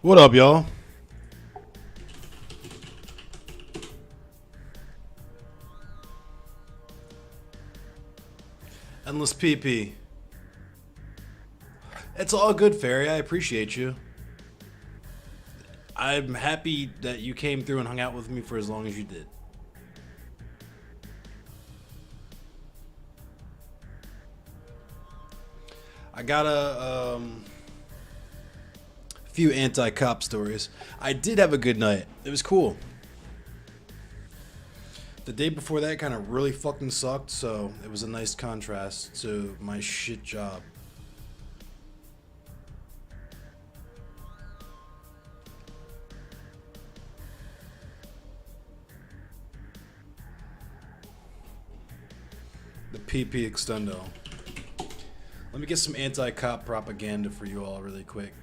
What up, y'all? Endless PP. It's all good, Fairy. I appreciate you. I'm happy that you came through and hung out with me for as long as you did. I got a few anti-cop stories. I did have a good night. It was cool. The day before that kind of really fucking sucked, so it was a nice contrast to my shit job. The PP Extendo. Let me get some anti-cop propaganda for you all really quick.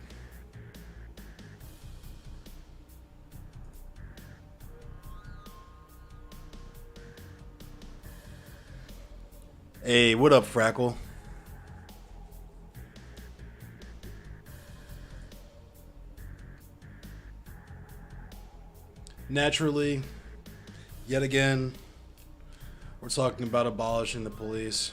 Hey, what up, Frackle? Naturally, yet again, we're talking about abolishing the police.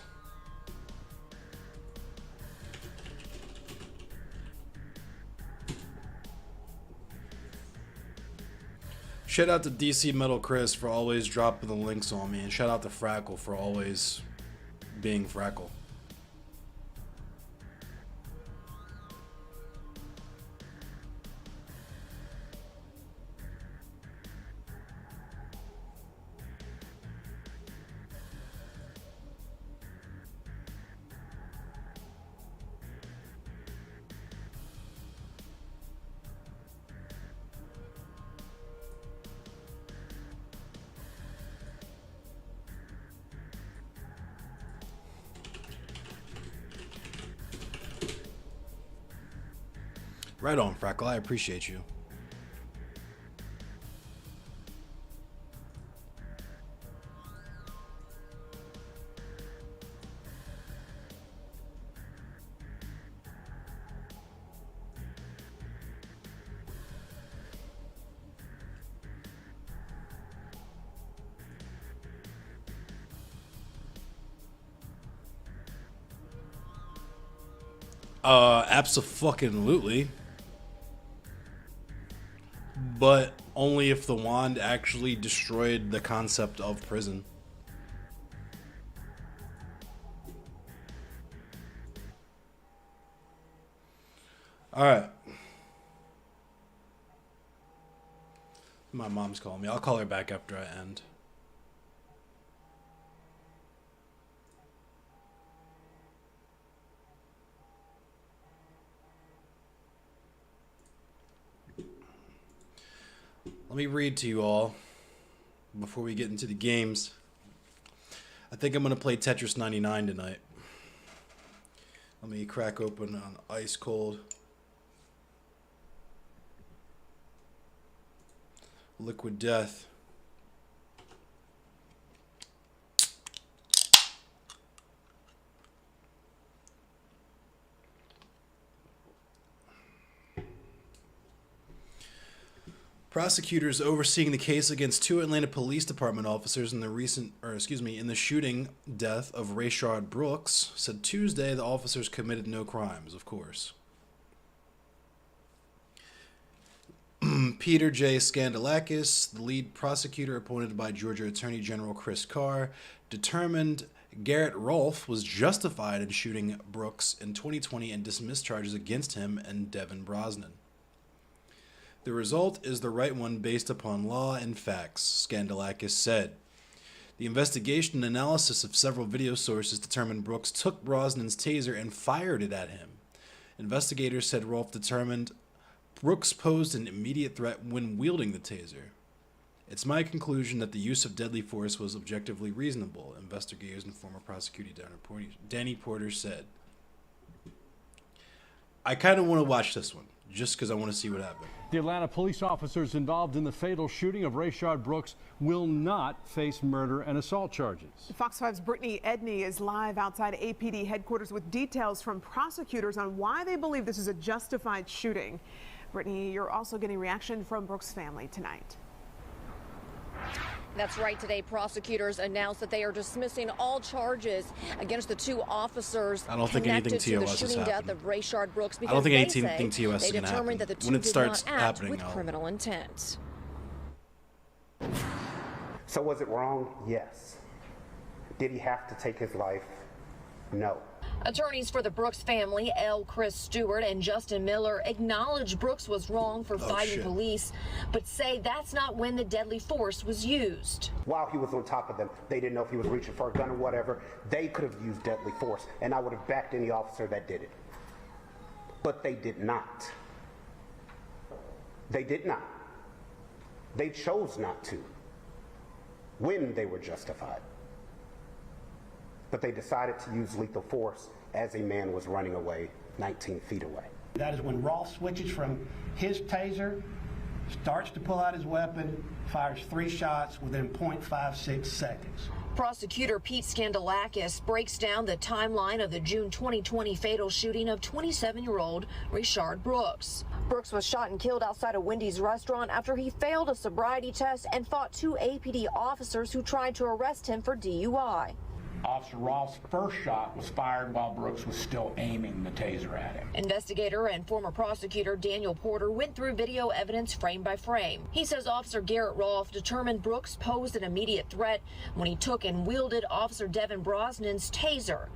Shout out to DC Metal Chris for always dropping the links on me, and shout out to Frackle for always being Frackle. Right on, Frackle. I appreciate you. Abso-fucking-lutely. But only if the wand actually destroyed the concept of prison. Alright. My mom's calling me. I'll call her back after I end. Let me read to you all before we get into the games. I think I'm going to play Tetris 99 tonight. Let me crack open an ice cold Liquid Death. Prosecutors overseeing the case against two Atlanta Police Department officers in the shooting death of Rayshard Brooks said Tuesday the officers committed no crimes, of course. Peter J. Skandalakis, the lead prosecutor appointed by Georgia Attorney General Chris Carr, determined Garrett Rolfe was justified in shooting Brooks in 2020 and dismissed charges against him and Devin Brosnan. The result is the right one based upon law and facts, Skandalakis said. The investigation and analysis of several video sources determined Brooks took Brosnan's taser and fired it at him. Investigators said Rolfe determined Brooks posed an immediate threat when wielding the taser. It's my conclusion that the use of deadly force was objectively reasonable, investigators and former prosecutor Danny Porter said. I kind of want to watch this one, just because I want to see what happened. The Atlanta police officers involved in the fatal shooting of Rayshard Brooks will not face murder and assault charges. Fox 5's Brittany Edney is live outside APD headquarters with details from prosecutors on why they believe this is a justified shooting. Brittany, you're also getting reaction from Brooks' family tonight. That's right. Today, prosecutors announced that they are dismissing all charges against the two officers I don't think anything connected to the TOS has shooting death happened. of Rayshard Brooks I don't because think they anything say TOS is they going to happen. determined that the two When it did starts not act happening, with criminal intent. So was it wrong? Yes. Did he have to take his life? No. Attorneys for the Brooks family, Chris Stewart and Justin Miller, acknowledge Brooks was wrong for fighting police, but say that's not when the deadly force was used. While he was on top of them, they didn't know if he was reaching for a gun or whatever. They could have used deadly force, and I would have backed any officer that did it. But they did not. They did not. They chose not to when they were justified. But they decided to use lethal force as a man was running away 19 feet away. That is when Rolfe switches from his taser, starts to pull out his weapon, fires 3 shots within 0.56 seconds. Prosecutor Pete Skandalakis breaks down the timeline of the June 2020 fatal shooting of 27-year-old Rayshard Brooks. Brooks was shot and killed outside a Wendy's restaurant after he failed a sobriety test and fought 2 APD officers who tried to arrest him for DUI. Officer Rolfe's first shot was fired while Brooks was still aiming the taser at him. Investigator and former prosecutor Daniel Porter went through video evidence frame by frame. He says Officer Garrett Rolfe determined Brooks posed an immediate threat when he took and wielded Officer Devin Brosnan's taser.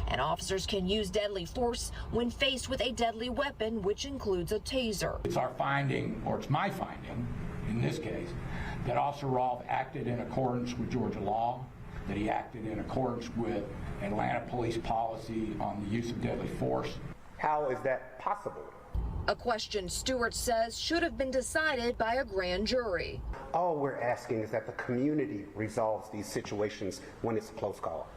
And officers can use deadly force when faced with a deadly weapon, which includes a taser. It's our finding, or it's my finding, in this case, that Officer Rolfe acted in accordance with Georgia law, that he acted in accordance with Atlanta police policy on the use of deadly force. How is that possible? A question Stewart says should have been decided by a grand jury. All we're asking is that the community resolves these situations when it's a close call.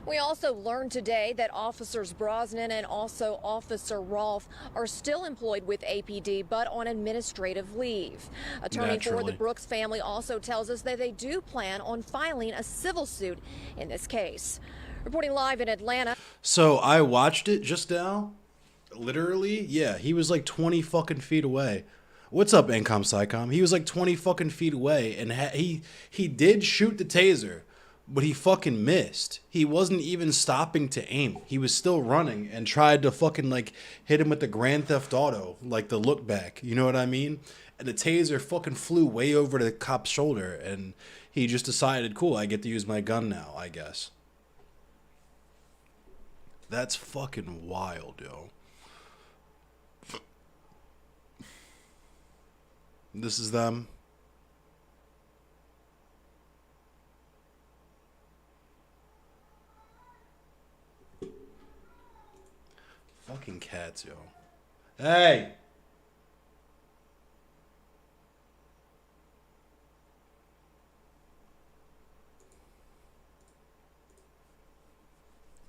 We also learned today that Officers Brosnan and also Officer Rolfe are still employed with APD, but on administrative leave. Attorney for the Brooks family also tells us that they do plan on filing a civil suit in this case. Reporting live in Atlanta. So I watched it just now. Literally, yeah, he was like 20 fucking feet away. What's up, Incom Psycom? He was like 20 fucking feet away, and he did shoot the taser. But he fucking missed. He wasn't even stopping to aim. He was still running and tried to fucking like hit him with the Grand Theft Auto, like the look back. You know what I mean? And the taser fucking flew way over the cop's shoulder, and he just decided, cool, I get to use my gun now, I guess. That's fucking wild, yo. This is them. Fucking cats, yo. Hey!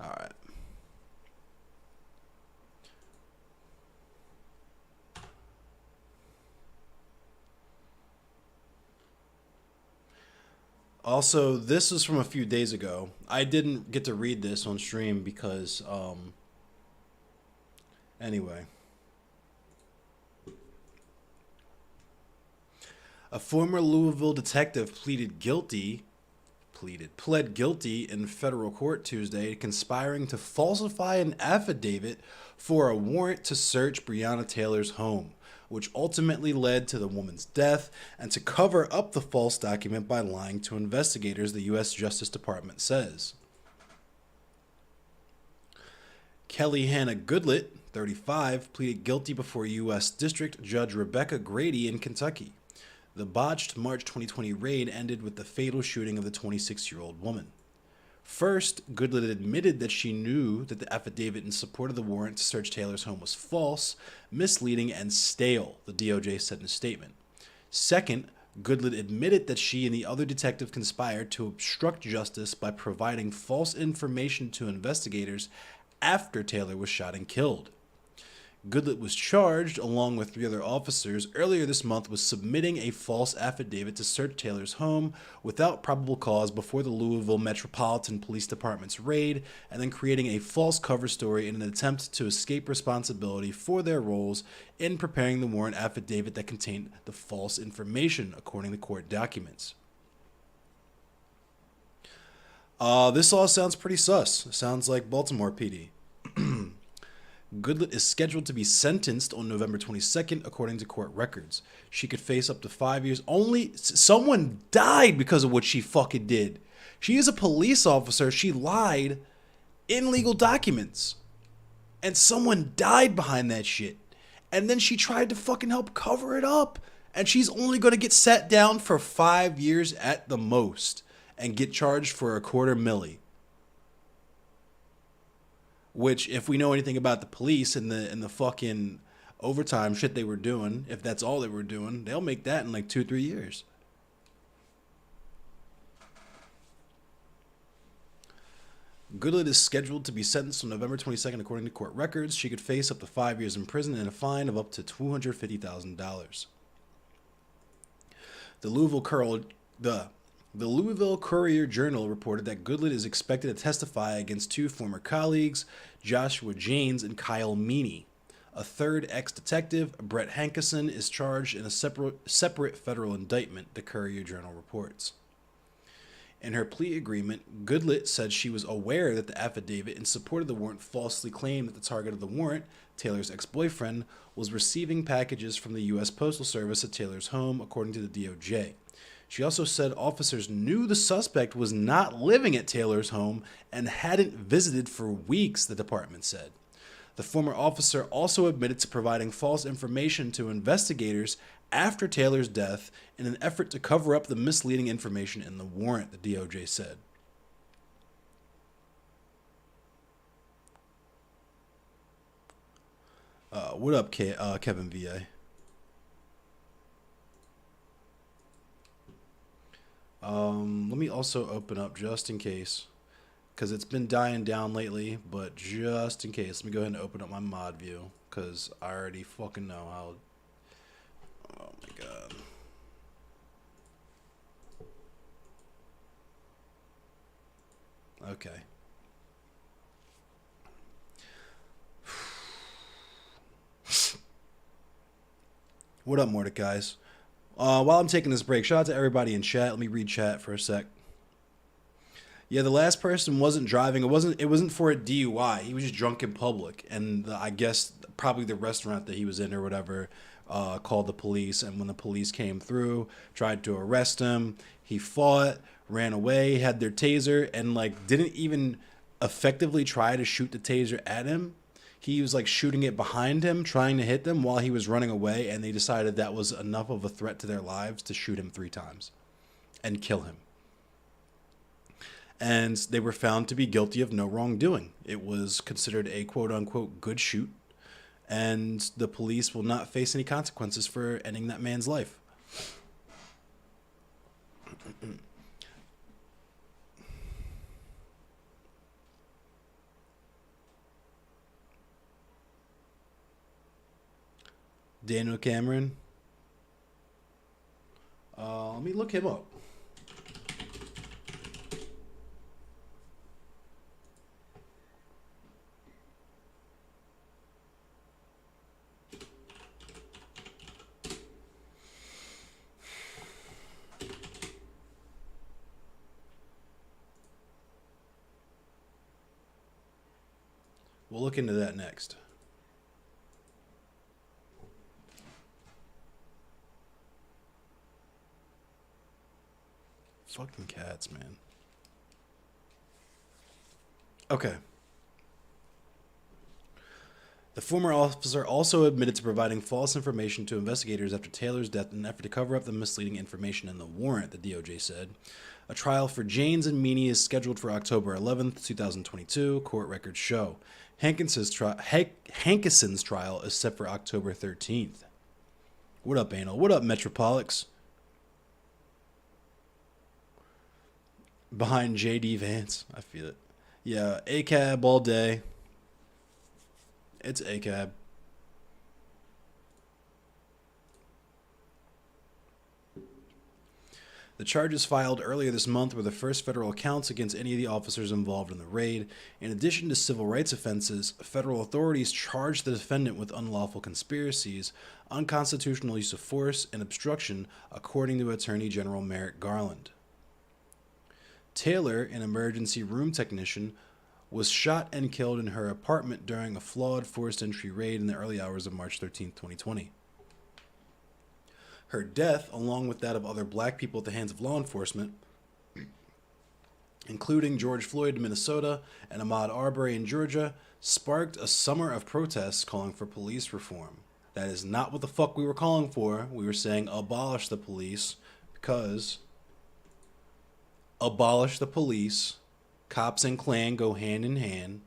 Alright. Also, this is from a few days ago. I didn't get to read this on stream because, anyway. A former Louisville detective pled guilty in federal court Tuesday, conspiring to falsify an affidavit for a warrant to search Breonna Taylor's home, which ultimately led to the woman's death, and to cover up the false document by lying to investigators, the U.S. Justice Department says. Kelly Hannah Goodlett, 35, pleaded guilty before U.S. District Judge Rebecca Grady in Kentucky. The botched March 2020 raid ended with the fatal shooting of the 26-year-old woman. First, Goodlett admitted that she knew that the affidavit in support of the warrant to search Taylor's home was false, misleading, and stale, the DOJ said in a statement. Second, Goodlett admitted that she and the other detective conspired to obstruct justice by providing false information to investigators after Taylor was shot and killed. Goodlet was charged, along with 3 other officers, earlier this month with submitting a false affidavit to search Taylor's home without probable cause before the Louisville Metropolitan Police Department's raid, and then creating a false cover story in an attempt to escape responsibility for their roles in preparing the warrant affidavit that contained the false information, according to court documents. This all sounds pretty sus. Sounds like Baltimore PD. Goodlet is scheduled to be sentenced on November 22nd, according to court records. She could face up to 5 years. Someone died because of what she fucking did. She is a police officer. She lied in legal documents. And someone died behind that shit. And then she tried to fucking help cover it up. And she's only going to get sat down for 5 years at the most and get charged for $250,000. Which, if we know anything about the police and the fucking overtime shit they were doing, if that's all they were doing, they'll make that in like 2-3 years. Goodlet is scheduled to be sentenced on November 22nd, according to court records. She could face up to 5 years in prison and a fine of up to $250,000. The Louisville Courier-Journal reported that Goodlet is expected to testify against 2 former colleagues, Joshua Janes and Kyle Meany. A third ex-detective, Brett Hankeson, is charged in a separate federal indictment, the Courier-Journal reports. In her plea agreement, Goodlet said she was aware that the affidavit in support of the warrant falsely claimed that the target of the warrant, Taylor's ex-boyfriend, was receiving packages from the U.S. Postal Service at Taylor's home, according to the DOJ. She also said officers knew the suspect was not living at Taylor's home and hadn't visited for weeks, the department said. The former officer also admitted to providing false information to investigators after Taylor's death in an effort to cover up the misleading information in the warrant, the DOJ said. What up, Kevin VA? Let me also open up just in case, because it's been dying down lately, but just in case, let me go ahead and open up my mod view, because I already fucking know how. Oh my god. Okay. What up, Mordecai's? While I'm taking this break, shout out to everybody in chat. Let me read chat for a sec. Yeah, the last person wasn't driving. It wasn't for a DUI. He was just drunk in public, and I guess probably the restaurant that he was in or whatever called the police. And when the police came through, tried to arrest him, he fought, ran away, had their taser, and like didn't even effectively try to shoot the taser at him. He was like shooting it behind him, trying to hit them while he was running away, and they decided that was enough of a threat to their lives to shoot him 3 times and kill him. And they were found to be guilty of no wrongdoing. It was considered a quote-unquote good shoot, and the police will not face any consequences for ending that man's life. Daniel Cameron. Let me look him up. We'll look into that next. Fucking cats, man. Okay. The former officer also admitted to providing false information to investigators after Taylor's death in an effort to cover up the misleading information in the warrant, the DOJ said. A trial for Janes and Meany is scheduled for October 11th, 2022, court records show. Hankison's trial is set for October 13th. What up, Anal? What up, Metropolix? Behind JD Vance. I feel it. Yeah, ACAB all day. It's ACAB. The charges filed earlier this month were the first federal counts against any of the officers involved in the raid. In addition to civil rights offenses, federal authorities charged the defendant with unlawful conspiracies, unconstitutional use of force, and obstruction, according to Attorney General Merrick Garland. Taylor, an emergency room technician, was shot and killed in her apartment during a flawed forced entry raid in the early hours of March 13, 2020. Her death, along with that of other black people at the hands of law enforcement, including George Floyd in Minnesota and Ahmaud Arbery in Georgia, sparked a summer of protests calling for police reform. That is not what the fuck we were calling for. We were saying abolish the police, because abolish the police. Cops and Klan go hand in hand.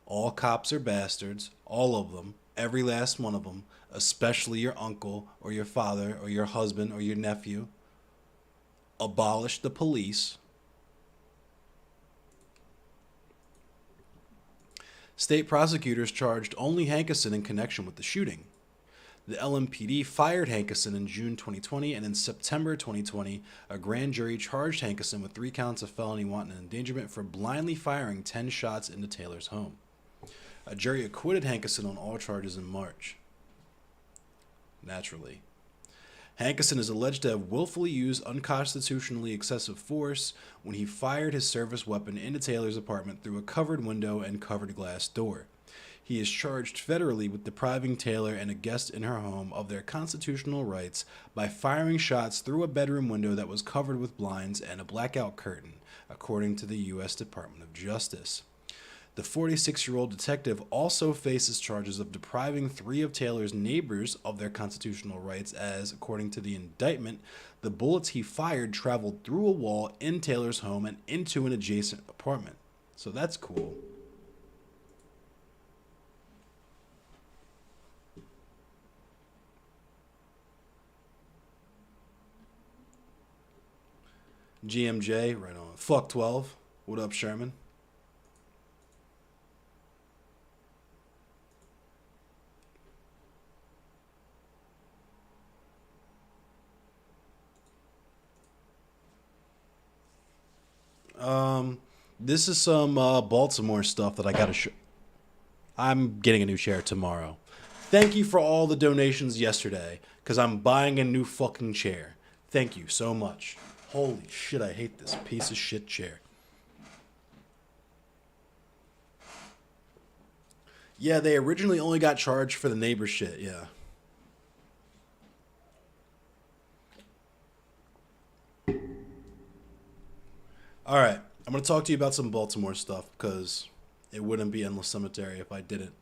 All cops are bastards. All of them. Every last one of them. Especially your uncle or your father or your husband or your nephew. Abolish the police. State prosecutors charged only Hankison in connection with the shooting. The LMPD fired Hankison in June 2020, and in September 2020, a grand jury charged Hankison with 3 counts of felony wanton endangerment for blindly firing 10 shots into Taylor's home. A jury acquitted Hankison on all charges in March. Naturally. Hankison is alleged to have willfully used unconstitutionally excessive force when he fired his service weapon into Taylor's apartment through a covered window and covered glass door. He is charged federally with depriving Taylor and a guest in her home of their constitutional rights by firing shots through a bedroom window that was covered with blinds and a blackout curtain, according to the U.S. Department of Justice. The 46-year-old detective also faces charges of depriving 3 of Taylor's neighbors of their constitutional rights as, according to the indictment, the bullets he fired traveled through a wall in Taylor's home and into an adjacent apartment. So that's cool. GMJ, right on. Fuck 12. What up, Sherman? This is some Baltimore stuff that I gotta show. I'm getting a new chair tomorrow. Thank you for all the donations yesterday, because I'm buying a new fucking chair. Thank you so much. Holy shit, I hate this piece of shit chair. Yeah, they originally only got charged for the neighbor shit, yeah. Alright, I'm going to talk to you about some Baltimore stuff, because it wouldn't be Endless Cemetery if I didn't.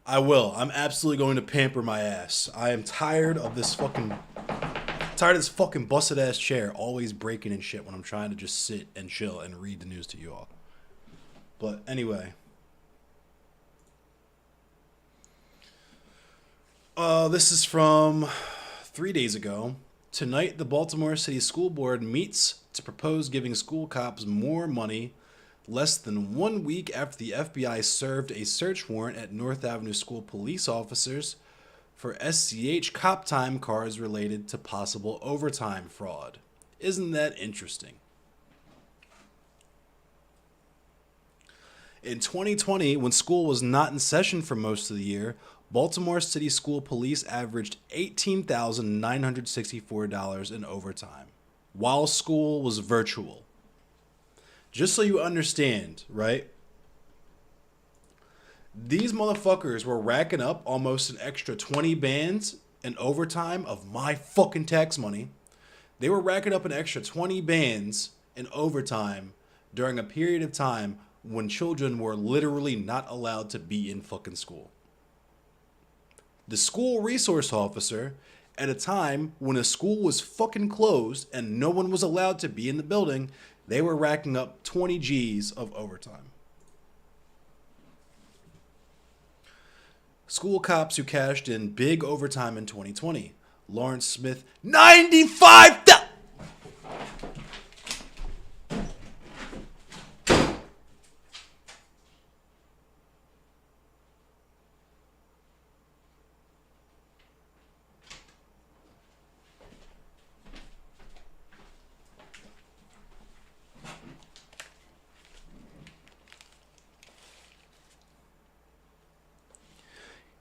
I will. I'm absolutely going to pamper my ass. I am tired of this fucking busted ass chair always breaking and shit when I'm trying to just sit and chill and read the news to you all. But anyway. This is from 3 days ago. Tonight, the Baltimore City School Board meets to propose giving school cops more money less than 1 week after the FBI served a search warrant at North Avenue School police officers for SCH cop time cards related to possible overtime fraud. Isn't that interesting? In 2020, when school was not in session for most of the year, Baltimore City School Police averaged $18,964 in overtime, while school was virtual. Just so you understand, right? These motherfuckers were racking up almost an extra 20 bands in overtime of my fucking tax money. They were racking up an extra 20 bands in overtime during a period of time when children were literally not allowed to be in fucking school. The school resource officer, at a time when a school was fucking closed and no one was allowed to be in the building, they were racking up 20 G's of overtime. School cops who cashed in big overtime in 2020. Lawrence Smith, 95,000.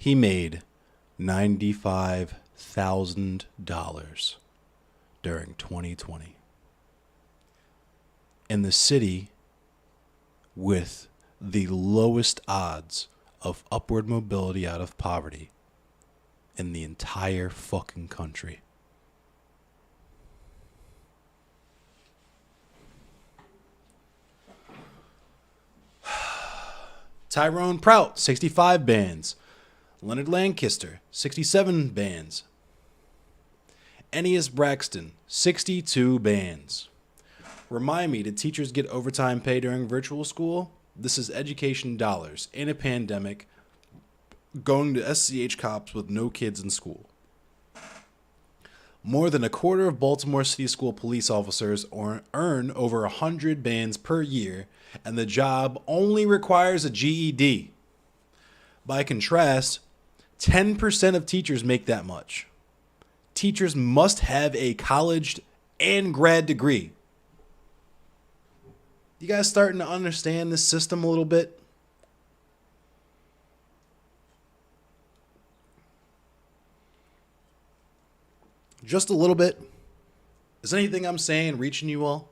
He made $95,000 during 2020. In the city with the lowest odds of upward mobility out of poverty in the entire fucking country. Tyrone Prout, 65 bands. Leonard Lancaster, 67 bands. Ennius Braxton, 62 bands. Remind me, did teachers get overtime pay during virtual school? This is education dollars in a pandemic going to SCH cops with no kids in school. More than a quarter of Baltimore City School police officers earn over 100 bands per year, and the job only requires a GED. By contrast, 10% of teachers make that much. Teachers must have a college and grad degree. You guys starting to understand this system a little bit? Just a little bit? Is anything I'm saying reaching you all?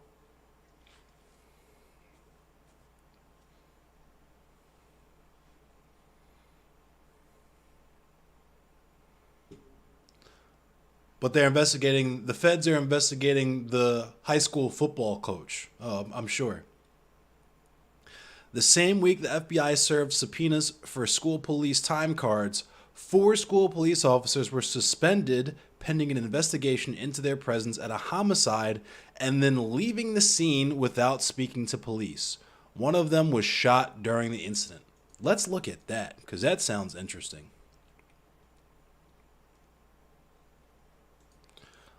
But they're investigating, the feds are investigating the high school football coach, I'm sure. The same week the FBI served subpoenas for school police time cards, 4 school police officers were suspended pending an investigation into their presence at a homicide and then leaving the scene without speaking to police. One of them was shot during the incident. Let's look at that, because that sounds interesting.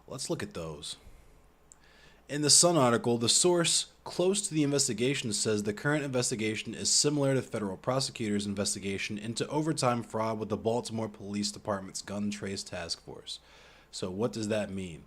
Let's look at those. In the Sun article, the source close to the investigation says the current investigation is similar to federal prosecutors' investigation into overtime fraud with the Baltimore Police Department's Gun Trace Task Force. So what does that mean?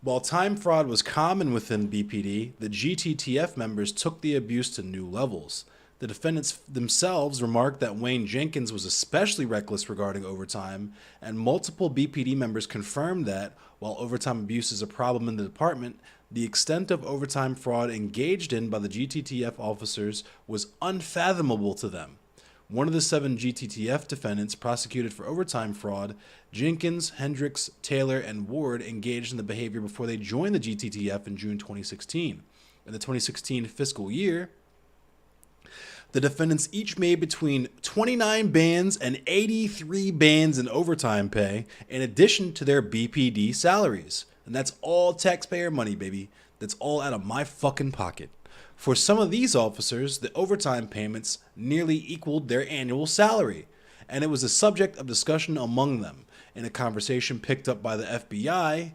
While time fraud was common within BPD, the GTTF members took the abuse to new levels. The defendants themselves remarked that Wayne Jenkins was especially reckless regarding overtime, and multiple BPD members confirmed that, while overtime abuse is a problem in the department, the extent of overtime fraud engaged in by the GTTF officers was unfathomable to them. One of the 7 GTTF defendants prosecuted for overtime fraud, Jenkins, Hendricks, Taylor, and Ward engaged in the behavior before they joined the GTTF in June 2016. In the 2016 fiscal year, the defendants each made between 29 bands and 83 bands in overtime pay, in addition to their BPD salaries. And that's all taxpayer money, baby. That's all out of my fucking pocket. For some of these officers, the overtime payments nearly equaled their annual salary, and it was a subject of discussion among them. In a conversation picked up by the FBI,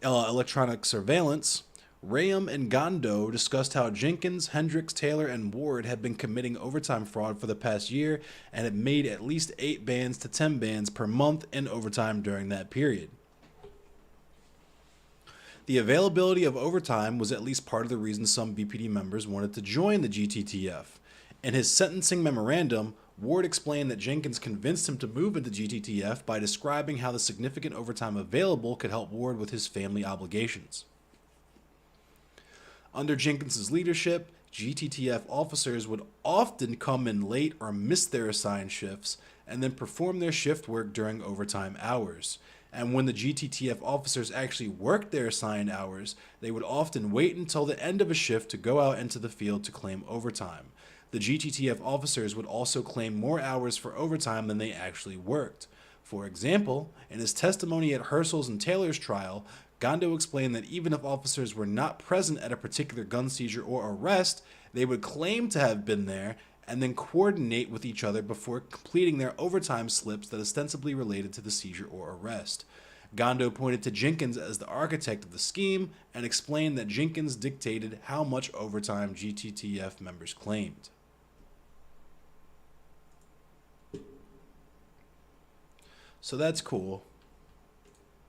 electronic surveillance, Rayam and Gondo discussed how Jenkins, Hendricks, Taylor, and Ward had been committing overtime fraud for the past year and had made at least 8 bands to 10 bands per month in overtime during that period. The availability of overtime was at least part of the reason some BPD members wanted to join the GTTF. In his sentencing memorandum, Ward explained that Jenkins convinced him to move into GTTF by describing how the significant overtime available could help Ward with his family obligations. Under Jenkins' leadership, GTTF officers would often come in late or miss their assigned shifts and then perform their shift work during overtime hours. And when the GTTF officers actually worked their assigned hours, they would often wait until the end of a shift to go out into the field to claim overtime. The GTTF officers would also claim more hours for overtime than they actually worked. For example, in his testimony at Herschel's and Taylor's trial, Gondo explained that even if officers were not present at a particular gun seizure or arrest, they would claim to have been there and then coordinate with each other before completing their overtime slips that ostensibly related to the seizure or arrest. Gondo pointed to Jenkins as the architect of the scheme and explained that Jenkins dictated how much overtime GTTF members claimed. So that's cool.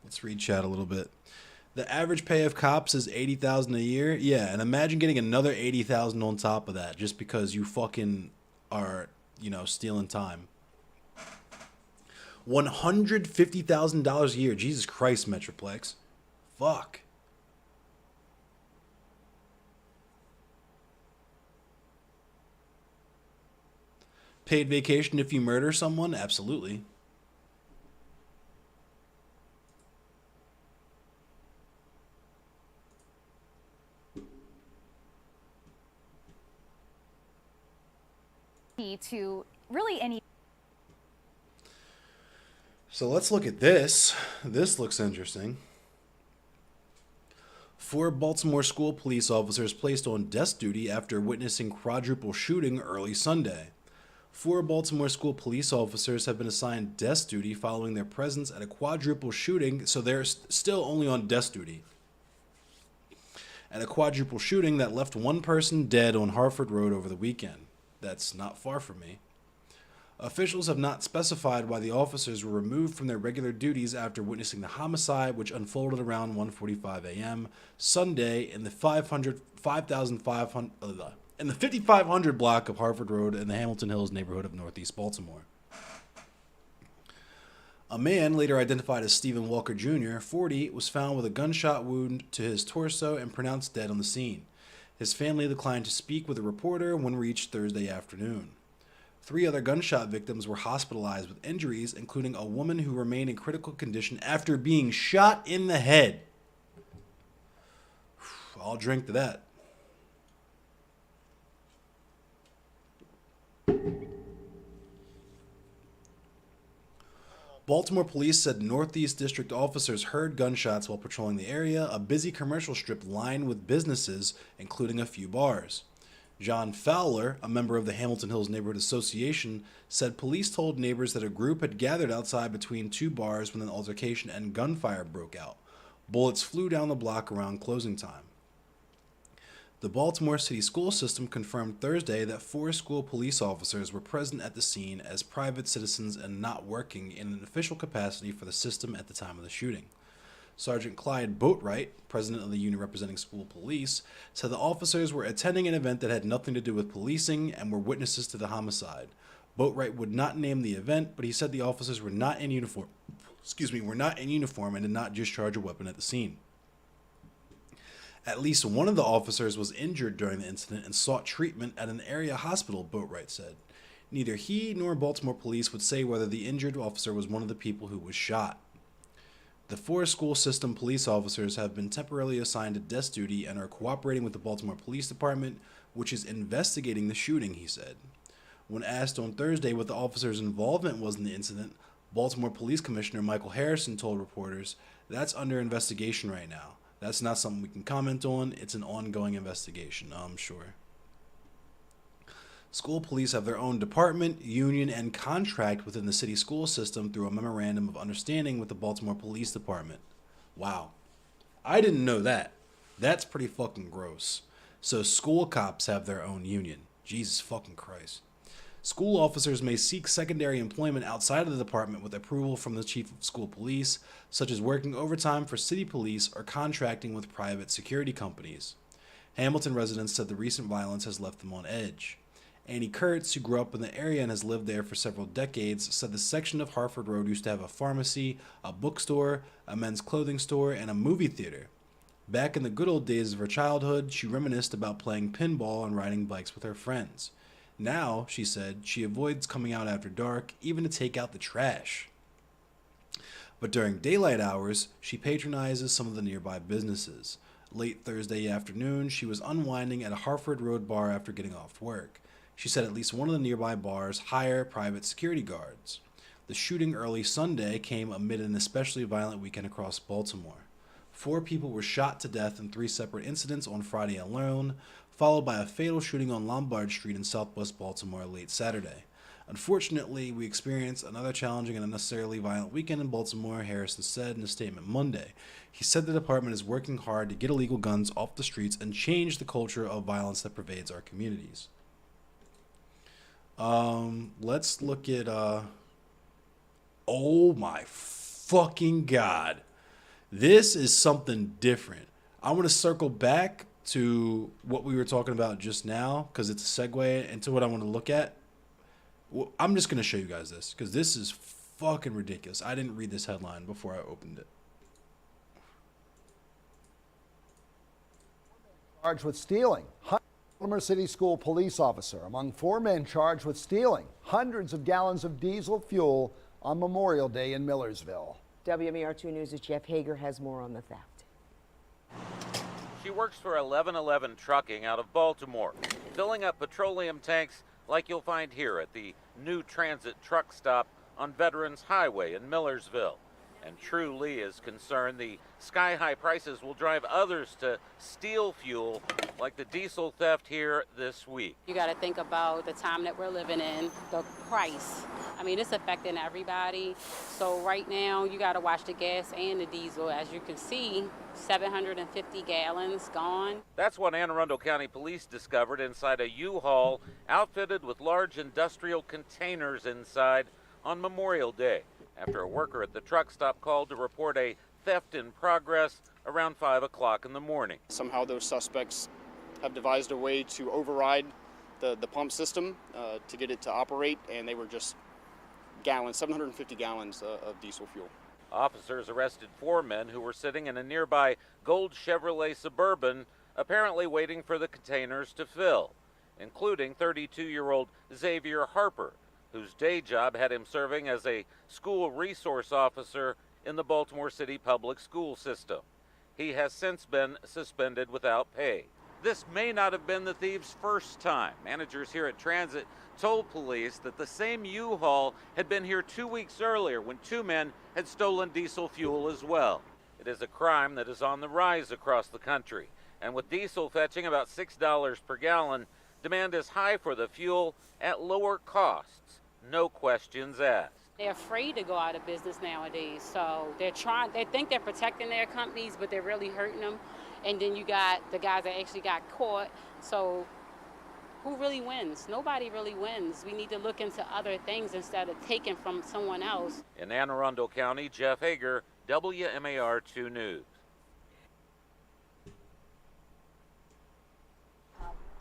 Let's read chat a little bit. The average pay of cops is $80,000 a year. Yeah, and imagine getting another $80,000 on top of that just because you fucking are stealing time. $150,000 a year. Jesus Christ, Metroplex. Fuck. Paid vacation if you murder someone? Absolutely. To really any. So let's look at this. This looks interesting. 4 Baltimore school police officers placed on desk duty after witnessing quadruple shooting early Sunday. 4 Baltimore school police officers have been assigned desk duty following their presence at a quadruple shooting, so they're still only on desk duty. At a quadruple shooting that left 1 person dead on Harford Road over the weekend. That's not far from me. Officials have not specified why the officers were removed from their regular duties after witnessing the homicide, which unfolded around 1:45 a.m. Sunday in the 5500 block of Harford Road in the Hamilton Hills neighborhood of Northeast Baltimore. A man, later identified as Stephen Walker Jr., 40, was found with a gunshot wound to his torso and pronounced dead on the scene. His family declined to speak with a reporter when reached Thursday afternoon. 3 other gunshot victims were hospitalized with injuries, including a woman who remained in critical condition after being shot in the head. I'll drink to that. Baltimore police said Northeast District officers heard gunshots while patrolling the area, a busy commercial strip lined with businesses, including a few bars. John Fowler, a member of the Hamilton Hills Neighborhood Association, said police told neighbors that a group had gathered outside between 2 bars when an altercation and gunfire broke out. Bullets flew down the block around closing time. The Baltimore City School System confirmed Thursday that 4 school police officers were present at the scene as private citizens and not working in an official capacity for the system at the time of the shooting. Sergeant Clyde Boatwright, president of the unit representing school police, said the officers were attending an event that had nothing to do with policing and were witnesses to the homicide. Boatwright would not name the event, but he said the officers were not in uniform and did not discharge a weapon at the scene. At least one of the officers was injured during the incident and sought treatment at an area hospital, Boatwright said. Neither he nor Baltimore police would say whether the injured officer was one of the people who was shot. The 4 school system police officers have been temporarily assigned to desk duty and are cooperating with the Baltimore Police Department, which is investigating the shooting, he said. When asked on Thursday what the officers' involvement was in the incident, Baltimore Police Commissioner Michael Harrison told reporters, "That's under investigation right now. That's not something we can comment on. It's an ongoing investigation, I'm sure." School police have their own department, union, and contract within the city school system through a memorandum of understanding with the Baltimore Police Department. Wow. I didn't know that. That's pretty fucking gross. So school cops have their own union. Jesus fucking Christ. School officers may seek secondary employment outside of the department with approval from the chief of school police, such as working overtime for city police or contracting with private security companies. Hamilton residents said the recent violence has left them on edge. Annie Kurtz, who grew up in the area and has lived there for several decades, said the section of Harford Road used to have a pharmacy, a bookstore, a men's clothing store, and a movie theater. Back in the good old days of her childhood, she reminisced about playing pinball and riding bikes with her friends. Now, she said, she avoids coming out after dark, even to take out the trash. But during daylight hours, she patronizes some of the nearby businesses. Late Thursday afternoon, she was unwinding at a Harford Road bar after getting off work. She said at least one of the nearby bars hire private security guards. The shooting early Sunday came amid an especially violent weekend across Baltimore. 4 people were shot to death in 3 separate incidents on Friday alone, followed by a fatal shooting on Lombard Street in southwest Baltimore late Saturday. Unfortunately, we experienced another challenging and unnecessarily violent weekend in Baltimore, Harrison said in a statement Monday. He said the department is working hard to get illegal guns off the streets and change the culture of violence that pervades our communities. Let's look at, oh my fucking God. This is something different. I want to circle back to what we were talking about just now because it's a segue into what I want to look at. Well, I'm just going to show you guys this because this is fucking ridiculous. I didn't read this headline before I opened it. Charged with stealing. Baltimore City School police officer among 4 men charged with stealing hundreds of gallons of diesel fuel on Memorial Day in Millersville. WMER2 News' Jeff Hager has more on the theft. She works for 1111 Trucking out of Baltimore, filling up petroleum tanks like you'll find here at the new transit truck stop on Veterans Highway in Millersville. And True Lee is concerned the sky-high prices will drive others to steal fuel, like the diesel theft here this week. You got to think about the time that we're living in, the price. I mean, it's affecting everybody. So right now, you got to watch the gas and the diesel. As you can see, 750 gallons gone. That's what Anne Arundel County Police discovered inside a U-Haul outfitted with large industrial containers inside on Memorial Day, after a worker at the truck stop called to report a theft in progress around 5 o'clock in the morning. Somehow those suspects have devised a way to override the pump system to get it to operate, and they were just gallons, 750 gallons of diesel fuel. Officers arrested 4 men who were sitting in a nearby gold Chevrolet Suburban, apparently waiting for the containers to fill, including 32-year-old Xavier Harper, whose day job had him serving as a school resource officer in the Baltimore City public school system. He has since been suspended without pay. This may not have been the thieves' first time. Managers here at Transit told police that the same U-Haul had been here 2 weeks earlier when 2 men had stolen diesel fuel as well. It is a crime that is on the rise across the country. And with diesel fetching about $6 per gallon, demand is high for the fuel at lower costs. No questions asked. They're afraid to go out of business nowadays. So they think they're protecting their companies, but they're really hurting them. And then you got the guys that actually got caught. So who really wins? Nobody really wins. We need to look into other things instead of taking from someone else. In Anne Arundel County, Jeff Hager, WMAR2 News.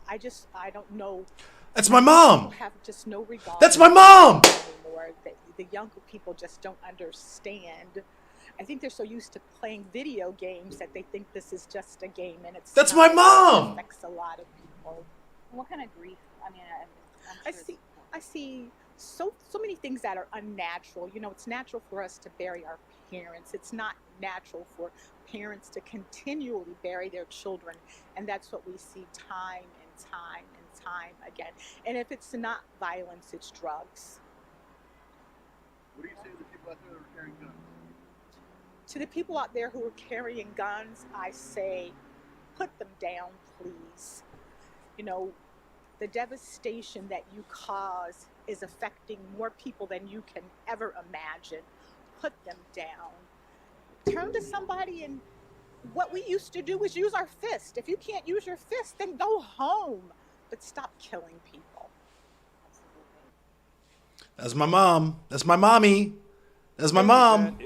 I don't know. That's my mom. Have just no regard. That's my mom. Anymore. The younger people just don't understand. I think they're so used to playing video games that they think this is just a game, and it's. That's my mom. It affects a lot of people. What kind of grief? I mean, I'm sure I see so many things that are unnatural. You know, it's natural for us to bury our parents. It's not natural for parents to continually bury their children, and that's what we see time and time and time again. And if it's not violence, it's drugs. What do you say to the people out there who are carrying guns? To the people out there who are carrying guns, I say, put them down, please. You know, the devastation that you cause is affecting more people than you can ever imagine. Put them down. Turn to somebody, and what we used to do was use our fist. If you can't use your fist, then go home. But stop killing people. That's my mom. That's my mommy. That's my mom.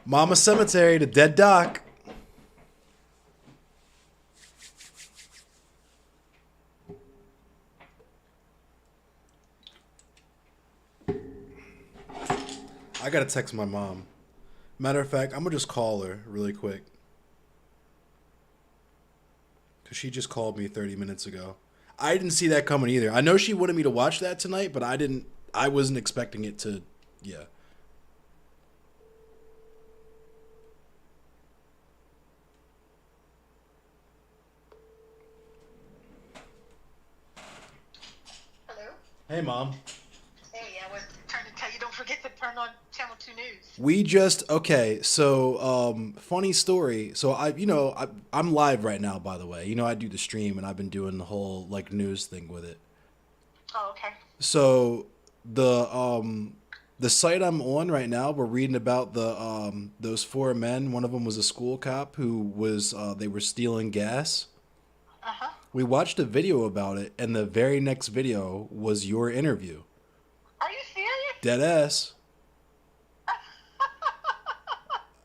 Mama Cemetery, the dead doc. I gotta text my mom. Matter of fact, I'm gonna just call her really quick. Because she just called me 30 minutes ago. I didn't see that coming either. I know she wanted me to watch that tonight, but I wasn't expecting it to, yeah. Hello? Hey, Mom. Hey, I was trying to tell you, don't forget to turn on Channel 2 News. We just, okay, so, funny story. So, I'm live right now, by the way. You know, I do the stream, and I've been doing the whole, like, news thing with it. Oh, okay. So, the site I'm on right now, we're reading about those 4 men. One of them was a school cop who was, they were stealing gas. Uh-huh. We watched a video about it, and the very next video was your interview. Are you serious? Dead ass.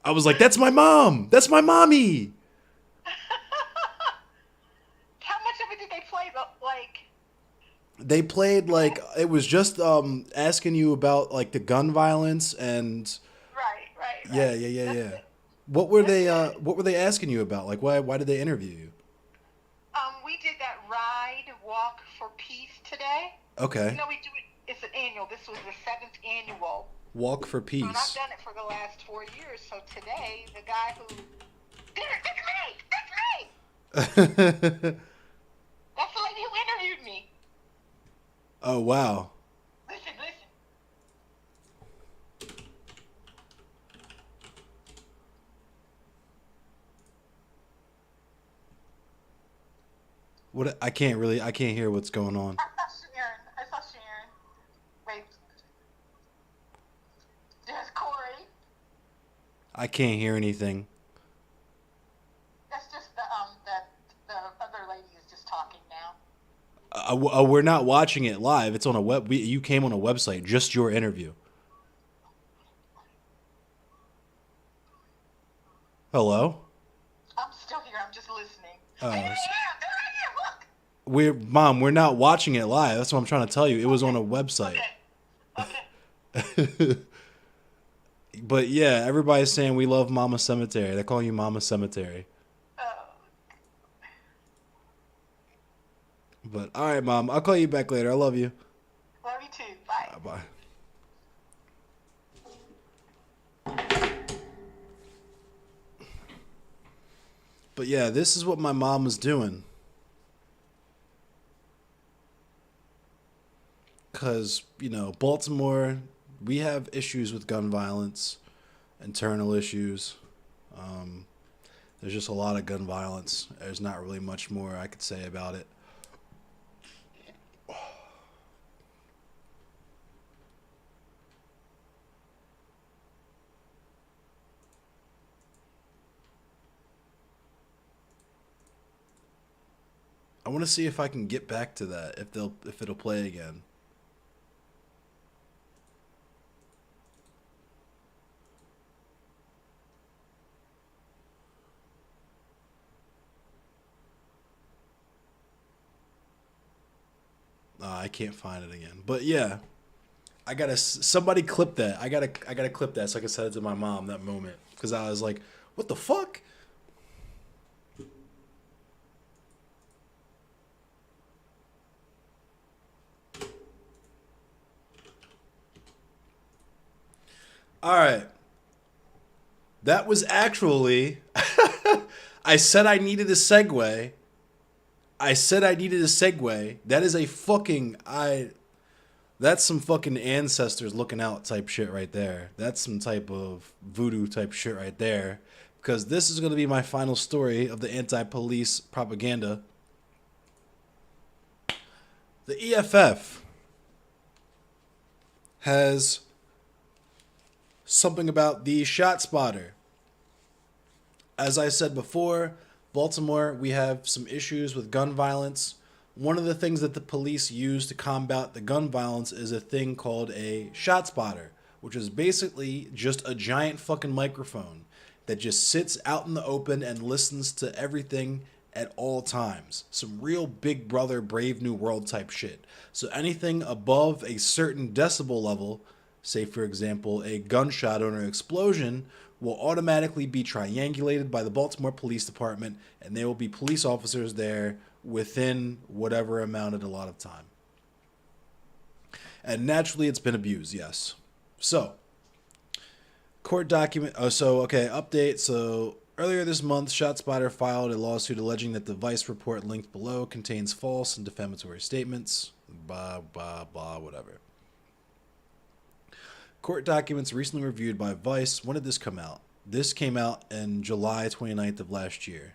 I was like, that's my mom. That's my mommy. They played like it was just asking you about like the gun violence and Right. yeah. What were they asking you about? Like why did they interview you? We did that ride walk for peace today. Okay. You know, we do it. It's an annual. This was the 7th annual. Walk for And I've peace. done it for the last 4 years. So today, the guy who did it, it's me. That's the lady who interviewed me. Oh wow. Listen. What I can't hear what's going on. I saw Sharon. Wait. There's Corey. I can't hear anything. That's just the other lady is just talking now. We're not watching it live. It's on a web. You came on a website. Just your interview. Hello. I'm still here. I'm just listening. Oh. There I am. Look. We're not watching it live. That's what I'm trying to tell you. It was on a website. Okay. But yeah, everybody's saying we love Mama Cemetery. They're calling you Mama Cemetery. But all right, Mom. I'll call you back later. I love you. Love you too. Bye. Bye. But yeah, this is what my mom was doing. Because, Baltimore, we have issues with gun violence, internal issues. There's just a lot of gun violence. There's not really much more I could say about it. I want to see if I can get back to that, if it'll play again. I can't find it again. But yeah, somebody clip that. I gotta clip that so I can send it to my mom that moment, because I was like, what the fuck? All right. That was actually I said I needed a segue. That is a fucking that's some fucking ancestors looking out type shit right there. That's some type of voodoo type shit right there. Because this is going to be my final story of the anti-police propaganda. The EFF has something about the shot spotter. As I said before, Baltimore, we have some issues with gun violence. One of the things that the police use to combat the gun violence is a thing called a shot spotter, which is basically just a giant fucking microphone that just sits out in the open and listens to everything at all times. Some real Big Brother Brave New World type shit. So anything above a certain decibel level, say for example a gunshot or an explosion, will automatically be triangulated by the Baltimore Police Department, and there will be police officers there within whatever amount of a lot of time. And naturally it's been abused, yes. So, court document, update. So, earlier this month, ShotSpotter filed a lawsuit alleging that the Vice report linked below contains false and defamatory statements, blah, blah, blah, whatever. Court documents recently reviewed by Vice. When did this come out? This came out in July 29th of last year.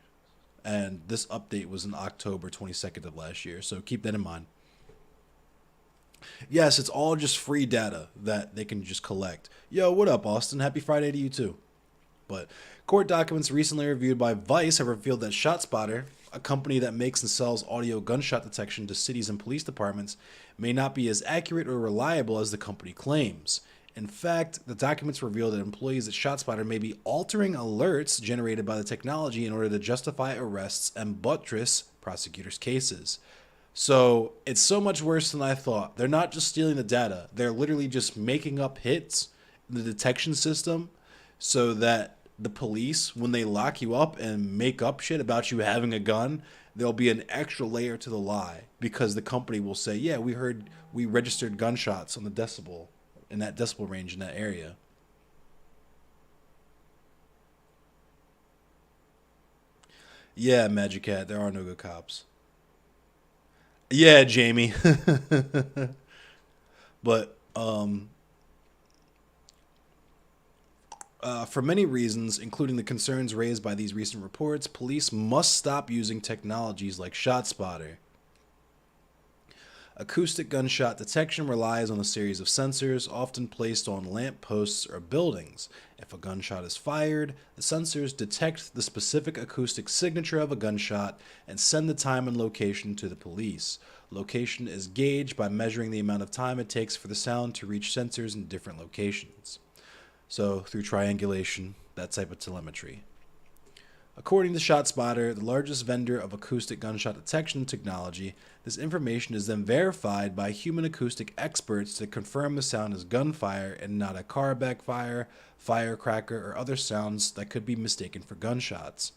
And this update was in October 22nd of last year. So keep that in mind. Yes, it's all just free data that they can just collect. Yo, what up, Austin? Happy Friday to you too. But court documents recently reviewed by Vice have revealed that ShotSpotter, a company that makes and sells audio gunshot detection to cities and police departments, may not be as accurate or reliable as the company claims. In fact, the documents reveal that employees at ShotSpotter may be altering alerts generated by the technology in order to justify arrests and buttress prosecutors' cases. So it's so much worse than I thought. They're not just stealing the data. They're literally just making up hits in the detection system so that the police, when they lock you up and make up shit about you having a gun, there'll be an extra layer to the lie because the company will say, yeah, we registered gunshots on the decibel, in that decibel range in that area. Yeah, Magic Cat, there are no good cops. Yeah, Jamie. But for many reasons, including the concerns raised by these recent reports, police must stop using technologies like ShotSpotter. Acoustic gunshot detection relies on a series of sensors, often placed on lamp posts or buildings. If a gunshot is fired, the sensors detect the specific acoustic signature of a gunshot and send the time and location to the police. Location is gauged by measuring the amount of time it takes for the sound to reach sensors in different locations. So, through triangulation, that type of telemetry. According to ShotSpotter, the largest vendor of acoustic gunshot detection technology, this information is then verified by human acoustic experts to confirm the sound is gunfire and not a car backfire, firecracker, or other sounds that could be mistaken for gunshots.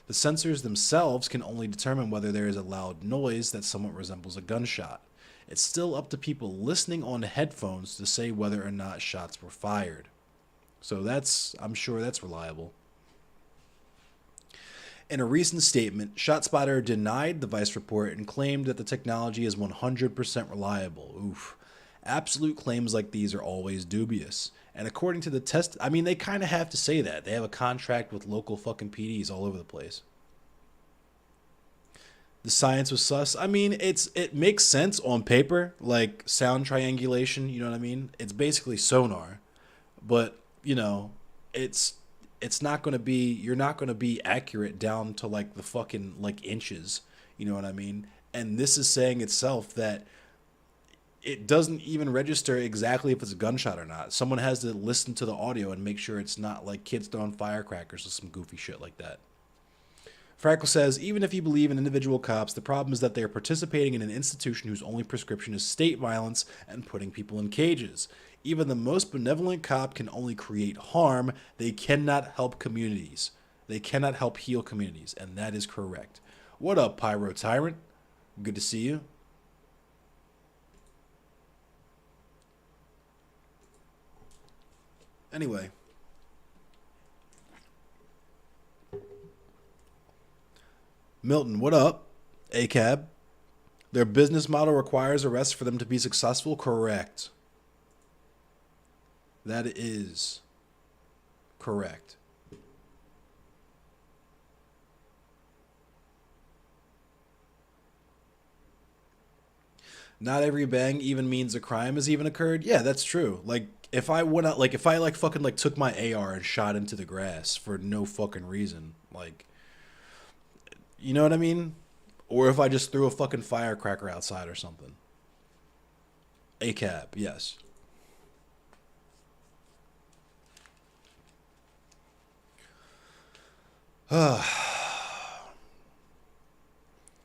The sensors themselves can only determine whether there is a loud noise that somewhat resembles a gunshot. It's still up to people listening on headphones to say whether or not shots were fired. So I'm sure that's reliable. In a recent statement, ShotSpotter denied the Vice report and claimed that the technology is 100% reliable. Oof. Absolute claims like these are always dubious. And according to the test, I mean, they kind of have to say that. They have a contract with local fucking PDs all over the place. The science was sus. I mean, it makes sense on paper, like sound triangulation, you know what I mean? It's basically sonar. But, you know, it's not going to be, you're not going to be accurate down to like the fucking like inches, you know what I mean? And this is saying itself that it doesn't even register exactly if it's a gunshot or not. Someone has to listen to the audio and make sure it's not like kids throwing firecrackers or some goofy shit like that. Frackle says, even if you believe in individual cops, the problem is that they are participating in an institution whose only prescription is state violence and putting people in cages. Even the most benevolent cop can only create harm. They cannot help communities. They cannot help heal communities, and that is correct. What up, Pyro Tyrant? Good to see you. Anyway. Milton, what up? ACAB. Their business model requires arrests for them to be successful? Correct. That is correct. Not every bang even means a crime has even occurred. Yeah, that's true. Like if I went out, like if I like fucking like took my AR and shot into the grass for no fucking reason, like, you know what I mean? Or if I just threw a fucking firecracker outside or something. ACAB, yes.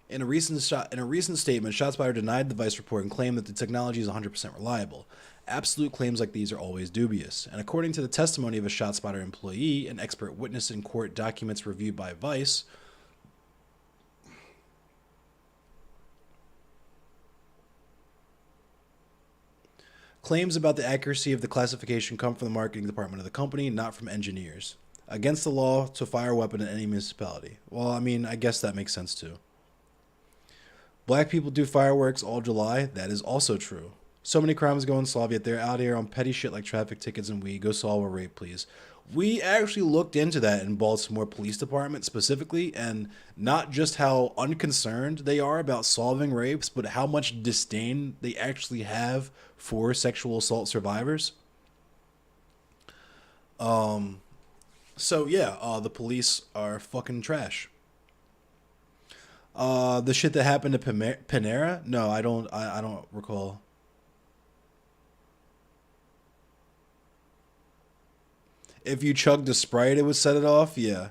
In a recent statement, ShotSpotter denied the Vice report and claimed that the technology is 100% reliable. Absolute claims like these are always dubious. And according to the testimony of a ShotSpotter employee, an expert witness in court documents reviewed by Vice, claims about the accuracy of the classification come from the marketing department of the company, not from engineers. Against the law to fire a weapon in any municipality. Well, I mean, I guess that makes sense too. Black people do fireworks all July. That is also true. So many crimes go unsolved, yet they're out here on petty shit like traffic tickets and weed. Go solve a rape, please. We actually looked into that in Baltimore Police Department specifically, and not just how unconcerned they are about solving rapes, but how much disdain they actually have for sexual assault survivors. So yeah, the police are fucking trash. The shit that happened to Panera? No, I don't recall. If you chugged a Sprite, it would set it off? Yeah.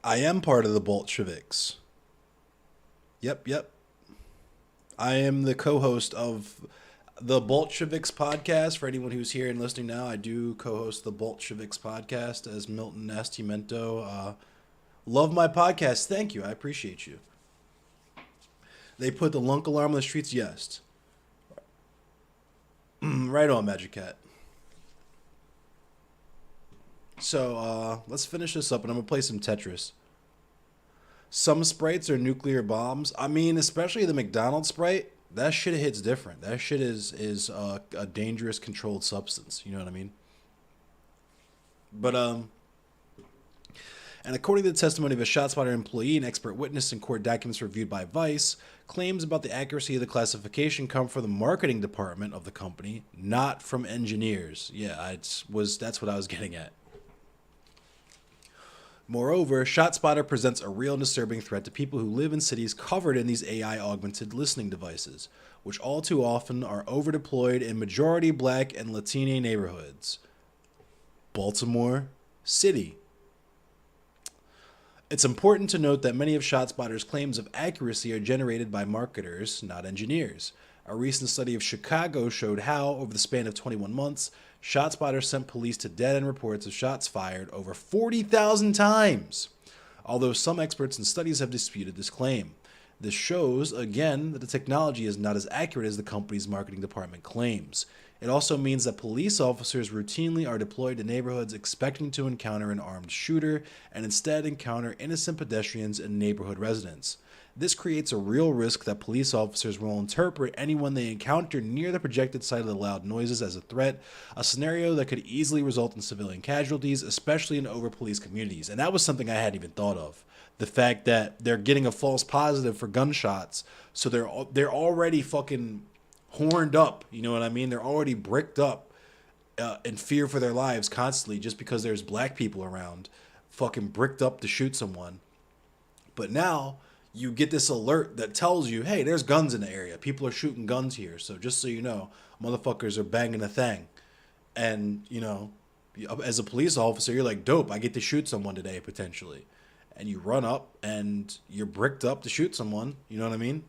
I am part of the Bolsheviks. Yep. I am the co-host of the Bolsheviks podcast. For anyone who's here and listening now, I do co-host the Bolsheviks podcast as Milton Nascimento. Love my podcast. Thank you. I appreciate you. They put the lunk alarm on the streets? Yes. Right on, Magic Cat. So, let's finish this up, and I'm going to play some Tetris. Some sprites are nuclear bombs. I mean, especially the McDonald's sprite. That shit hits different. That shit is a dangerous controlled substance. You know what I mean? But, and according to the testimony of a ShotSpotter employee, an expert witness in court documents reviewed by Vice, claims about the accuracy of the classification come from the marketing department of the company, not from engineers. Yeah, that's what I was getting at. Moreover, ShotSpotter presents a real and disturbing threat to people who live in cities covered in these AI-augmented listening devices, which all too often are over-deployed in majority Black and Latino neighborhoods. Baltimore City. It's important to note that many of ShotSpotter's claims of accuracy are generated by marketers, not engineers. A recent study of Chicago showed how, over the span of 21 months, ShotSpotter sent police to dead-end reports of shots fired over 40,000 times, although some experts and studies have disputed this claim. This shows, again, that the technology is not as accurate as the company's marketing department claims. It also means that police officers routinely are deployed to neighborhoods expecting to encounter an armed shooter and instead encounter innocent pedestrians and neighborhood residents. This creates a real risk that police officers will interpret anyone they encounter near the projected site of the loud noises as a threat, a scenario that could easily result in civilian casualties, especially in over-policed communities. And that was something I hadn't even thought of. The fact that they're getting a false positive for gunshots, so they're already fucking horned up, you know what I mean? They're already bricked up in fear for their lives constantly just because there's black people around, fucking bricked up to shoot someone. But now you get this alert that tells you, hey, there's guns in the area. People are shooting guns here. So just so you know, motherfuckers are banging a thing. And, you know, as a police officer, you're like, dope, I get to shoot someone today, potentially. And you run up and you're bricked up to shoot someone. You know what I mean?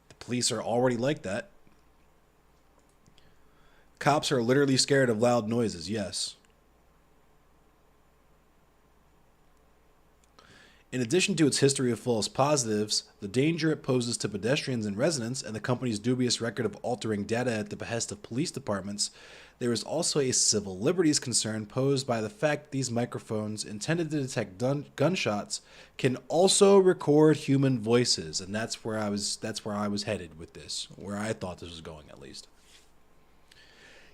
The police are already like that. Cops are literally scared of loud noises, yes. In addition to its history of false positives, the danger it poses to pedestrians and residents, and the company's dubious record of altering data at the behest of police departments, there is also a civil liberties concern posed by the fact these microphones intended to detect gunshots can also record human voices, and that's where I was headed with this, where I thought this was going at least.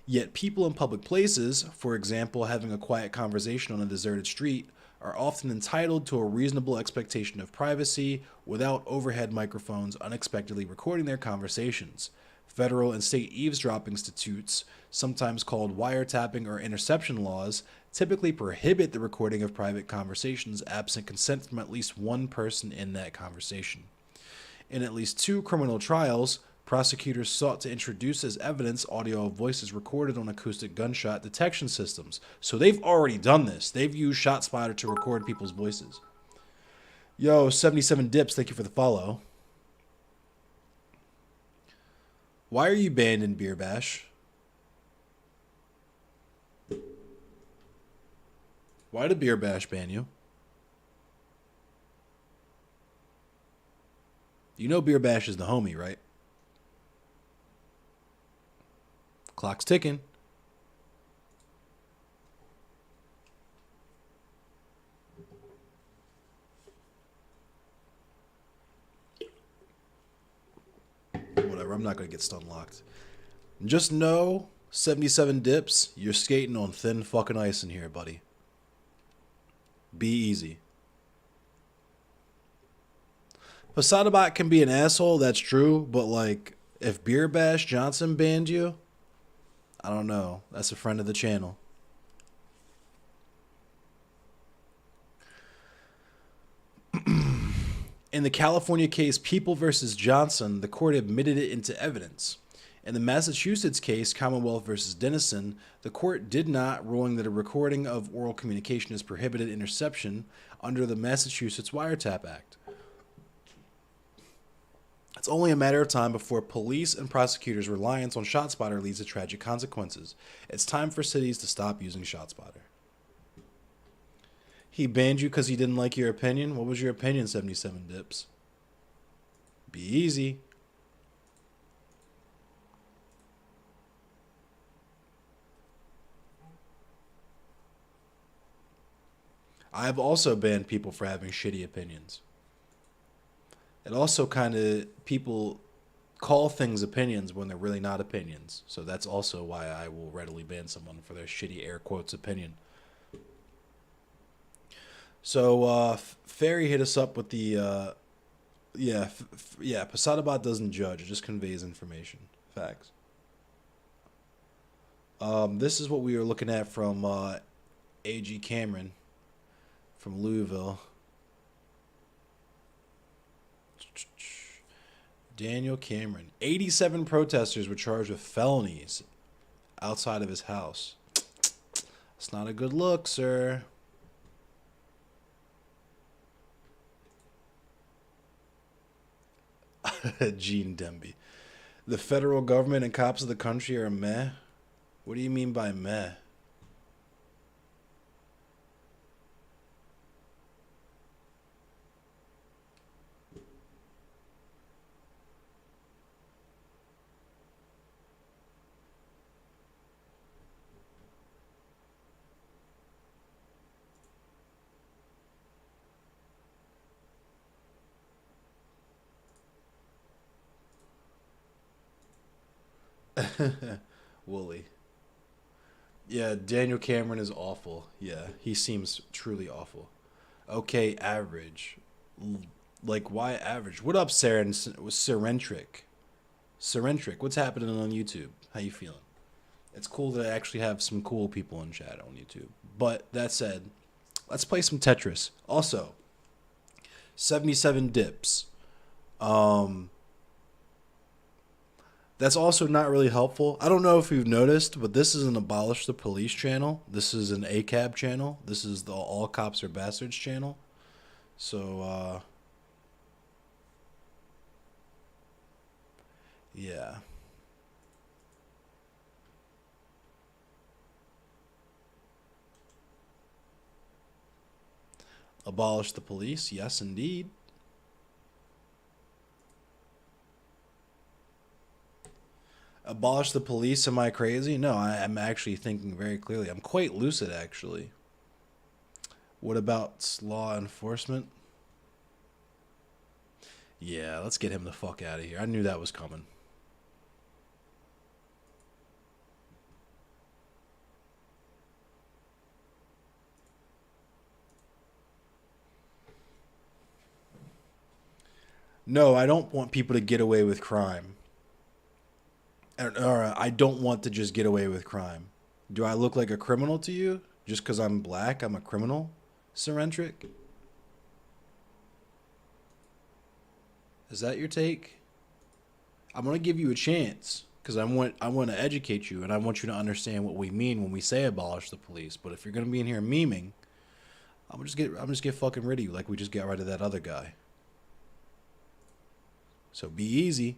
Yet people in public places, for example, having a quiet conversation on a deserted street, are often entitled to a reasonable expectation of privacy without overhead microphones unexpectedly recording their conversations. Federal and state eavesdropping statutes, sometimes called wiretapping or interception laws, typically prohibit the recording of private conversations absent consent from at least one person in that conversation. In at least 2 criminal trials, prosecutors sought to introduce as evidence audio of voices recorded on acoustic gunshot detection systems. So they've already done this. They've used ShotSpotter to record people's voices. Yo, 77 Dips, thank you for the follow. Why are you banned in Beer Bash? Why did Beer Bash ban you? You know Beer Bash is the homie, right? Clock's ticking. Whatever, I'm not going to get stun locked. Just know, 77 Dips, you're skating on thin fucking ice in here, buddy. Be easy. Posadabot can be an asshole, that's true, but like, if Beer Bash Johnson banned you, I don't know. That's a friend of the channel. In the California case People versus Johnson, the court admitted it into evidence. In the Massachusetts case, Commonwealth versus Dennison, the court did not, ruling that a recording of oral communication is prohibited interception under the Massachusetts Wiretap Act. It's only a matter of time before police and prosecutors' reliance on ShotSpotter leads to tragic consequences. It's time for cities to stop using ShotSpotter. He banned you because he didn't like your opinion? What was your opinion, 77 Dips? Be easy. I've also banned people for having shitty opinions. It also kind of, people call things opinions when they're really not opinions. So that's also why I will readily ban someone for their shitty air quotes opinion. So Ferry hit us up with the, Posadabot doesn't judge, it just conveys information. Facts. This is what we were looking at from A.G. Cameron from Louisville. Daniel Cameron. 87 protesters were charged with felonies outside of his house. It's not a good look, sir. Gene Demby. The federal government and cops of the country are meh? What do you mean by meh? Wooly. Yeah, Daniel Cameron is awful. Yeah, he seems truly awful. Okay, average. Like, why average? What up, Serentric? Serentric, what's happening on YouTube? How you feeling? It's cool that I actually have some cool people in chat on YouTube. But that said, let's play some Tetris. Also, 77 Dips. That's also not really helpful. I don't know if you've noticed, but this is an Abolish the Police channel. This is an ACAB channel. This is the All Cops Are Bastards channel. So, yeah. Abolish the police, yes indeed. Abolish the police, am I crazy? No, I'm actually thinking very clearly. I'm quite lucid, actually. What about law enforcement? Yeah, let's get him the fuck out of here. I knew that was coming. No, I don't want people to get away with crime. Or I don't want to just get away with crime. Do I look like a criminal to you? Just because I'm black, I'm a criminal? Serentric? Is that your take? I'm going to give you a chance because I want to educate you and I want you to understand what we mean when we say abolish the police. But if you're going to be in here memeing, I'm just get fucking rid of you like we just got rid of that other guy. So be easy.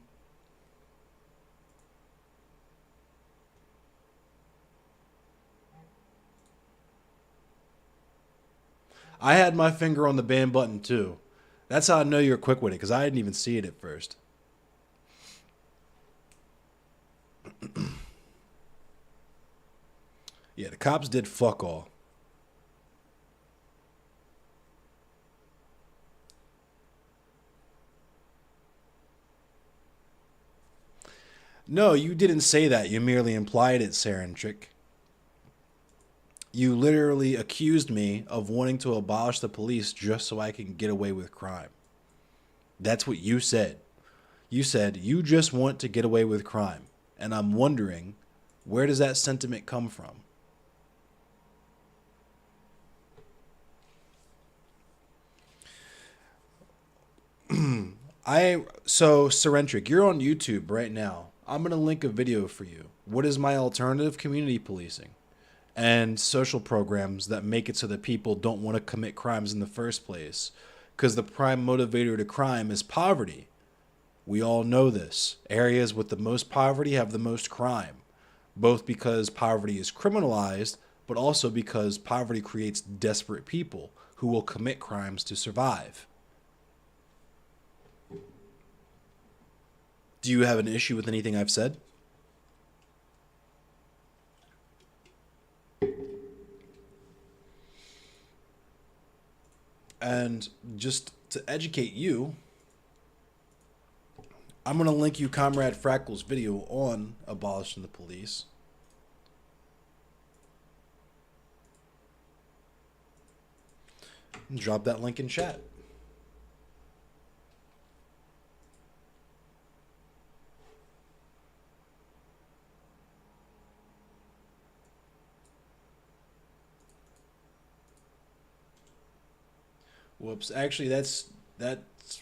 I had my finger on the ban button too. That's how I know you're quick with it, because I didn't even see it at first. Yeah, the cops did fuck all. No, you didn't say that. You merely implied it, Serentric. You literally accused me of wanting to abolish the police just so I can get away with crime. That's what you said. You said you just want to get away with crime. And I'm wondering, where does that sentiment come from? So Serentric, you're on YouTube right now. I'm going to link a video for you. What is my alternative? Community policing and social programs that make it so that people don't want to commit crimes in the first place. Because the prime motivator to crime is poverty. We all know this. Areas with the most poverty have the most crime, both because poverty is criminalized, but also because poverty creates desperate people who will commit crimes to survive. Do you have an issue with anything I've said? And just to educate you, I'm going to link you Comrade Frackle's video on abolishing the police. And drop that link in chat. Whoops. Actually, that's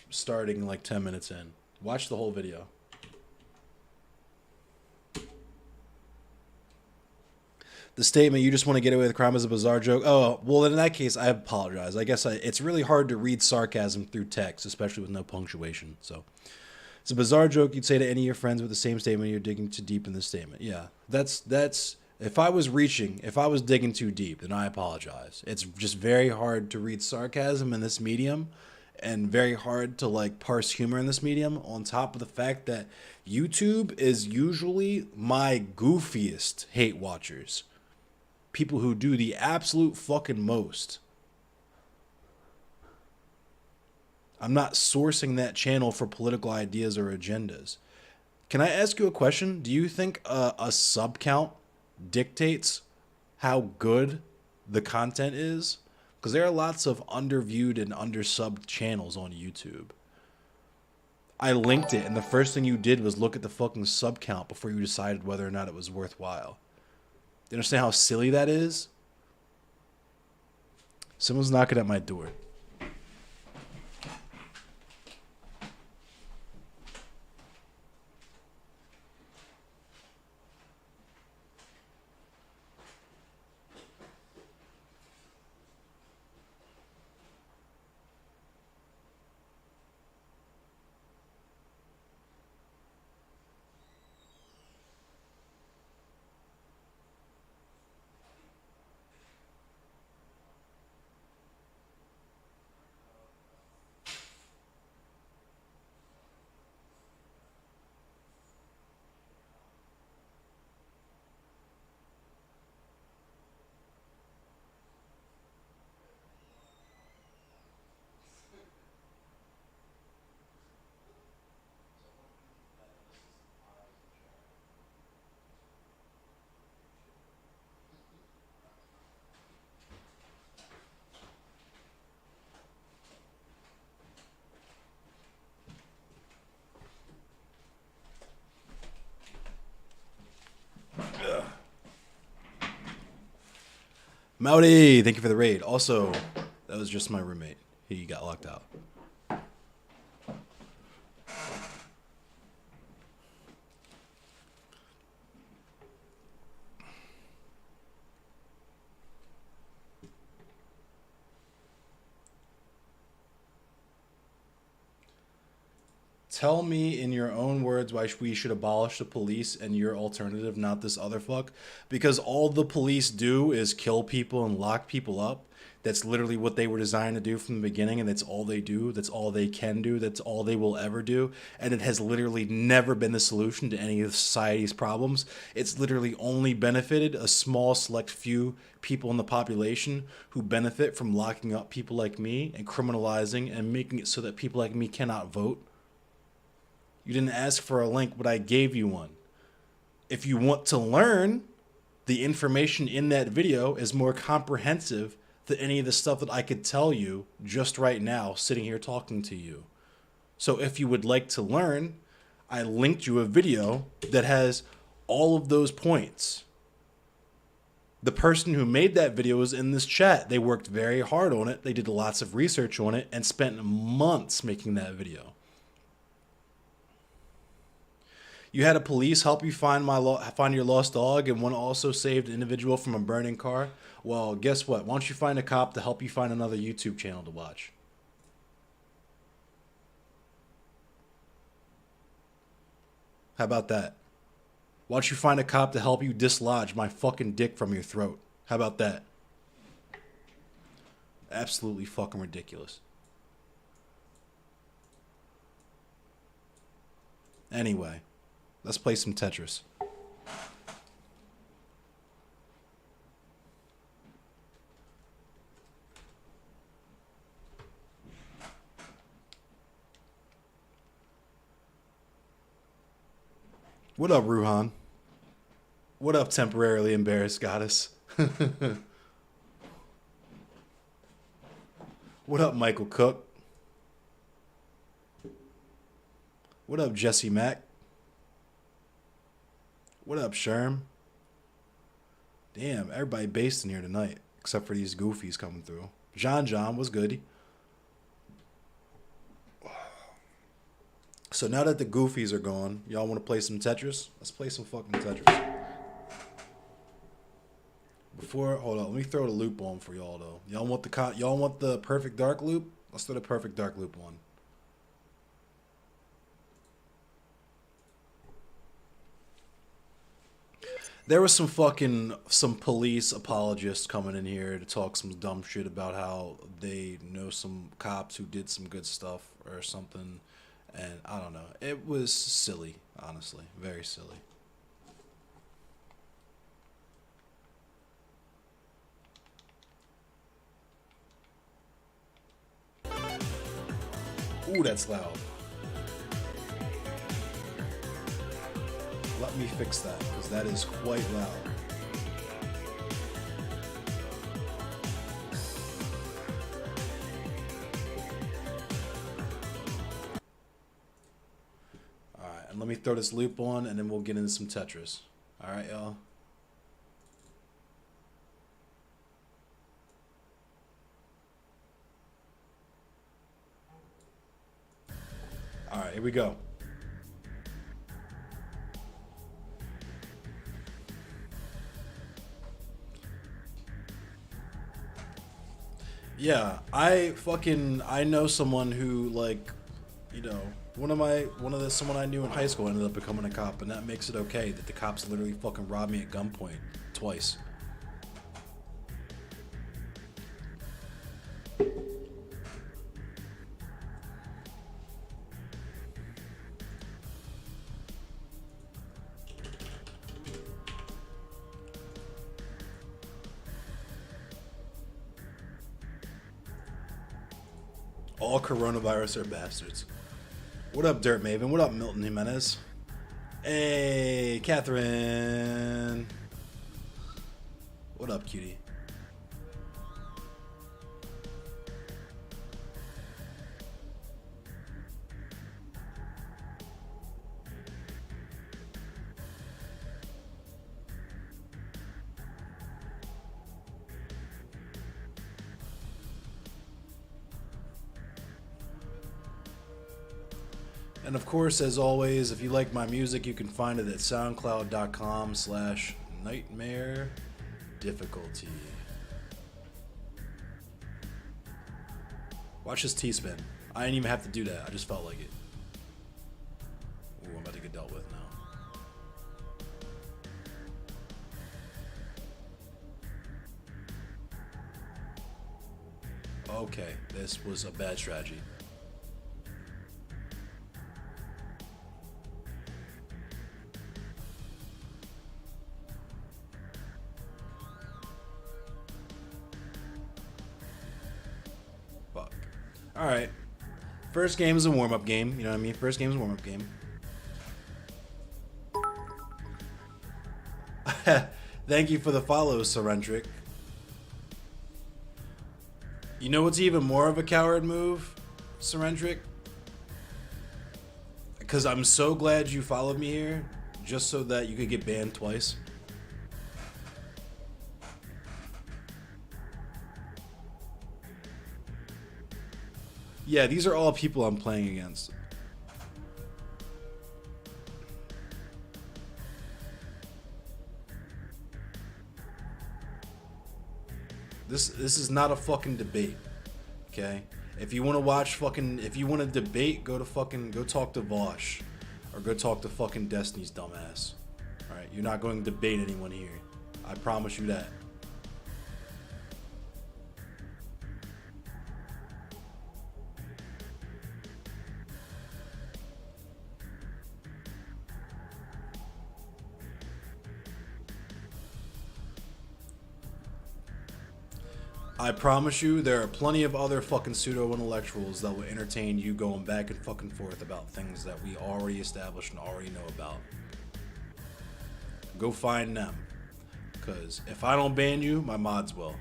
starting like 10 minutes in. Watch the whole video. The statement, you just want to get away with crime, is a bizarre joke. Oh, well, in that case, I apologize. I guess it's really hard to read sarcasm through text, especially with no punctuation. So it's a bizarre joke you'd say to any of your friends with the same statement. You're digging too deep in the statement. Yeah, that's if I was digging too deep, then I apologize. It's just very hard to read sarcasm in this medium and very hard to like parse humor in this medium, on top of the fact that YouTube is usually my goofiest hate watchers. People who do the absolute fucking most. I'm not sourcing that channel for political ideas or agendas. Can I ask you a question? Do you think a sub count dictates how good the content is? Because there are lots of underviewed and undersubbed channels on YouTube. I linked it, and the first thing you did was look at the fucking sub count before you decided whether or not it was worthwhile. You understand how silly that is? Someone's knocking at my door. Mowdy, thank you for the raid. Also, that was just my roommate. He got locked out. Tell me in your own words why we should abolish the police and your alternative, not this other fuck. Because all the police do is kill people and lock people up. That's literally what they were designed to do from the beginning, and that's all they do. That's all they can do. That's all they will ever do. And it has literally never been the solution to any of society's problems. It's literally only benefited a small select few people in the population who benefit from locking up people like me and criminalizing and making it so that people like me cannot vote. You didn't ask for a link, but I gave you one. If you want to learn, the information in that video is more comprehensive than any of the stuff that I could tell you just right now, sitting here talking to you. So if you would like to learn, I linked you a video that has all of those points. The person who made that video was in this chat. They worked very hard on it. They did lots of research on it and spent months making that video. You had a police help you find find your lost dog, and one also saved an individual from a burning car. Well, guess what? Why don't you find a cop to help you find another YouTube channel to watch? How about that? Why don't you find a cop to help you dislodge my fucking dick from your throat? How about that? Absolutely fucking ridiculous. Anyway, let's play some Tetris. What up, Ruhan? What up, temporarily embarrassed goddess? What up, Michael Cook? What up, Jesse Mack? What up, Sherm? Damn, everybody based in here tonight, except for these goofies coming through. John was good. So now that the goofies are gone, y'all want to play some Tetris? Let's play some fucking Tetris. Hold on, let me throw the loop on for y'all though. Y'all want the perfect dark loop? Let's throw the perfect dark loop on. There was some police apologists coming in here to talk some dumb shit about how they know some cops who did some good stuff or something, and I don't know. It was silly, honestly, very silly. Ooh, that's loud. Let me fix that, because that is quite loud. Alright, and let me throw this loop on, and then we'll get into some Tetris. Alright, y'all. Alright, here we go. Yeah, I know someone who, like, you know, someone I knew in high school ended up becoming a cop, and that makes it okay that the cops literally fucking robbed me at gunpoint twice. All coronavirus are bastards. What up, Dirt Maven? What up, Milton Jimenez? Hey, Catherine. What up, cutie? And of course, as always, if you like my music, you can find it at soundcloud.com/nightmare difficulty. Watch this T-spin. I didn't even have to do that. I just felt like it. Ooh, I'm about to get dealt with now. Okay, this was a bad strategy. Alright. First game is a warm-up game. You know what I mean? First game is a warm-up game. Thank you for the follow, Serentric. You know what's even more of a coward move, Serentric? Because I'm so glad you followed me here, just so that you could get banned twice. Yeah, these are all people I'm playing against. This is not a fucking debate. Okay? If you want to watch fucking, if you want to debate, go talk to Vosh. Or go talk to fucking Destiny's dumbass. Alright? You're not going to debate anyone here. I promise you that. I promise you, there are plenty of other fucking pseudo-intellectuals that will entertain you going back and fucking forth about things that we already established and already know about. Go find them. Because if I don't ban you, my mods will.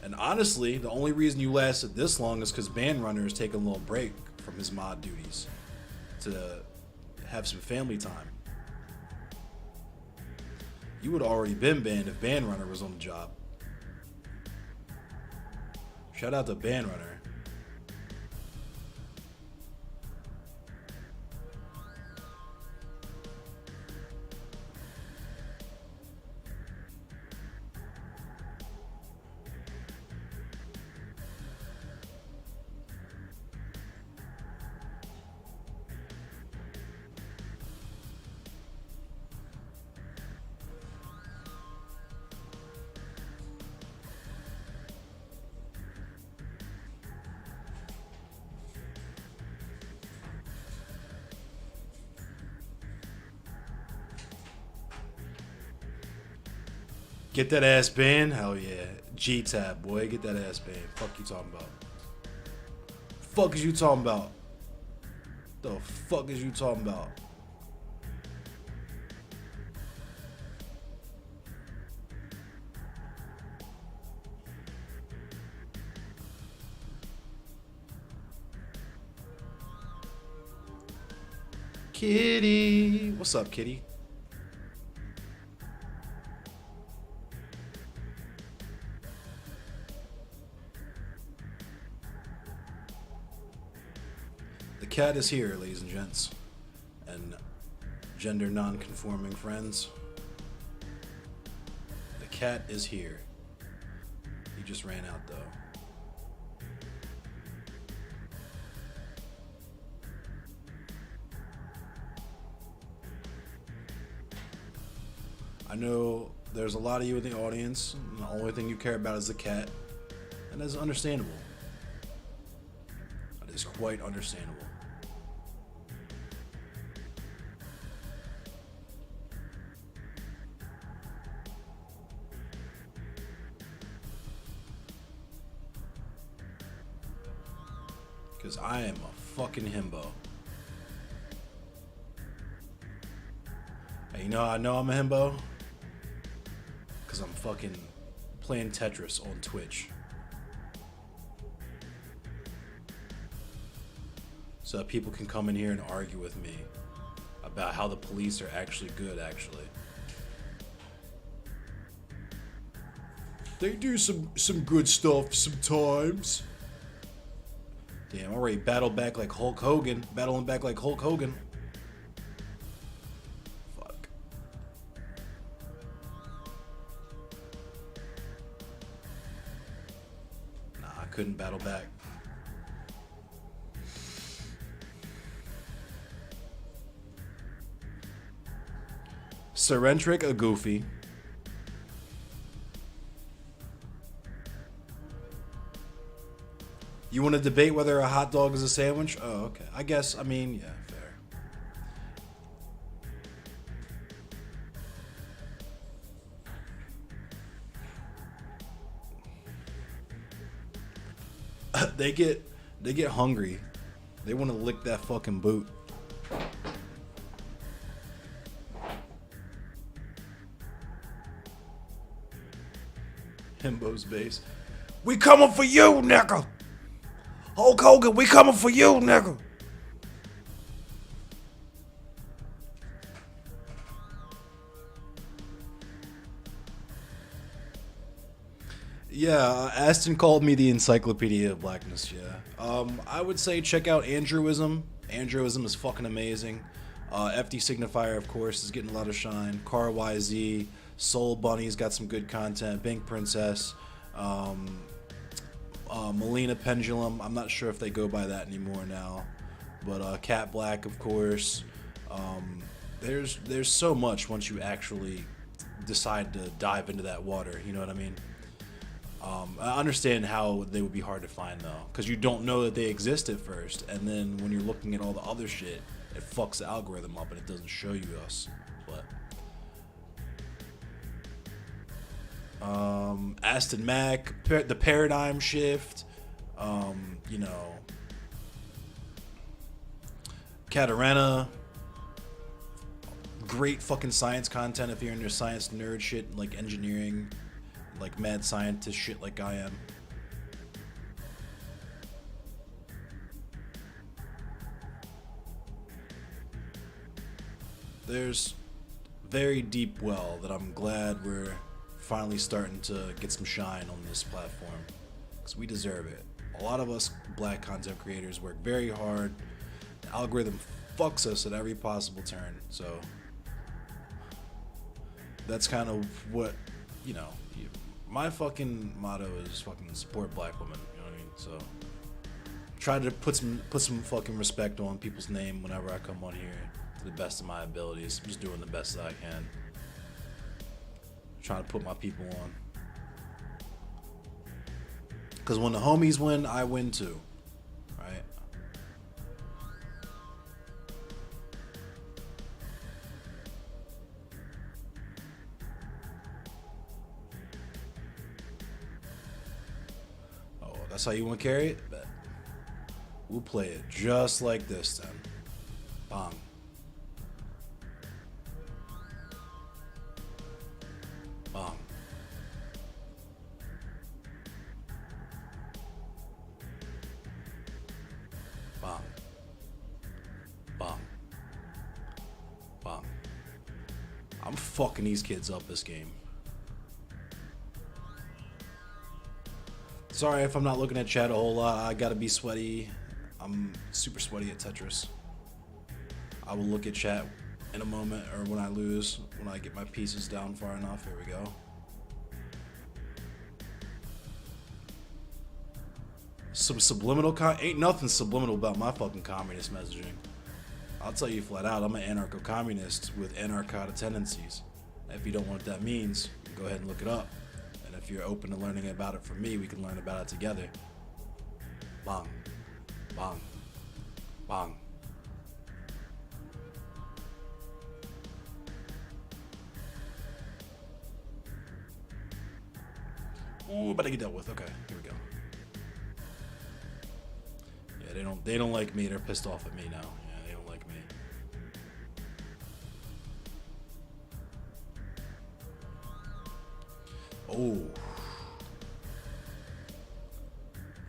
And honestly, the only reason you lasted this long is because Bandrunner is taking a little break from his mod duties to have some family time. You would have already been banned if Bandrunner was on the job. Shout out to Bandrunner. Get that ass banned? Hell yeah. G-Tab, boy. Get that ass banned. Fuck you talking about? Fuck is you talking about? The fuck is you talking about? Kitty. What's up, Kitty? The cat is here, ladies and gents, and gender non-conforming friends. The cat is here. He just ran out, though. I know there's a lot of you in the audience, and the only thing you care about is the cat, and that's understandable. That is quite understandable. Because I am a fucking himbo. Hey, you know how I know I'm a himbo? Because I'm fucking playing Tetris on Twitch. So that people can come in here and argue with me about how the police are actually good, actually. They do some good stuff sometimes. Damn, I'm already battled back like Hulk Hogan. Battling back like Hulk Hogan. Fuck. Nah, I couldn't battle back. Serentric a goofy. You want to debate whether a hot dog is a sandwich? Oh, okay. I guess, I mean, yeah, fair. They get hungry. They want to lick that fucking boot. Himbo's base. We coming for you, nigga. Hulk Hogan, we coming for you, nigga. Yeah, Aston called me the Encyclopedia of Blackness, yeah. I would say check out Andrewism. Andrewism is fucking amazing. FD Signifier, of course, is getting a lot of shine. Car YZ, Soul Bunny's got some good content. Pink Princess. Melina Pendulum. I'm not sure if they go by that anymore now. But Cat Black, of course. There's so much once you actually decide to dive into that water. You know what I mean? I understand how they would be hard to find though, because you don't know that they exist at first, and then when you're looking at all the other shit, it fucks the algorithm up and it doesn't show you us. But Aston Mac, the Paradigm Shift, you know, Catarina. Great fucking science content if you're into science nerd shit, like engineering, like mad scientist shit like I am. There's very deep well that I'm glad we're finally starting to get some shine on this platform, because we deserve it. A lot of us black content creators work very hard. The algorithm fucks us at every possible turn, so that's kind of what, you know, my fucking motto is fucking support black women, you know what I mean? So try to put some fucking respect on people's name whenever I come on here to the best of my abilities. I'm just doing the best that I can. Trying to put my people on. Because when the homies win, I win too. Right? Oh, that's how you want to carry it? Bet. We'll play it just like this then. Bang. Bang. Bang. Bang. Bang. I'm fucking these kids up this game. Sorry if I'm not looking at chat a whole lot. I gotta be sweaty. I'm super sweaty at Tetris. I will look at chat in a moment, or when I lose, when I get my pieces down far enough. Here we go. Some subliminal ain't nothing subliminal about my fucking communist messaging. I'll tell you flat out, I'm an anarcho-communist with anarchotic tendencies. If you don't know what that means, go ahead and look it up. And if you're open to learning about it from me, we can learn about it together. Bang. Bang. Bang. Ooh, better get dealt with. Okay, here we go. Yeah, they don't like me. They're pissed off at me now. Yeah, they don't like me. Oh.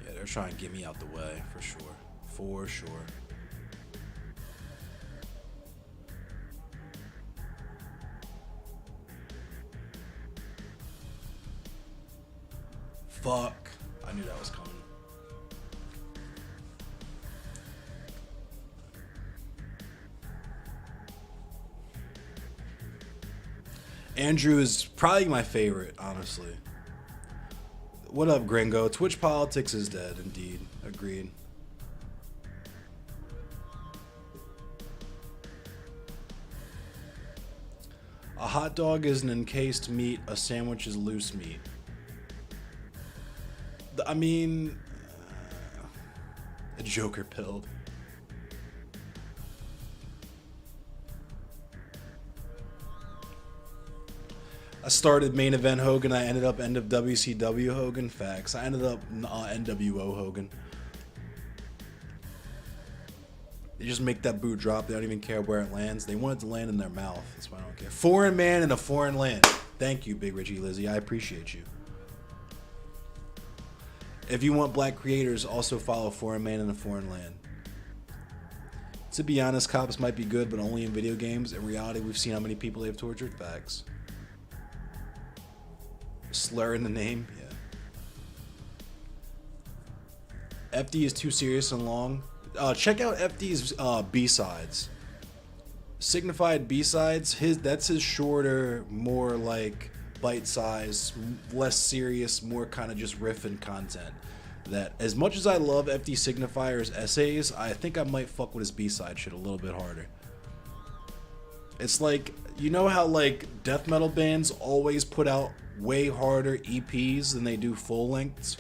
Yeah, they're trying to get me out the way for sure. For sure. Fuck. I knew that was coming. Andrew is probably my favorite, honestly. What up, Gringo? Twitch politics is dead, indeed. Agreed. A hot dog is an encased meat. A sandwich is loose meat. I mean, a Joker pilled. I started main event Hogan. I ended up end of WCW Hogan. Facts. I ended up NWO Hogan. They just make that boot drop. They don't even care where it lands. They want it to land in their mouth. That's why I don't care. Foreign man in a foreign land. Thank you, Big Richie Lizzie. I appreciate you. If you want black creators, also follow Foreign Man in a Foreign Land. To be honest, cops might be good, but only in video games. In reality, we've seen how many people they've tortured. Facts. Slur in the name? Yeah. FD is too serious and long. Check out FD's B-sides. Signified B-sides, that's his shorter, more like bite-size, less serious, more kind of just riffing content. That as much as I love FD Signifier's essays, I think I might fuck with his B-side shit a little bit harder. It's like, you know how like death metal bands always put out way harder EPs than they do full lengths?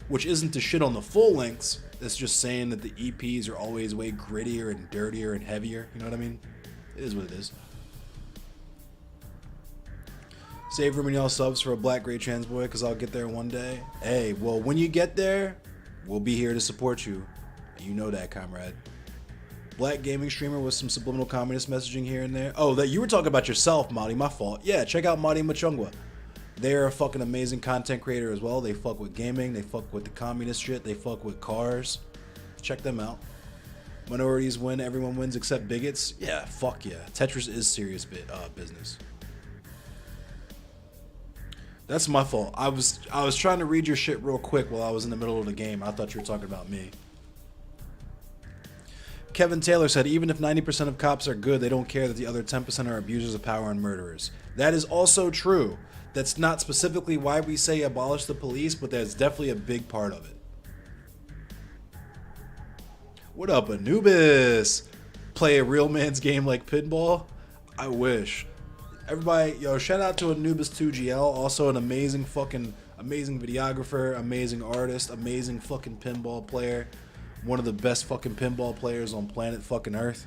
Which isn't to shit on the full lengths, it's just saying that the EPs are always way grittier and dirtier and heavier, you know what I mean? It is what it is. Save room in y'all subs for a black gray trans boy, because I'll get there one day. Hey, well, when you get there, we'll be here to support you. You know that, comrade. Black gaming streamer with some subliminal communist messaging here and there. Oh, that you were talking about yourself, Madi. My fault. Yeah, check out Madi Machungwa. They're a fucking amazing content creator as well. They fuck with gaming. They fuck with the communist shit. They fuck with cars. Check them out. Minorities win. Everyone wins except bigots. Yeah, fuck yeah. Tetris is serious business. That's my fault. I was trying to read your shit real quick while I was in the middle of the game. I thought you were talking about me. Kevin Taylor said, even if 90% of cops are good, they don't care that the other 10% are abusers of power and murderers. That is also true. That's not specifically why we say abolish the police, but that's definitely a big part of it. What up, Anubis? Play a real man's game like pinball? I wish. Everybody, yo, shout out to Anubis2GL, also an amazing videographer, amazing artist, amazing fucking pinball player. One of the best fucking pinball players on planet fucking Earth.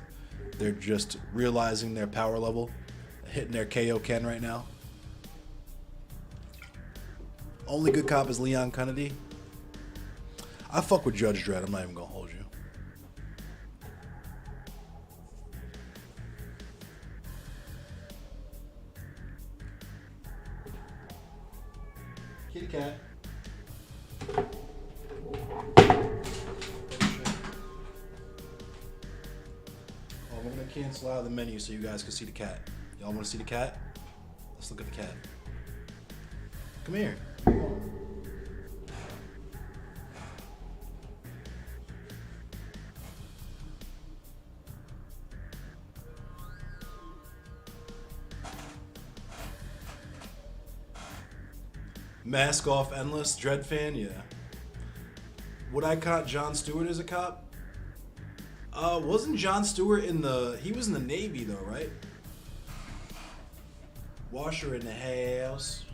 They're just realizing their power level, hitting their KO Ken right now. Only good cop is Leon Kennedy. I fuck with Judge Dredd, I'm not even gonna hold you. Kitty cat. Oh, we're gonna cancel out of the menu so you guys can see the cat. Y'all wanna see the cat? Let's look at the cat. Come here. Mask off endless, Dread fan, yeah. Would I count Jon Stewart as a cop? Wasn't Jon Stewart he was in the Navy though, right? Washer in the house.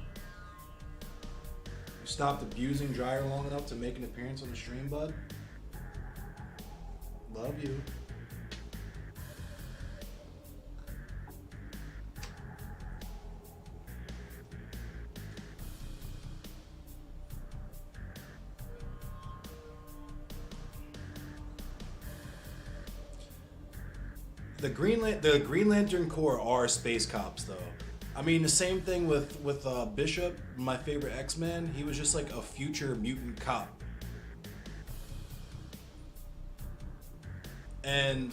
You stopped abusing Dryer long enough to make an appearance on the stream, bud? Love you. The Green Lantern Corps are space cops, though. I mean, the same thing with Bishop, my favorite X-Men. He was just like a future mutant cop. And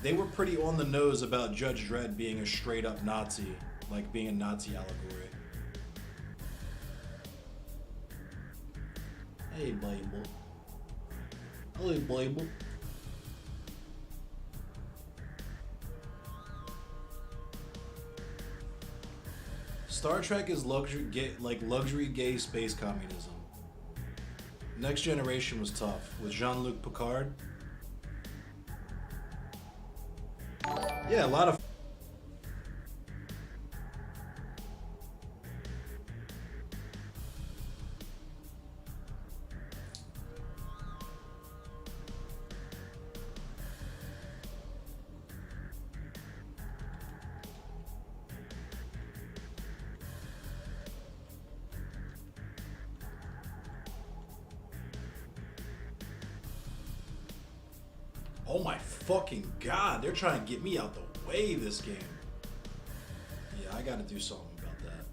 they were pretty on the nose about Judge Dredd being a straight up Nazi, like being a Nazi allegory. Hey, Bible. Hello, Bible. Star Trek is luxury gay space communism. Next Generation was tough with Jean-Luc Picard. Yeah, a lot of. Oh my fucking god, they're trying to get me out the way this game. Yeah, I gotta do something about that.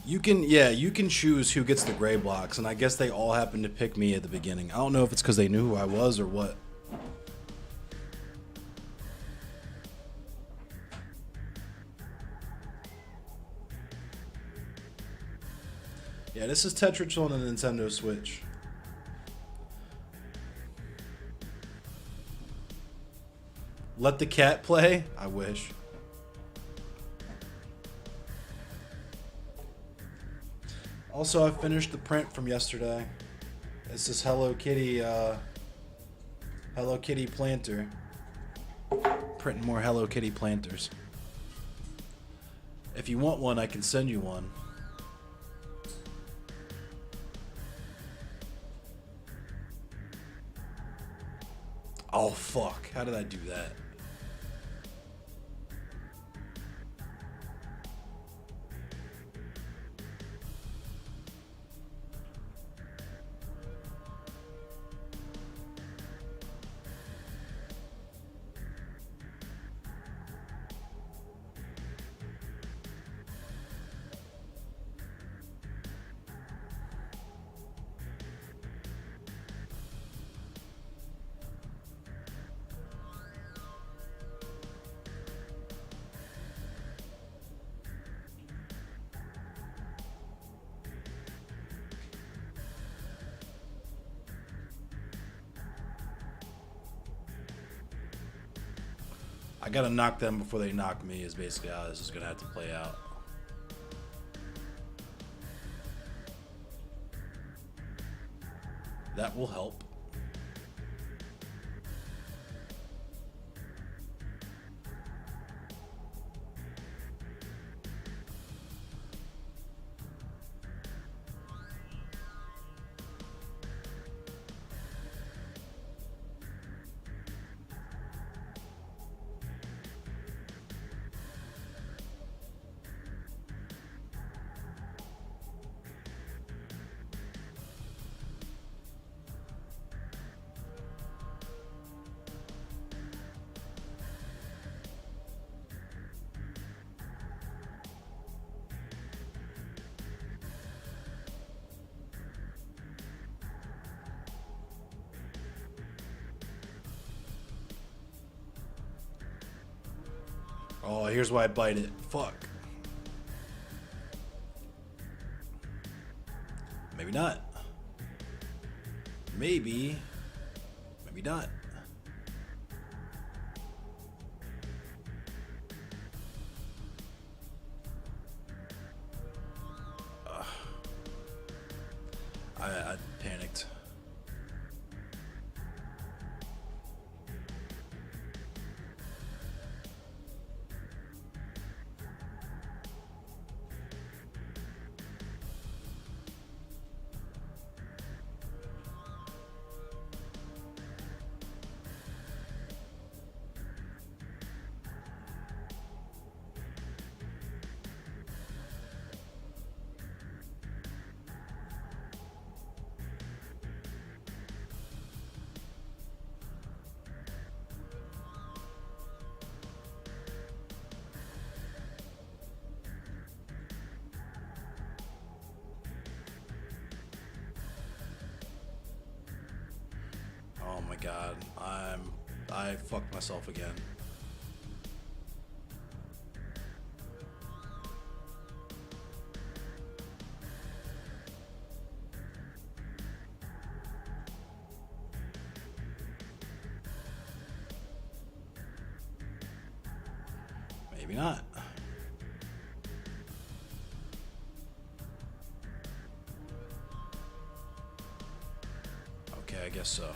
You can choose who gets the gray blocks, and I guess they all happened to pick me at the beginning. I don't know if it's because they knew who I was or what. Yeah, this is Tetris on the Nintendo Switch. Let the cat play? I wish. Also, I finished the print from yesterday. It's this Hello Kitty planter. Printing more Hello Kitty planters. If you want one, I can send you one. Oh fuck, how did I do that? I gotta knock them before they knock me is basically how this is gonna have to play out. That will help. Oh, here's why I bite it. Fuck. Maybe not. Maybe. Maybe not. I panicked. Oh my god, I fucked myself again. Maybe not. Okay, I guess so.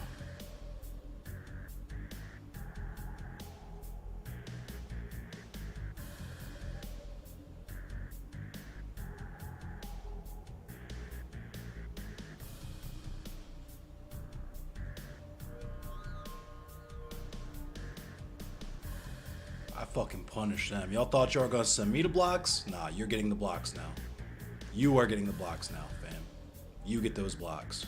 I fucking punished them. Y'all thought y'all were gonna send me the blocks? Nah, you're getting the blocks now. You are getting the blocks now, fam. You get those blocks.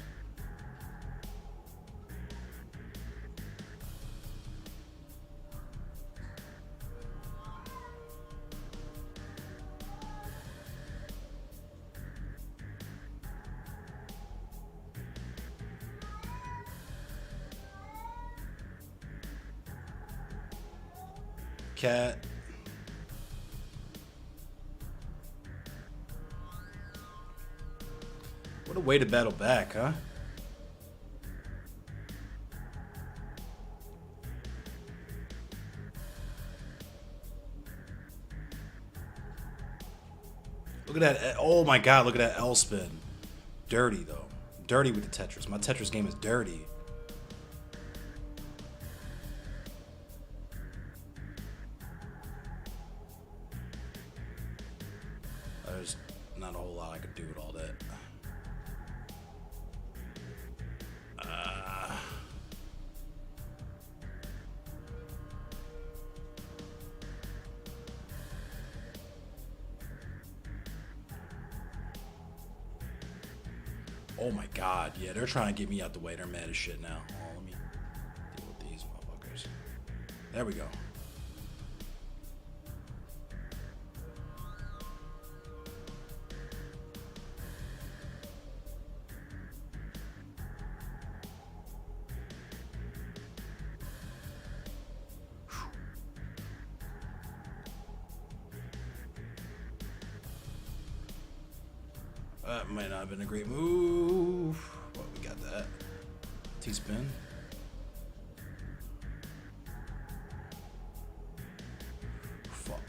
cat. What a way to battle back, huh? Look at that. Oh my god, look at that L spin. Dirty, though. Dirty with the Tetris. My Tetris game is dirty. There's not a whole lot I could do with all that. Oh my god, yeah, they're trying to get me out the way. They're mad as shit now. Oh, let me deal with these motherfuckers. There we go. That might not have been a great move. But we got that. T-spin. Fuck.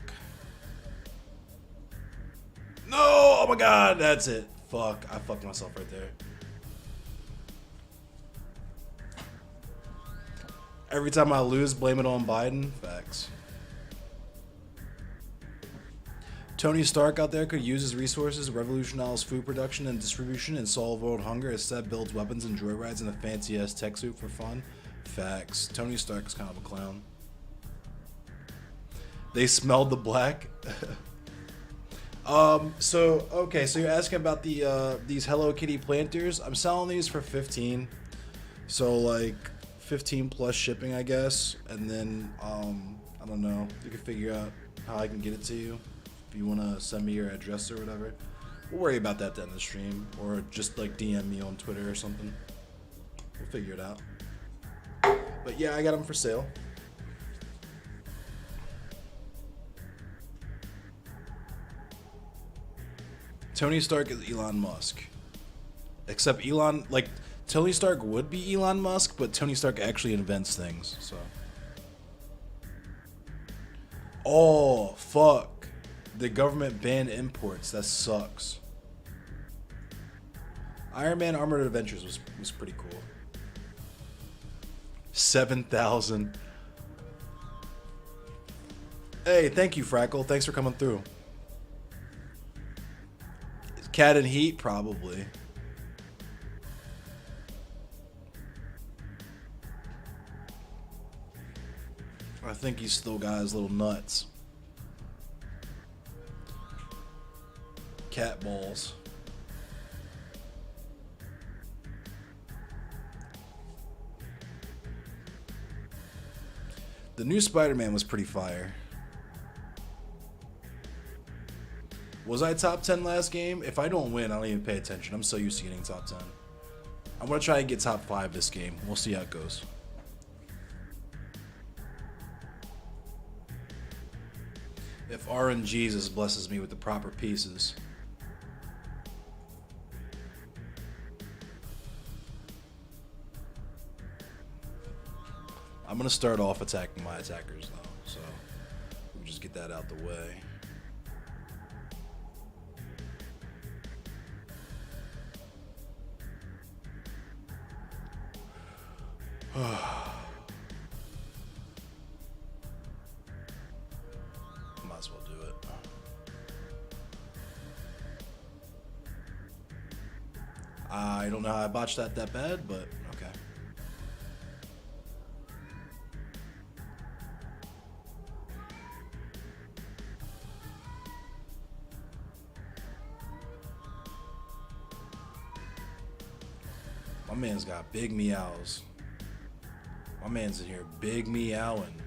No! Oh my god, that's it. Fuck. I fucked myself right there. Every time I lose, blame it on Biden. Facts. Tony Stark out there could use his resources to revolutionize food production and distribution and solve world hunger. Instead, builds weapons and joyrides in a fancy-ass tech suit for fun. Facts. Tony Stark is kind of a clown. They smelled the black. So you're asking about the these Hello Kitty planters. I'm selling these for 15. So like 15 plus shipping, I guess. And then I don't know. You can figure out how I can get it to you. If you want to send me your address or whatever, we'll worry about that at the end of the stream, or just like DM me on Twitter or something. We'll figure it out. But yeah, I got them for sale. Tony Stark is Elon Musk. Except Elon, like, Tony Stark would be Elon Musk, but Tony Stark actually invents things, so. Oh, fuck. The government banned imports. That sucks. Iron Man Armored Adventures was pretty cool. 7,000. Hey, thank you, Frackle. Thanks for coming through. Is Cat in Heat? Probably. I think he's still got his little nuts. Cat balls. The new Spider-Man was pretty fire. Was I top 10 last game? If I don't win, I don't even pay attention. I'm so used to getting top 10. I'm gonna try and get top 5 this game. We'll see how it goes. If RNGesus blesses me with the proper pieces. I'm going to start off attacking my attackers, though, so we'll just get that out the way. Might as well do it. I don't know how I botched that bad, but okay. My man's got big meows. My man's in here big meowing.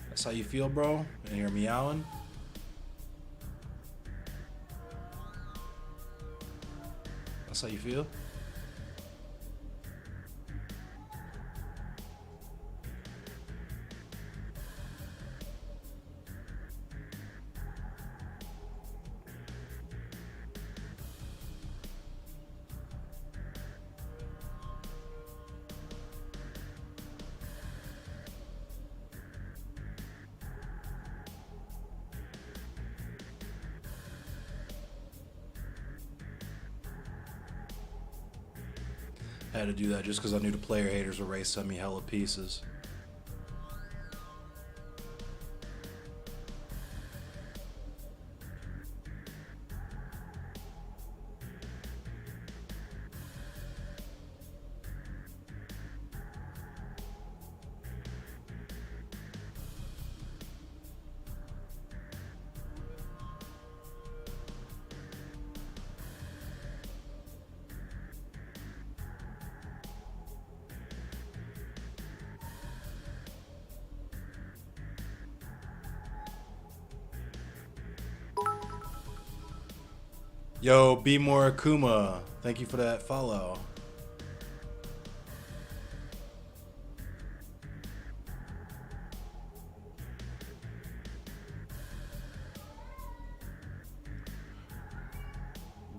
That's how you feel, bro? In here meowing? That's how you feel? Had to do that just because I knew the player haters would race send me hella pieces. Yo, Be More Akuma, thank you for that follow.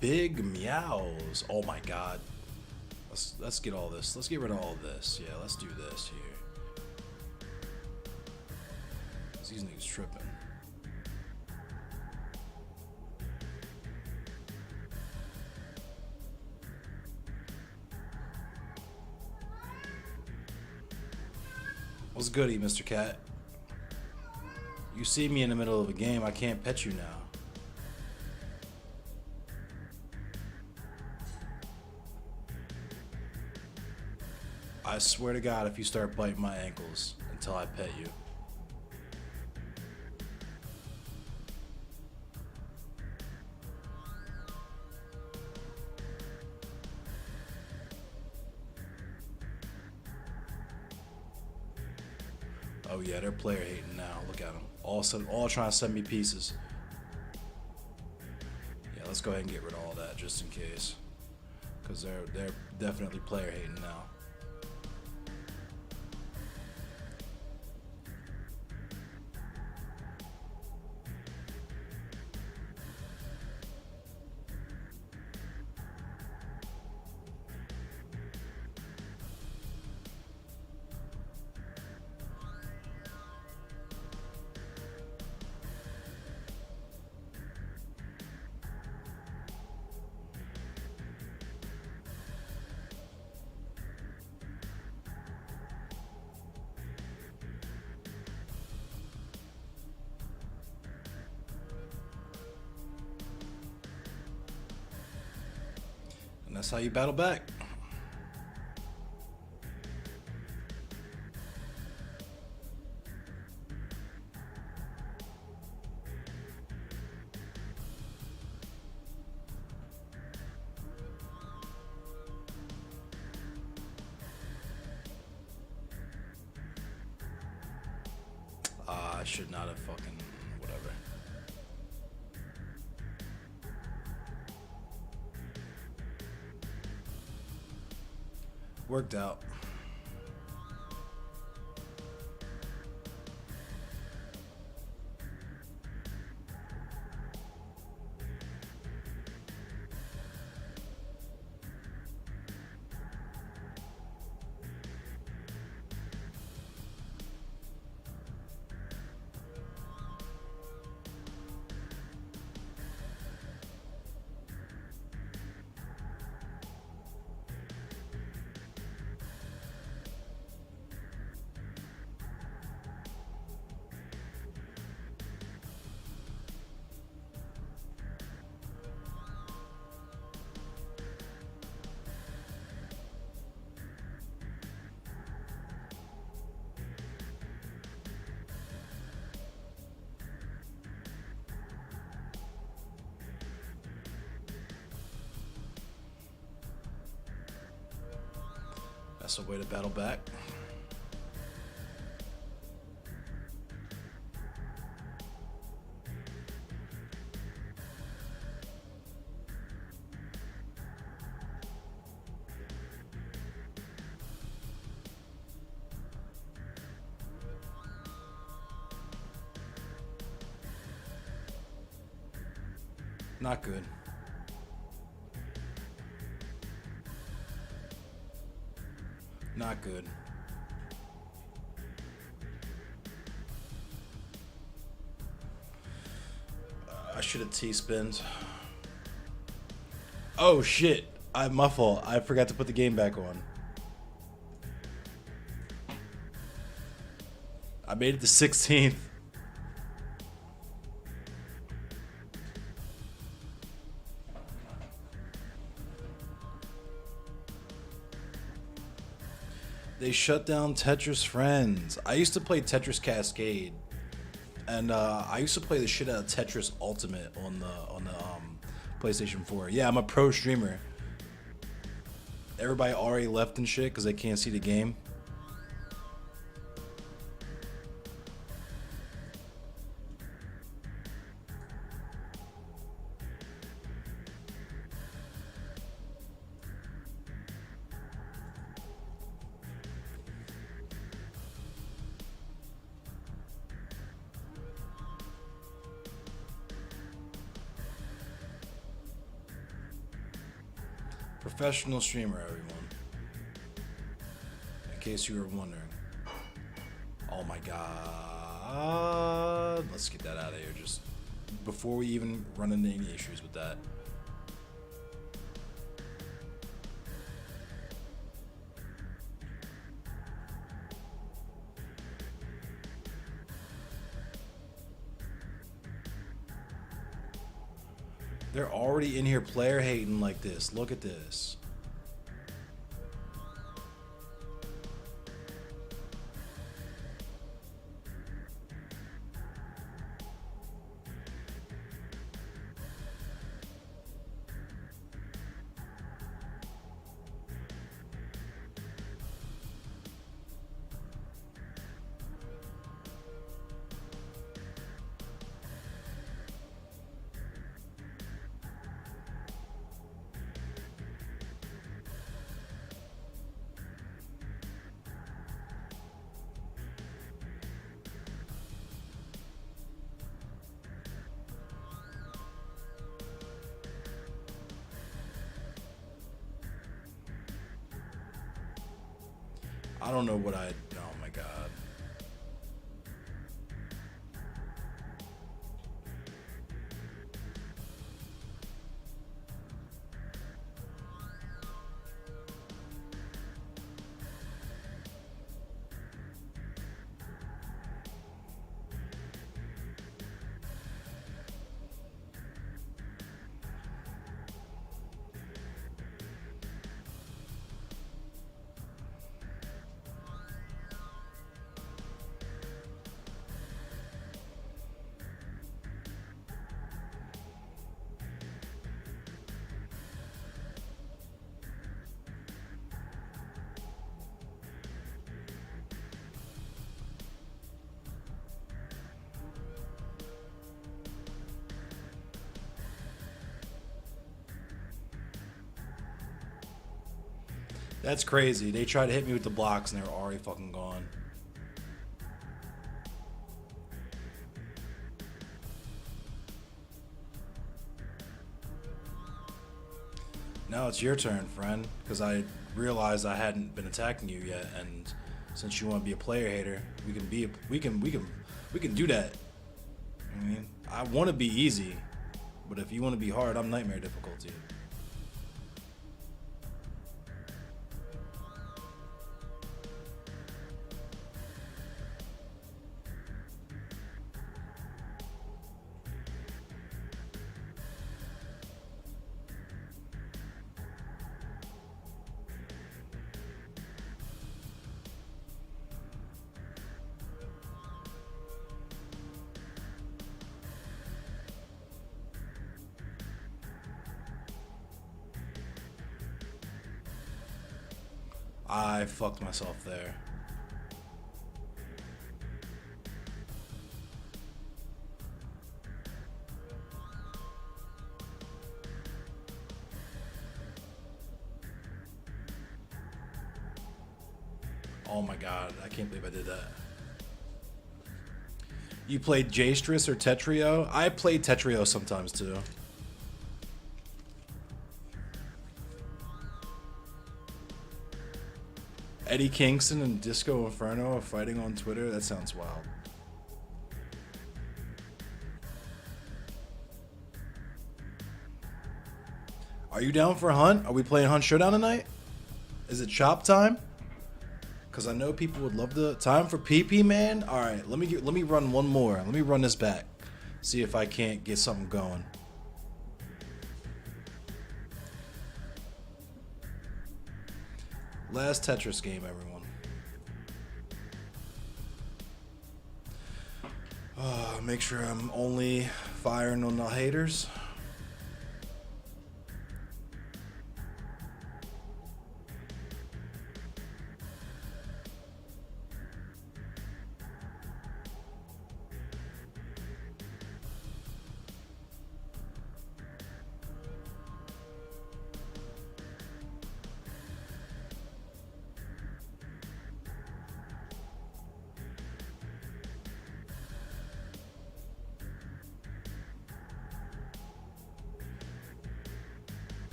Big meows. Oh my god. Let's get all this. Let's get rid of all this. Yeah, let's do this here. These niggas tripping. What's goody, Mr. Cat? You see me in the middle of a game, I can't pet you now. I swear to God, if you start biting my ankles until I pet you. Oh yeah, they're player hating now. Look at them. All trying to send me pieces. Yeah, let's go ahead and get rid of all that just in case. Because they're definitely player hating now. And that's how you battle back. I should not have fucking whatever. Worked out. That's a way to battle back. Not good. Not good. I should have T-spinned. Oh shit. My fault. I forgot to put the game back on. I made it to 16th. They shut down Tetris Friends. I used to play Tetris Cascade, and I used to play the shit out of Tetris Ultimate on the PlayStation 4. Yeah, I'm a pro streamer. Everybody already left and shit because they can't see the game. Professional streamer, everyone. In case you were wondering. Oh my god. Let's get that out of here just before we even run into any issues with that. They're already in here player hating like this. Look at this. I don't know what I... Oh my god. That's crazy. They tried to hit me with the blocks and they were already fucking gone. Now it's your turn, friend, because I realized I hadn't been attacking you yet, and since you want to be a player hater, we can do that. I mean, I want to be easy, but if you want to be hard, I'm nightmare difficulty. I fucked myself there. Oh my god, I can't believe I did that. You played Jastris or Tetrio? I played Tetrio sometimes too. Eddie Kingston and Disco Inferno are fighting on Twitter? That sounds wild. Are you down for Hunt? Are we playing Hunt Showdown tonight? Is it chop time? Because I know people would love the time for PP, man. All right, let me run one more. Let me run this back. See if I can't get something going. Last Tetris game, everyone. Make sure I'm only firing on the haters.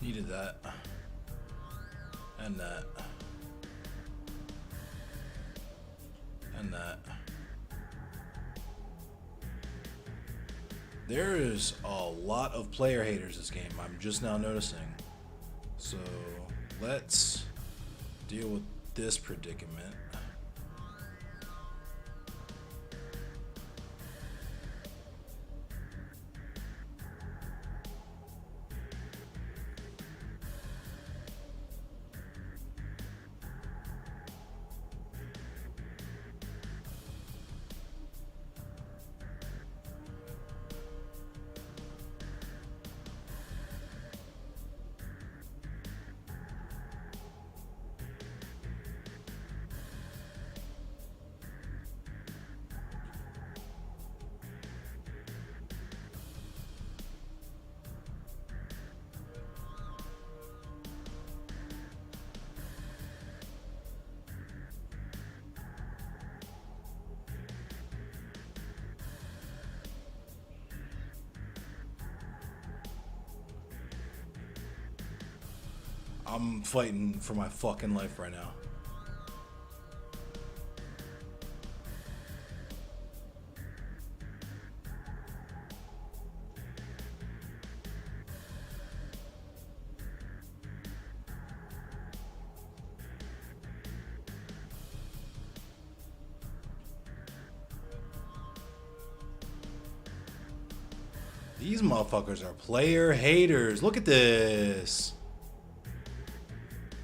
Needed that. And that. And that. There is a lot of player haters this game, I'm just now noticing. So let's deal with this predicament. I'm fighting for my fucking life right now. These motherfuckers are player haters. Look at this.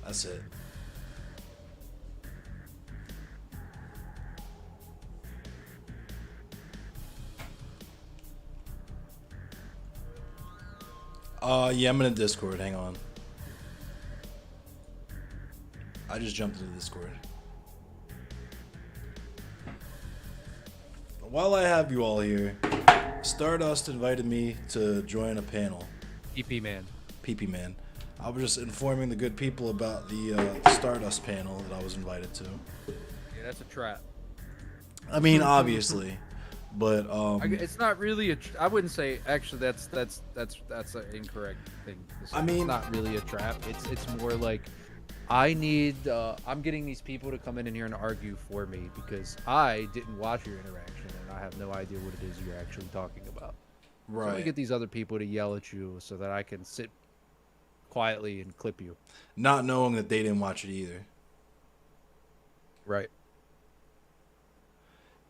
That's it. Yeah, I'm in a Discord. Hang on. I just jumped into Discord. While I have you all here, Stardust invited me to join a panel. PP Man. PP Man. I was just informing the good people about the Stardust panel that I was invited to. Yeah, that's a trap. I mean, obviously, but it's not really I wouldn't say. Actually, that's an incorrect thing to say. I mean, it's not really a trap. It's more like I need. I'm getting these people to come in here and argue for me because I didn't watch your interaction and I have no idea what it is you're actually talking about. Right. So I get these other people to yell at you so that I can sit quietly and clip you. Not knowing that they didn't watch it either. Right.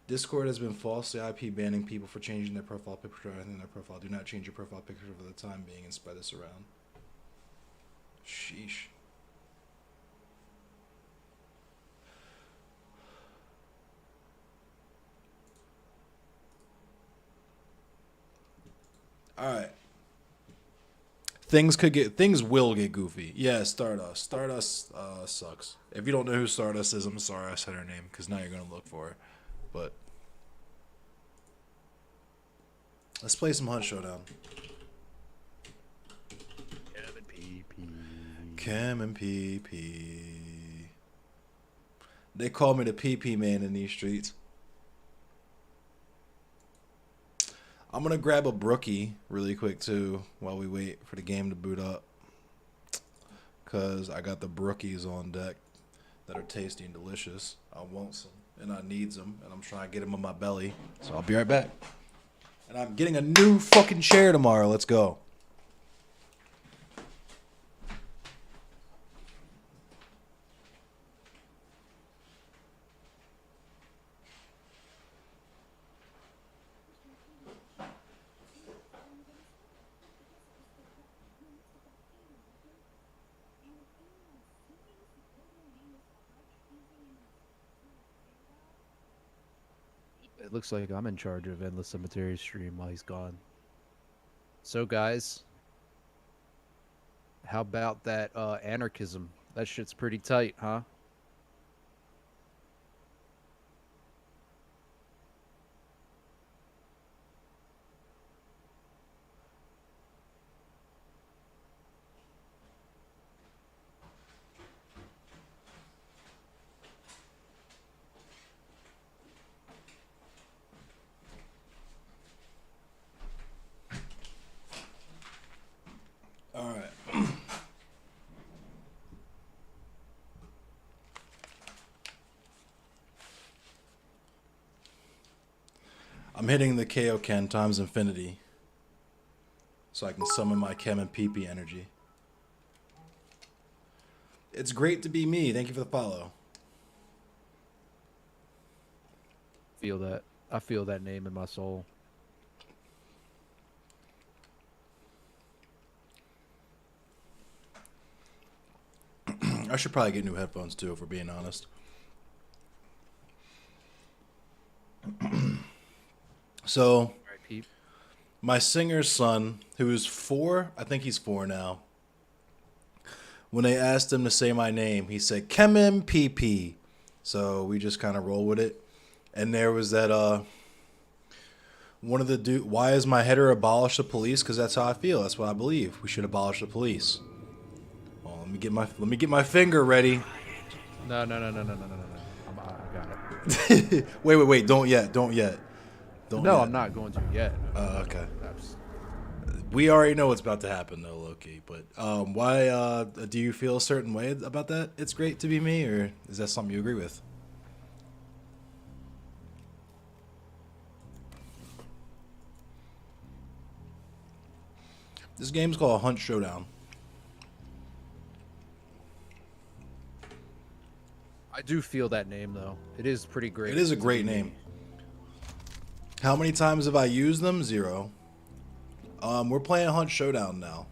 Discord has been falsely IP banning people for changing their profile picture in their profile. Do not change your profile picture for the time being and spread this around. Sheesh. All right. Things will get goofy. Yeah, Stardust. Stardust sucks. If you don't know who Stardust is, I'm sorry I said her name because now you're gonna look for her. But let's play some Hunt Showdown. Cam and PP. They call me the PP man in these streets. I'm going to grab a brookie really quick, too, while we wait for the game to boot up. Because I got the brookies on deck that are tasty and delicious. I want some, and I need them, and I'm trying to get them on my belly. So I'll be right back. And I'm getting a new fucking chair tomorrow. Let's go. It looks like I'm in charge of Endless Cemetery's stream while he's gone. So guys, how about that anarchism? That shit's pretty tight, huh? All right. I'm hitting the Kaioken times infinity so I can summon my Chem and PP energy. It's great to be me. Thank you for the follow. Feel that. I feel that name in my soul. I should probably get new headphones too, if we're being honest. So, my singer's son, who is 4, I think he's 4 now, when they asked him to say my name, he said, Kemen PP. So, we just kind of roll with it. And there was that, one of the why is my header abolish the police? Because that's how I feel. That's what I believe. We should abolish the police. Well, let me get my finger ready. No. I got it. wait. Don't yet. I'm not going to yet. Okay. We already know what's about to happen, though, Loki. But why do you feel a certain way about that? It's great to be me, or is that something you agree with? This game's called Hunt Showdown. I do feel that name, though. It is pretty great. It is a great name. How many times have I used them? 0. We're playing Hunt Showdown now.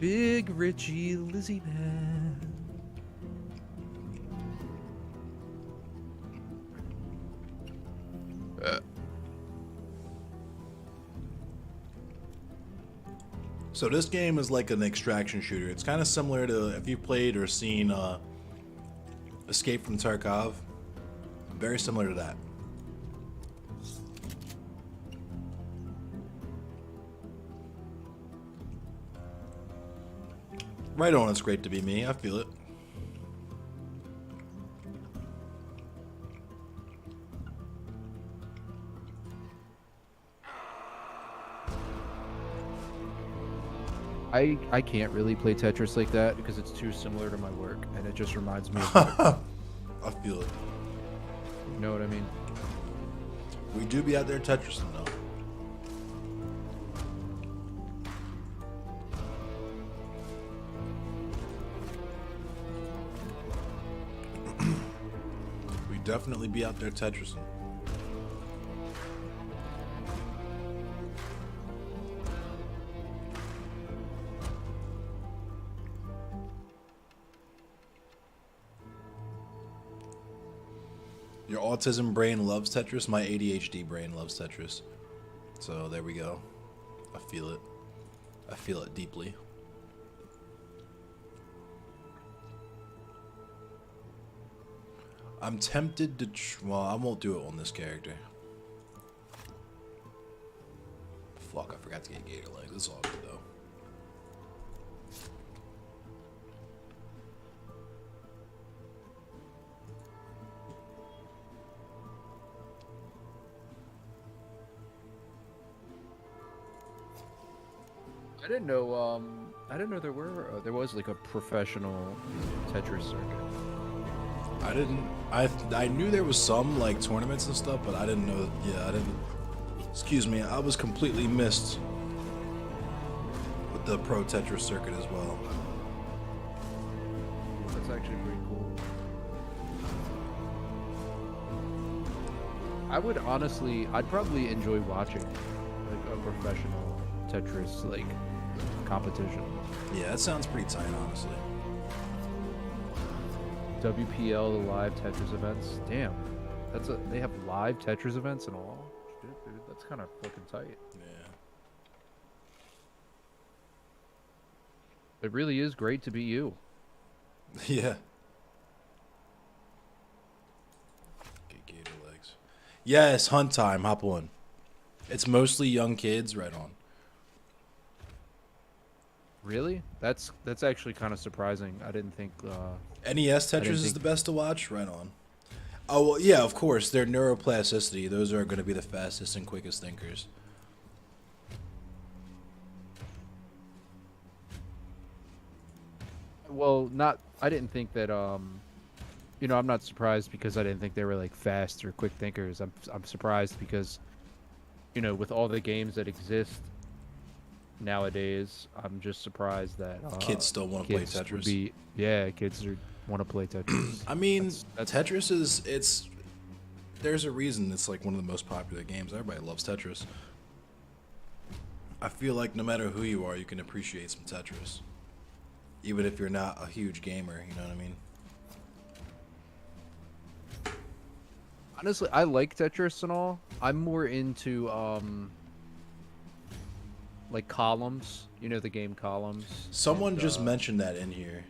Big Richie Lizzie Man. So this game is like an extraction shooter. It's kind of similar to if you played or seen Escape from Tarkov. Very similar to that. Right on, it's great to be me. I feel it. I can't really play Tetris like that because it's too similar to my work, and it just reminds me of work. I feel it. You know what I mean? We do be out there Tetrising though. We definitely be out there Tetrising. Your autism brain loves Tetris. My ADHD brain loves Tetris. So there we go. I feel it. I feel it deeply. I'm tempted to... well, I won't do it on this character. Fuck, I forgot to get gator legs. It's all good though. I didn't know there was like a professional Tetris circuit. I knew there was some like tournaments and stuff, but I didn't know. Yeah, I didn't. Excuse me, I was completely missed with the pro Tetris circuit as well. That's actually pretty cool. I'd probably enjoy watching like a professional Tetris like competition. Yeah, that sounds pretty tight, honestly. WPL, the live Tetris events. Damn, they have live Tetris events and all. Shit, dude, that's kind of fucking tight. Yeah. It really is great to be you. Yeah. Get gator legs. Yes, hunt time. Hop on. It's mostly young kids. Right on. Really? That's actually kind of surprising. I didn't think. NES Tetris is the best to watch. Right on. Oh well, yeah, of course. Their neuroplasticity; those are going to be the fastest and quickest thinkers. Well, I didn't think that. You know, I'm not surprised because I didn't think they were like fast or quick thinkers. I'm surprised because, you know, with all the games that exist nowadays, I'm just surprised that kids still want to play Tetris. Kids want to play Tetris. I mean, Tetris is there's a reason it's like one of the most popular games. Everybody loves Tetris. I feel like no matter who you are, you can appreciate some Tetris, even if you're not a huge gamer. You know what I mean? Honestly, I like Tetris and all. I'm more into like Columns. You know the game Columns. Someone just mentioned that in here.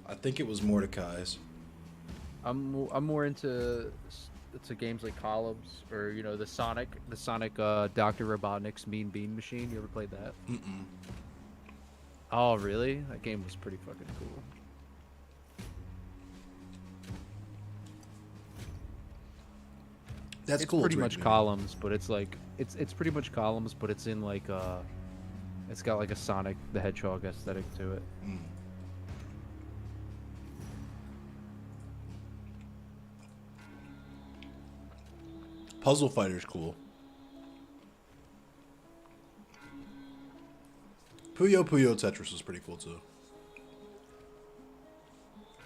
I think it was Mordecai's. I'm more into games like Columns, or you know the Sonic Dr. Robotnik's Mean Bean Machine. You ever played that? Mm-mm. Oh really? That game was pretty fucking cool. That's it's cool. Pretty much Columns, but it's like it's pretty much Columns, but it's in like it's got like a Sonic the Hedgehog aesthetic to it. Mm. Puzzle Fighter's cool. Puyo Puyo Tetris is pretty cool too.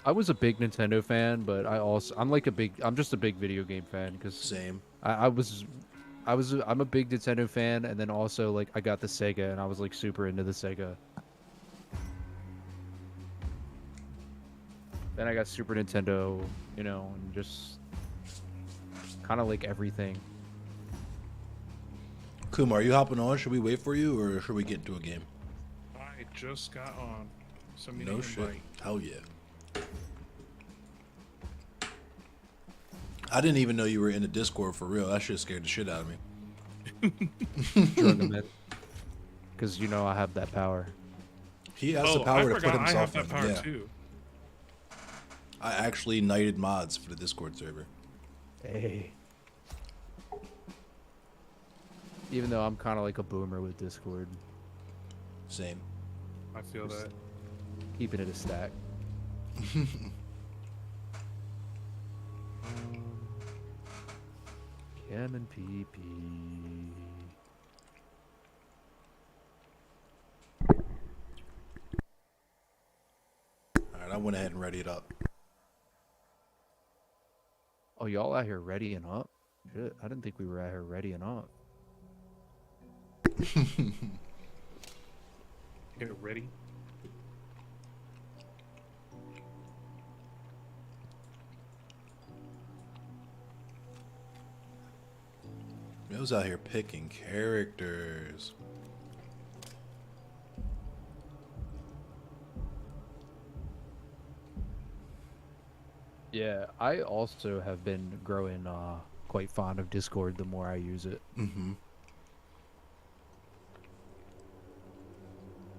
I was a big Nintendo fan, but I'm just a big video game fan because same. I'm a big Nintendo fan, and then also like I got the Sega, and I was like super into the Sega. Then I got Super Nintendo, you know, and just kind of like everything. Kumar, are you hopping on? Should we wait for you, or should we get into a game? I just got on. Send me No the shit. invite. Hell yeah. I didn't even know you were in the Discord for real. That shit scared the shit out of me. Drug him in. Because, you know, I have that power. He has the power to put himself I have that in. power Yeah. too. I actually knighted mods for the Discord server. Hey. Even though I'm kind of like a boomer with Discord. Same. I feel Just that. Keeping it a stack. Cam and PP. Alright, I went ahead and readied up. Oh, y'all out here readying up? Shit, I didn't think we were out here readying up. Get ready. I was out here picking characters. Yeah, I also have been growing quite fond of Discord the more I use it. Mm-hmm.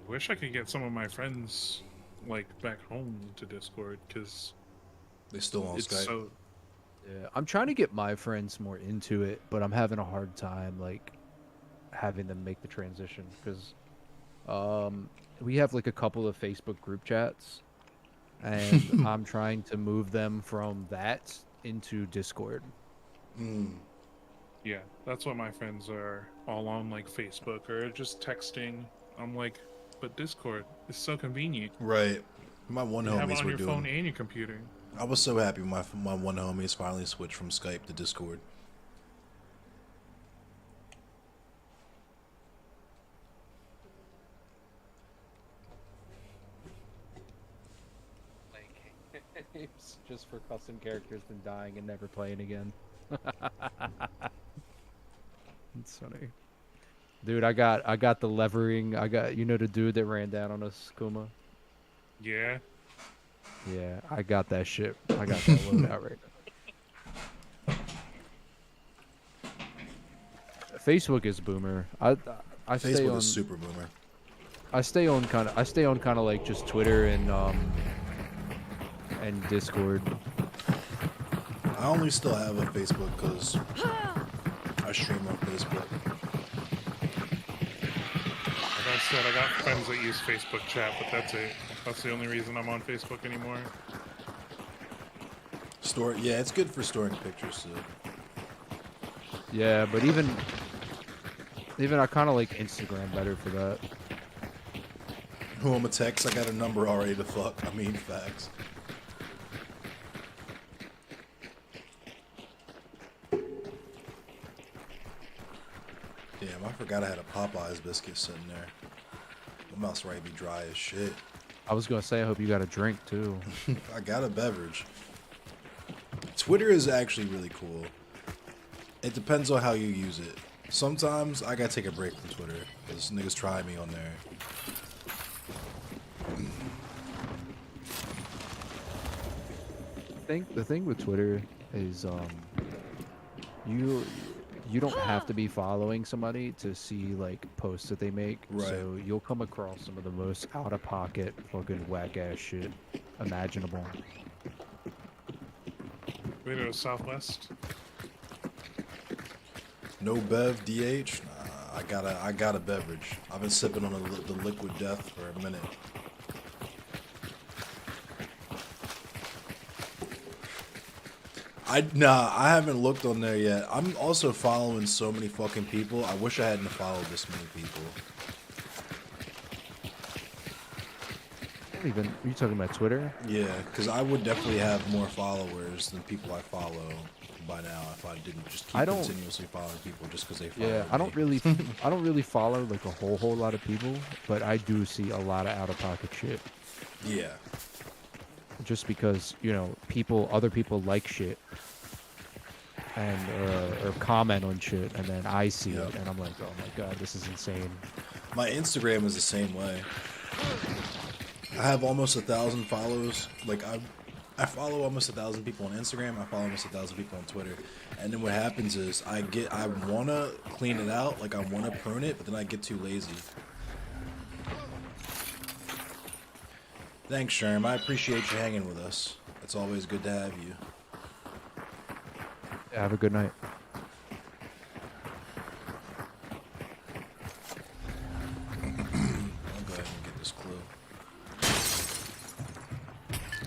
Wish I could get some of my friends like back home to Discord because they still on Skype. So... Yeah, I'm trying to get my friends more into it, but I'm having a hard time like having them make the transition because we have like a couple of Facebook group chats, and I'm trying to move them from that into Discord. Yeah, that's what my friends are all on, like Facebook or just texting. I'm like, but Discord is so convenient. Right. My one you have it homies on were your doing. phone and your computer. I was so happy my one homies finally switched from Skype to Discord. It's just for custom characters than dying and never playing again. It's funny. Dude, I got the levering. I got, you know, the dude that ran down on us, Kuma? Yeah. Yeah, I got that shit. I got that loadout right now. Facebook is boomer. I stay Facebook on, is super boomer. I stay on kind of like just Twitter and Discord. I only still have a Facebook because I stream on Facebook. Like I said, I got friends that use Facebook chat, but that's it. That's the only reason I'm on Facebook anymore. Yeah, it's good for storing pictures too. Yeah, but even I kind of like Instagram better for that. Who am a text? I got a number already to fuck. I mean, facts. Damn, I forgot I had a Popeyes biscuit sitting there. My mouth's ready to be dry as shit. I was gonna say, I hope you got a drink too. I got a beverage. Twitter is actually really cool. It depends on how you use it. Sometimes I gotta take a break from Twitter because niggas try me on there. The thing with Twitter is you don't have to be following somebody to see like posts that they make. Right. So you'll come across some of the most out of pocket fucking whack ass shit imaginable. We go Southwest. No Bev DH. Nah, I got a beverage. I've been sipping on the liquid death for a minute. I haven't looked on there yet. I'm also following so many fucking people. I wish I hadn't followed this many people. Are you talking about Twitter? Yeah, because I would definitely have more followers than people I follow by now if I didn't just keep continuously following people just because they follow me. I don't really follow like a whole lot of people, but I do see a lot of out of pocket shit. Yeah. just because, you know, other people like shit and or comment on shit, and then I see it and I'm like, oh my god, this is insane. My Instagram is the same way. I have almost 1,000 follows. Like I follow almost 1,000 people on Instagram. I follow almost 1,000 people on Twitter. And then what happens is I wanna clean it out, like I wanna prune it, but then I get too lazy. Thanks, Sherm. I appreciate you hanging with us. It's always good to have you. Yeah, have a good night. I'll go ahead and get this clue.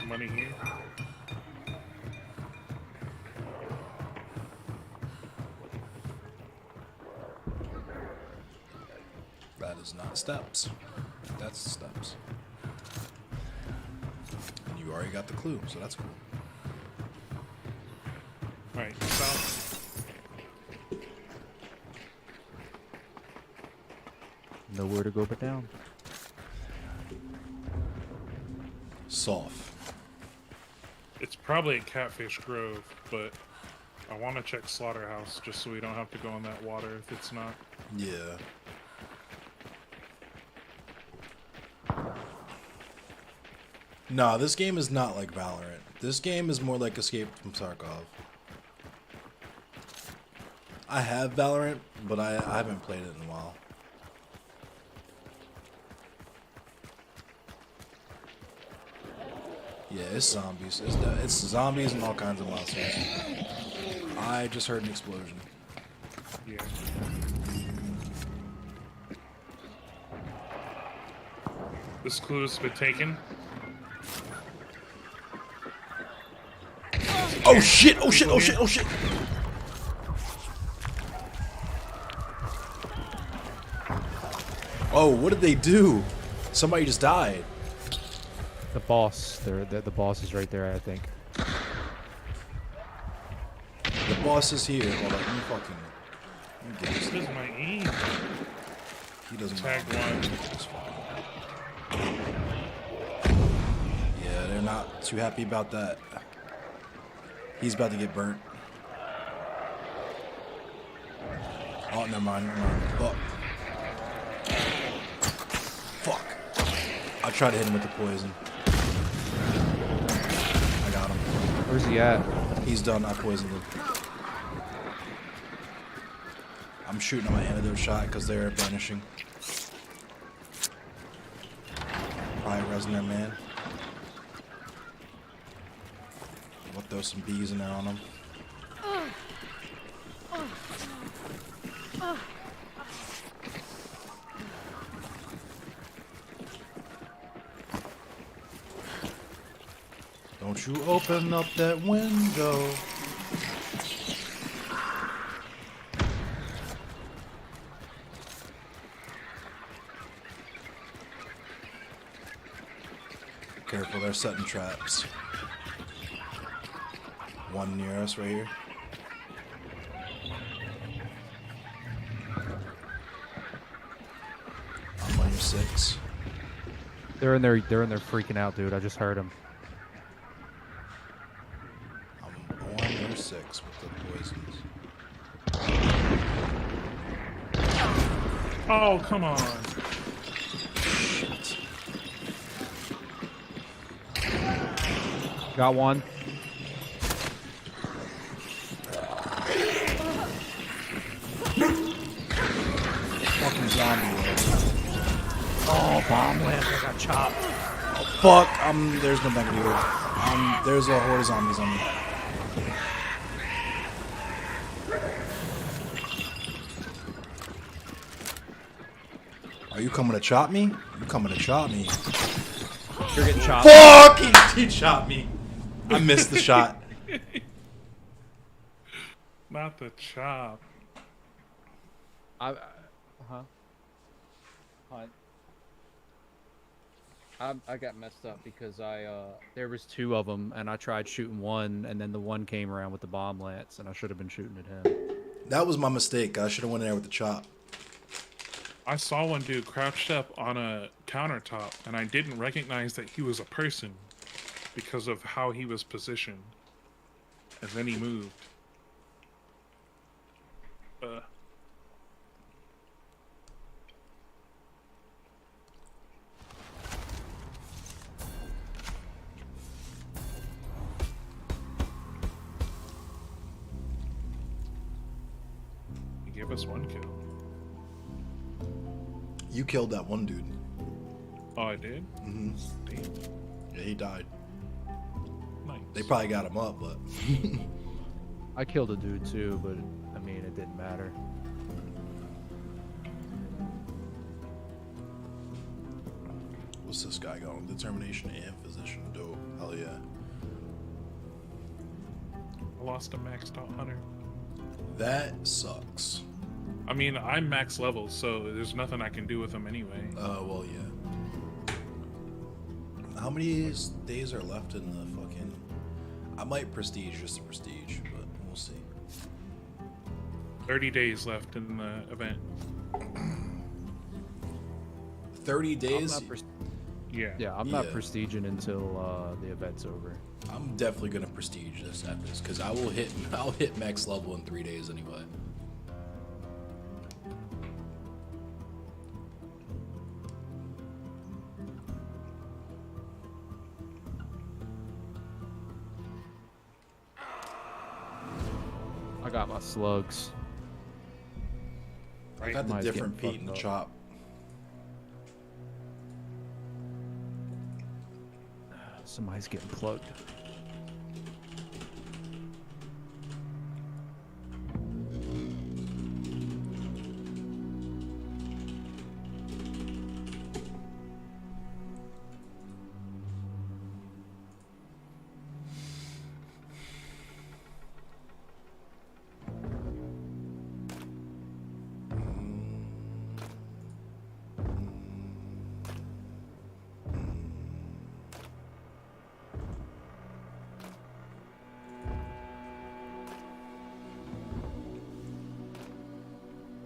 Money here. That is not steps. That's steps. And you already got the clue, so that's cool. Right, south. Nowhere to go but down. Soft. It's probably at Catfish Grove, but I want to check Slaughterhouse just so we don't have to go in that water if it's not. Yeah. Nah, this game is not like Valorant. This game is more like Escape from Tarkov. I have Valorant, but I haven't played it in a while. Yeah, it's zombies. It's zombies and all kinds of monsters. I just heard an explosion. Yeah. This clue's been taken. Oh shit! Oh shit! Oh shit! Oh shit! Oh, what did they do? Somebody just died. The boss, the boss is right there, I think. The boss is here. Hold on, you fucking. This is my aim. He doesn't. Tag one. Yeah, they're not too happy about that. He's about to get burnt. Oh, never mind. Never mind. Fuck. Fuck. I tried to hit him with the poison. I got him. Where's he at? He's done. I poisoned him. I'm shooting on my antidote shot because they're banishing. Probably resin their man. We'll throw some bees in there on them. Don't you open up that window. Careful, they're setting traps. One near us right here. I'm on your 6. They're in there freaking out, dude. I just heard them. I'm on your 6 with the poisons. Oh, come on. Shit. Got one. Fucking zombie. Oh, bomb lamp. I got chopped. Oh, fuck. There's no back here. There's a horde of zombies on me. Are you coming to chop me? You coming to chop me? You're getting chopped. Fuck! He chopped me. I missed the shot. Not the chop. Huh? I got messed up because there was 2 of them and I tried shooting one and then the one came around with the bomb lance and I should have been shooting at him. That was my mistake. I should have went in there with the chop. I saw one dude crouched up on a countertop and I didn't recognize that he was a person. because of how he was positioned, and then he moved. He gave us 1 kill. You killed that one dude. Oh, I did? Mm-hmm. Damn. Yeah, he died. Nice. They probably got him up, but... I killed a dude too, but I mean, it didn't matter. What's this guy going? Determination and physician. Dope. Hell yeah. I lost a maxed out hunter. That sucks. I mean, I'm max level, so there's nothing I can do with him anyway. Oh, well, yeah. How many days are left in the fucking... I might prestige just to prestige, but we'll see. 30 days left in the event. 30 days? Yeah. Yeah, I'm not prestiging until the event's over. I'm definitely gonna prestige this at this, because I'll hit max level in 3 days anyway. I got my slugs. I got the Mine's different getting feet in the fucked chop. Somebody's getting plugged.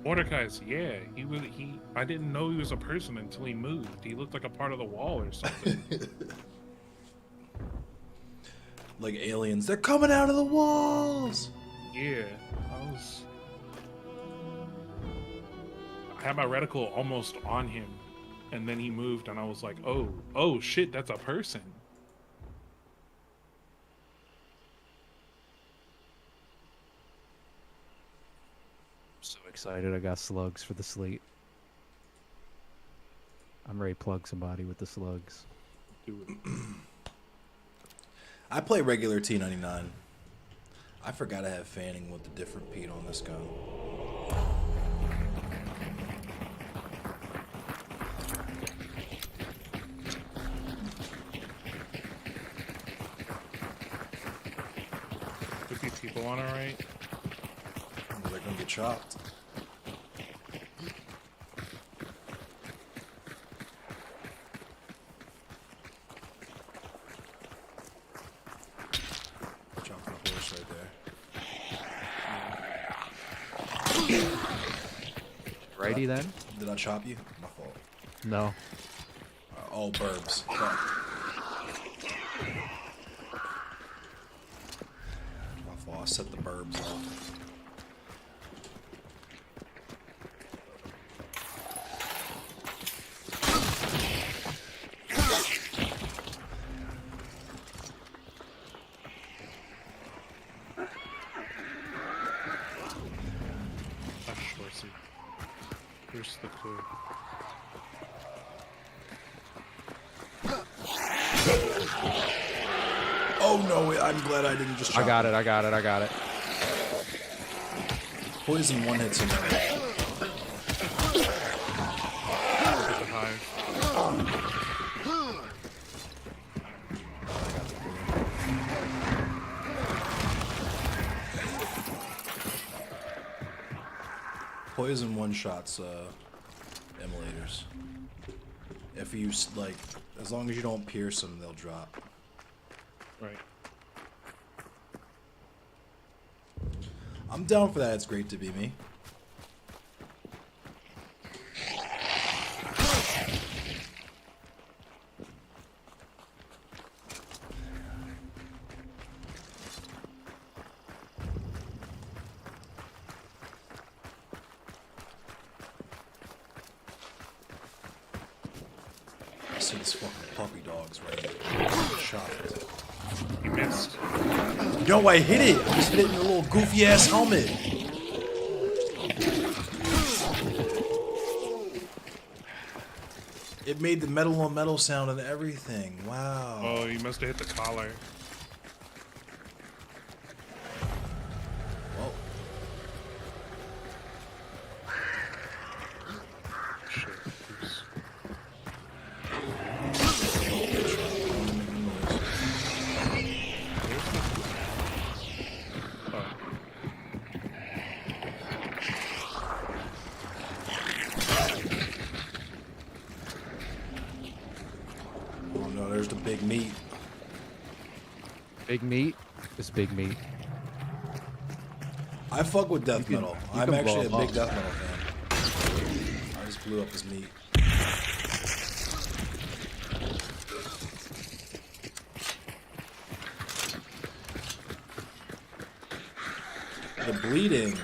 Mordecai's, yeah, I didn't know he was a person until he moved. He looked like a part of the wall or something. Like aliens, they're coming out of the walls! Yeah, I had my reticle almost on him, and then he moved, and I was like, oh shit, that's a person. So excited I got slugs for the slate. I'm ready to plug somebody with the slugs. Do it. I play regular T99. I forgot I have fanning with the different Pete on this gun. If these people on it right? They're gonna get chopped. Chop the horse right there. Righty then? Did I chop you? My fault. No. Oh, burbs. Fuck. My fault. I set the burbs off. Here's the clue. Oh no, I'm glad I didn't just chop I got it. Poison one hits him. Poison one shots emulators. If you like, as long as you don't pierce them, they'll drop. Right. I'm down for that. It's great to be me. see this fucking puppy dog's right here. Shot it. You missed. No, I hit it. I just hit it in the little goofy ass helmet. It made the metal on metal sound and everything. Wow. Oh, you must have hit the collar. Well. Shit. Oops. Oh no, there's the big meat. Big meat? It's big meat. I fuck with death metal. I'm actually a blow him big up. death metal fan. I just blew up his meat. The bleeding.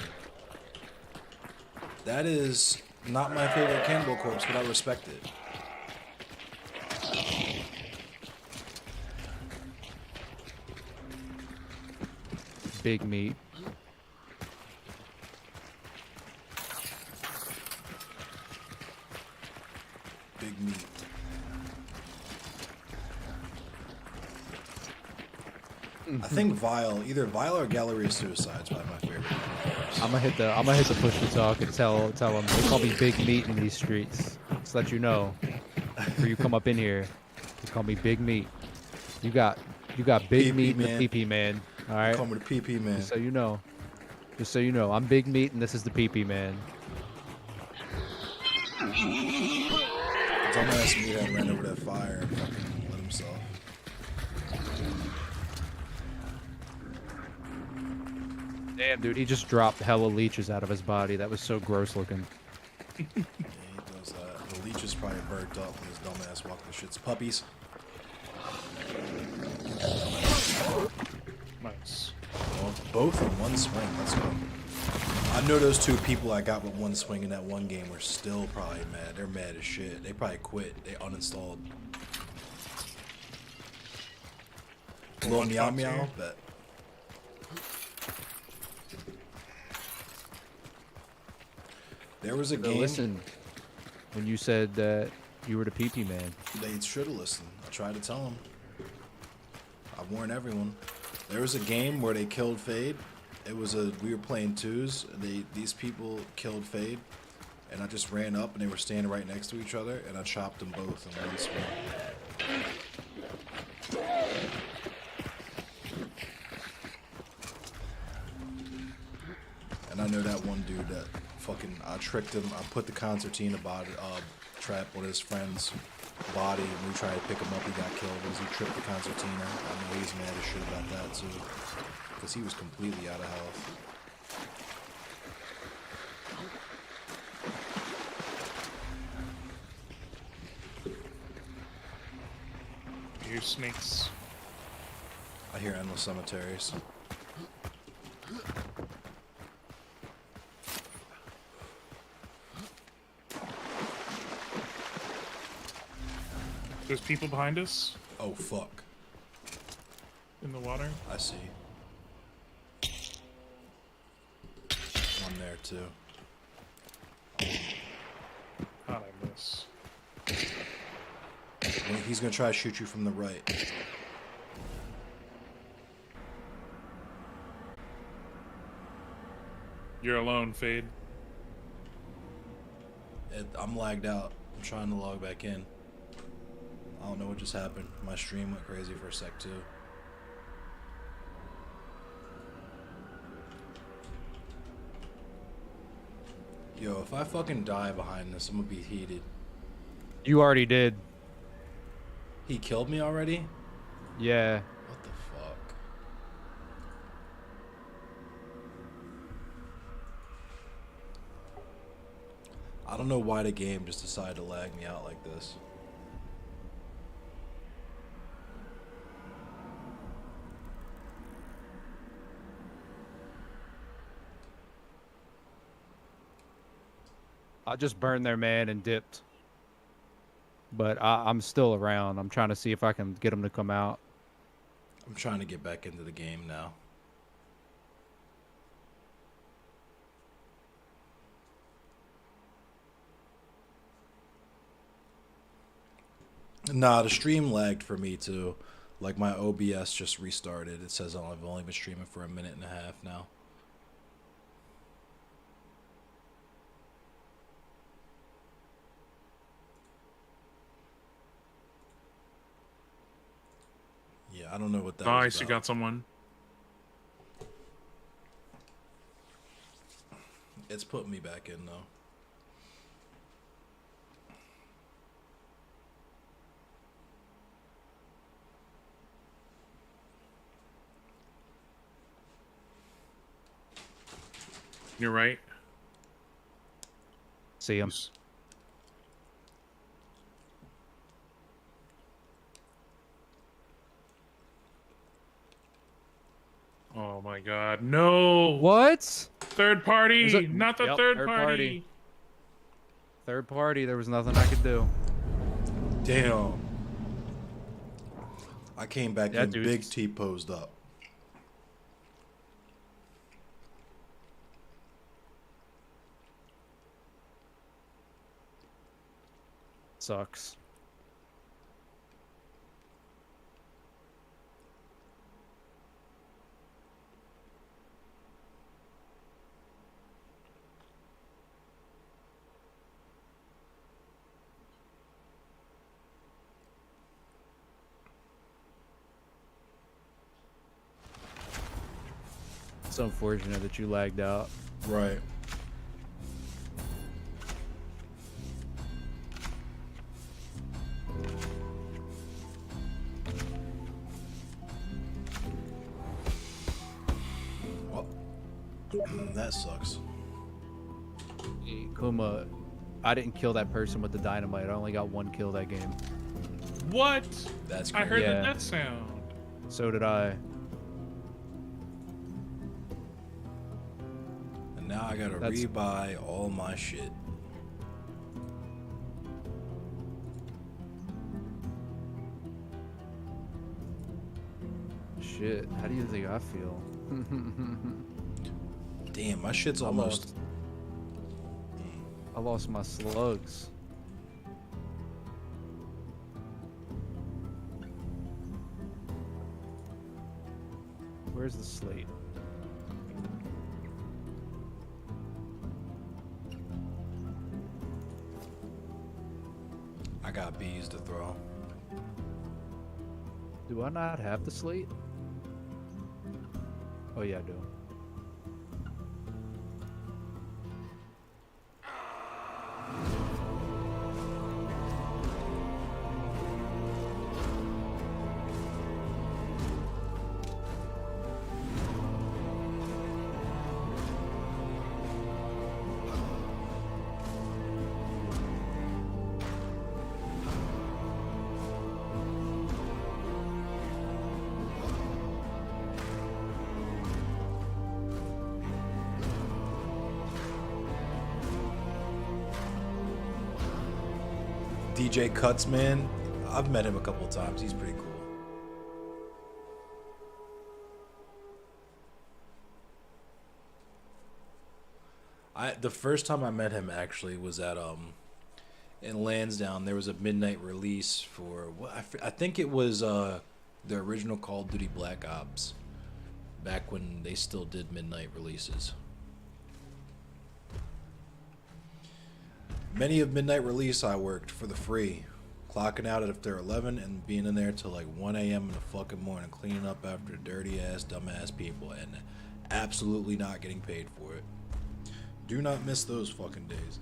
That is not my favorite Cannibal Corpse, but I respect it. Big meat. Big meat. I think Vile, either Vile or Gallery of Suicide's probably my favorite. I'm gonna hit the push to talk and tell them they call me Big Meat in these streets. Just let you know. Before you come up in here, they call me Big Meat. You got Big Meat and the PP Man. All right. Call me the PP Man. Just so you know. Just so you know, I'm Big Meat and this is the PP Man. Dumbass me that ran over that fire and fucking lit himself. Damn, dude, he just dropped hella leeches out of his body. That was so gross looking. Yeah, he does that. The leech is probably burnt up when his dumbass walked the shit's puppies. Nice. Well, both in one swing. Let's go. I know those two people I got with one swing in that one game were still probably mad. They're mad as shit. They probably quit. They uninstalled. Little meow meow, bet. There was a game. Listen, when you said that you were the PP Man. They should have listened. I tried to tell them. I warned everyone. There was a game where they killed Fade. It was we were playing twos. These people killed Fade, and I just ran up and they were standing right next to each other, and I chopped them both in one swing. And I know that one dude that fucking I tricked him. I put the concertina body trap on his friend's body, and we tried to pick him up. He got killed as he tripped the concertina. I know he's mad as shit about that too, because he was completely out of health. You hear snakes. I hear endless cemeteries. There's people behind us. Oh fuck. In the water. I see. One there too. How'd I miss? He's gonna try to shoot you from the right. You're alone, Fade. I'm lagged out. I'm trying to log back in. I don't know what just happened. My stream went crazy for a sec too. Yo, if I fucking die behind this, I'm gonna be heated. You already did. He killed me already? Yeah. What the fuck? I don't know why the game just decided to lag me out like this. I just burned their man and dipped. but I'm still around. I'm trying to see if I can get them to come out. I'm trying to get back into the game now. Nah, the stream lagged for me too. Like my OBS just restarted. It says I've only been streaming for a minute and a half now. Yeah, I don't know what that was Nice, about. you got someone. It's putting me back in though. You're right. See him. Oh my god, no! What? Third party! Not the Yep, third party! Third party, there was nothing I could do. Damn. I came back That in dude's- Big T posed up. Sucks. It's unfortunate that you lagged out. Right. Well, that sucks. Kuma, I didn't kill that person with the dynamite. I only got one kill that game. What? That's I heard Yeah. the death sound. So did I. And now I gotta That's- rebuy all my shit. Shit, how do you think I feel? Damn, my shit's I almost... I lost my slugs. Where's the slate? I got bees to throw. Do I not have the slate? Oh yeah, I do. DJ Cuts, man. I've met him a couple of times. He's pretty cool. The first time I met him actually was at in Lansdowne. There was a midnight release for what I think it was the original Call of Duty Black Ops, back when they still did midnight releases. Many of midnight release I worked for the free, clocking out after 11 and being in there till like 1 a.m. in the fucking morning, cleaning up after dirty ass, dumbass people, and absolutely not getting paid for it. Do not miss those fucking days.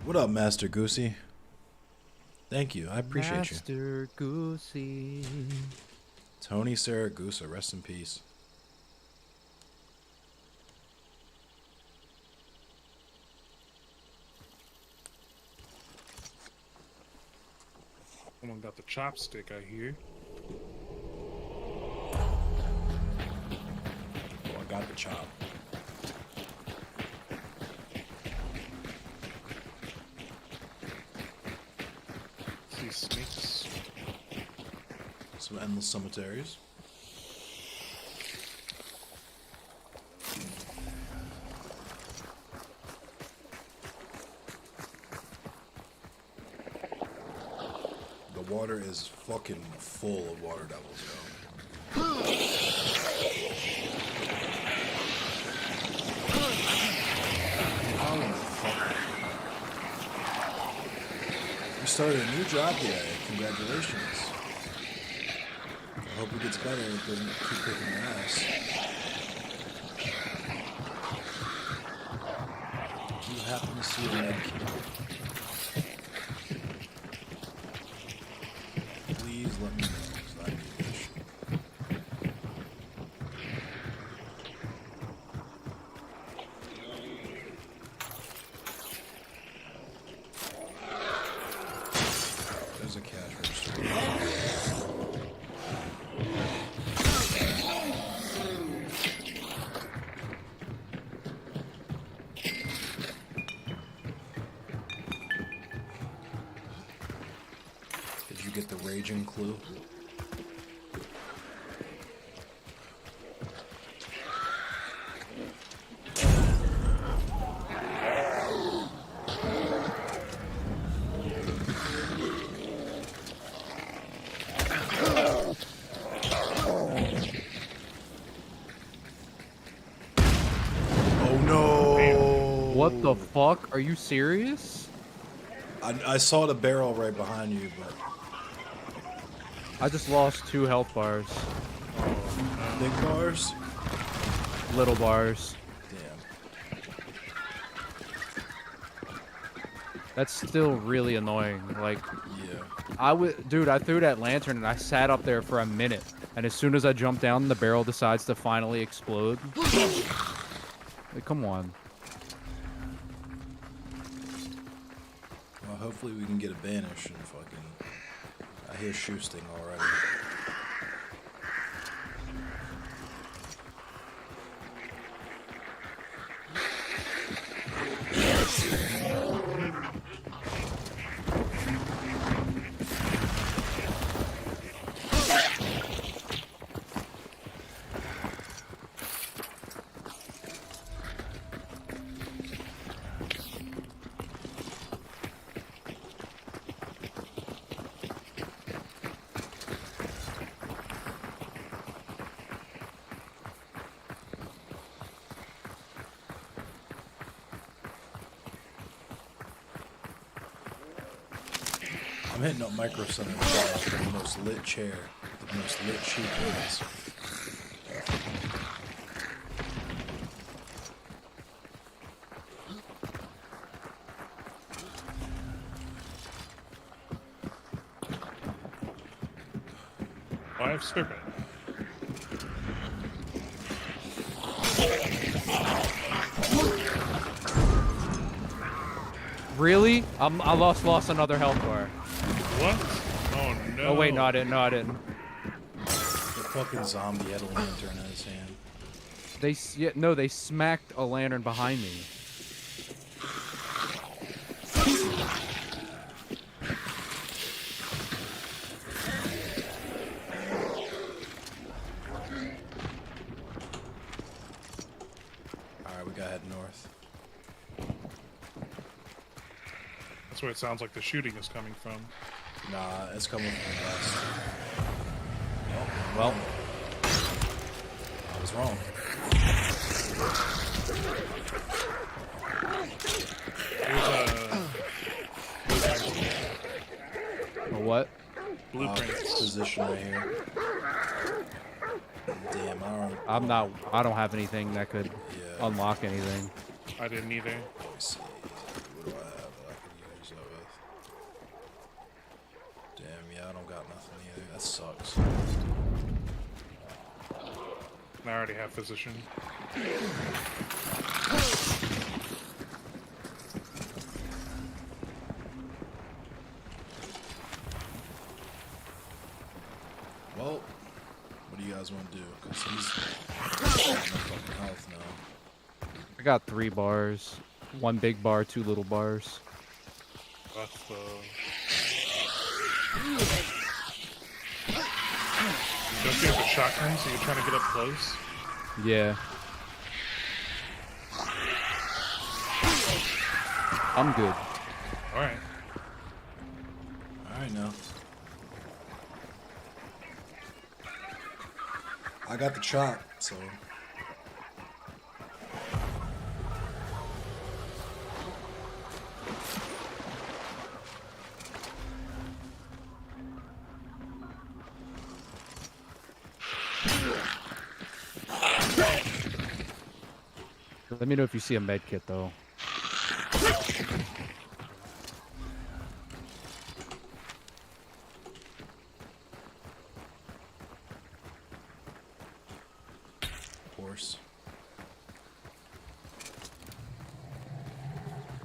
What up, Master Goosey? Thank you. I appreciate you. Master Goosey. Tony Saragusa, rest in peace. Someone got the chopstick, I hear. Oh, I got the chop. See snakes. Some endless cemeteries. The water is fucking full of water devils, yo. You started a new job today. Congratulations. I hope it gets better. It doesn't keep kicking your ass. Do you happen to see a red key? Please let me know, 'cause I need this shit. There's a cash register. Did you get the raging clue? Oh no! What the fuck? Are you serious? I saw the barrel right behind you, but I just lost 2 health bars. big bars? Little bars. Damn. That's still really annoying. Like, yeah. Dude, I threw that lantern and I sat up there for a minute. And as soon as I jump down, the barrel decides to finally explode. Like, come on. Well, hopefully we can get a banish and fucking... I hear shoe sting already. I'm hitting up Micro Center for the most lit chair, the most lit cheap ones. I have serpent. Really? I lost another health bar. What? Oh no. Oh wait, no I didn't. No, I didn't. The fucking zombie had a lantern in his hand. They smacked a lantern behind me. Alright, we gotta head north. That's where it sounds like the shooting is coming from. Nah, it's coming from west. Oh, well. I was wrong. A what? Blueprints. Position right here. Damn, I don't have anything that could unlock anything. I didn't either. Let me see. What do I have that I Yeah, I don't got nothing either. That sucks. I already have physician. Well, what do you guys want to do? Because he's got no fucking health now. I got 3 bars. 1 big bar, 2 little bars. That's the... Don't you have a shotgun, so you're trying to get up close? Yeah. I'm good. Alright. Alright now. I got the chop, so... Let me know if you see a med kit, though. Horse.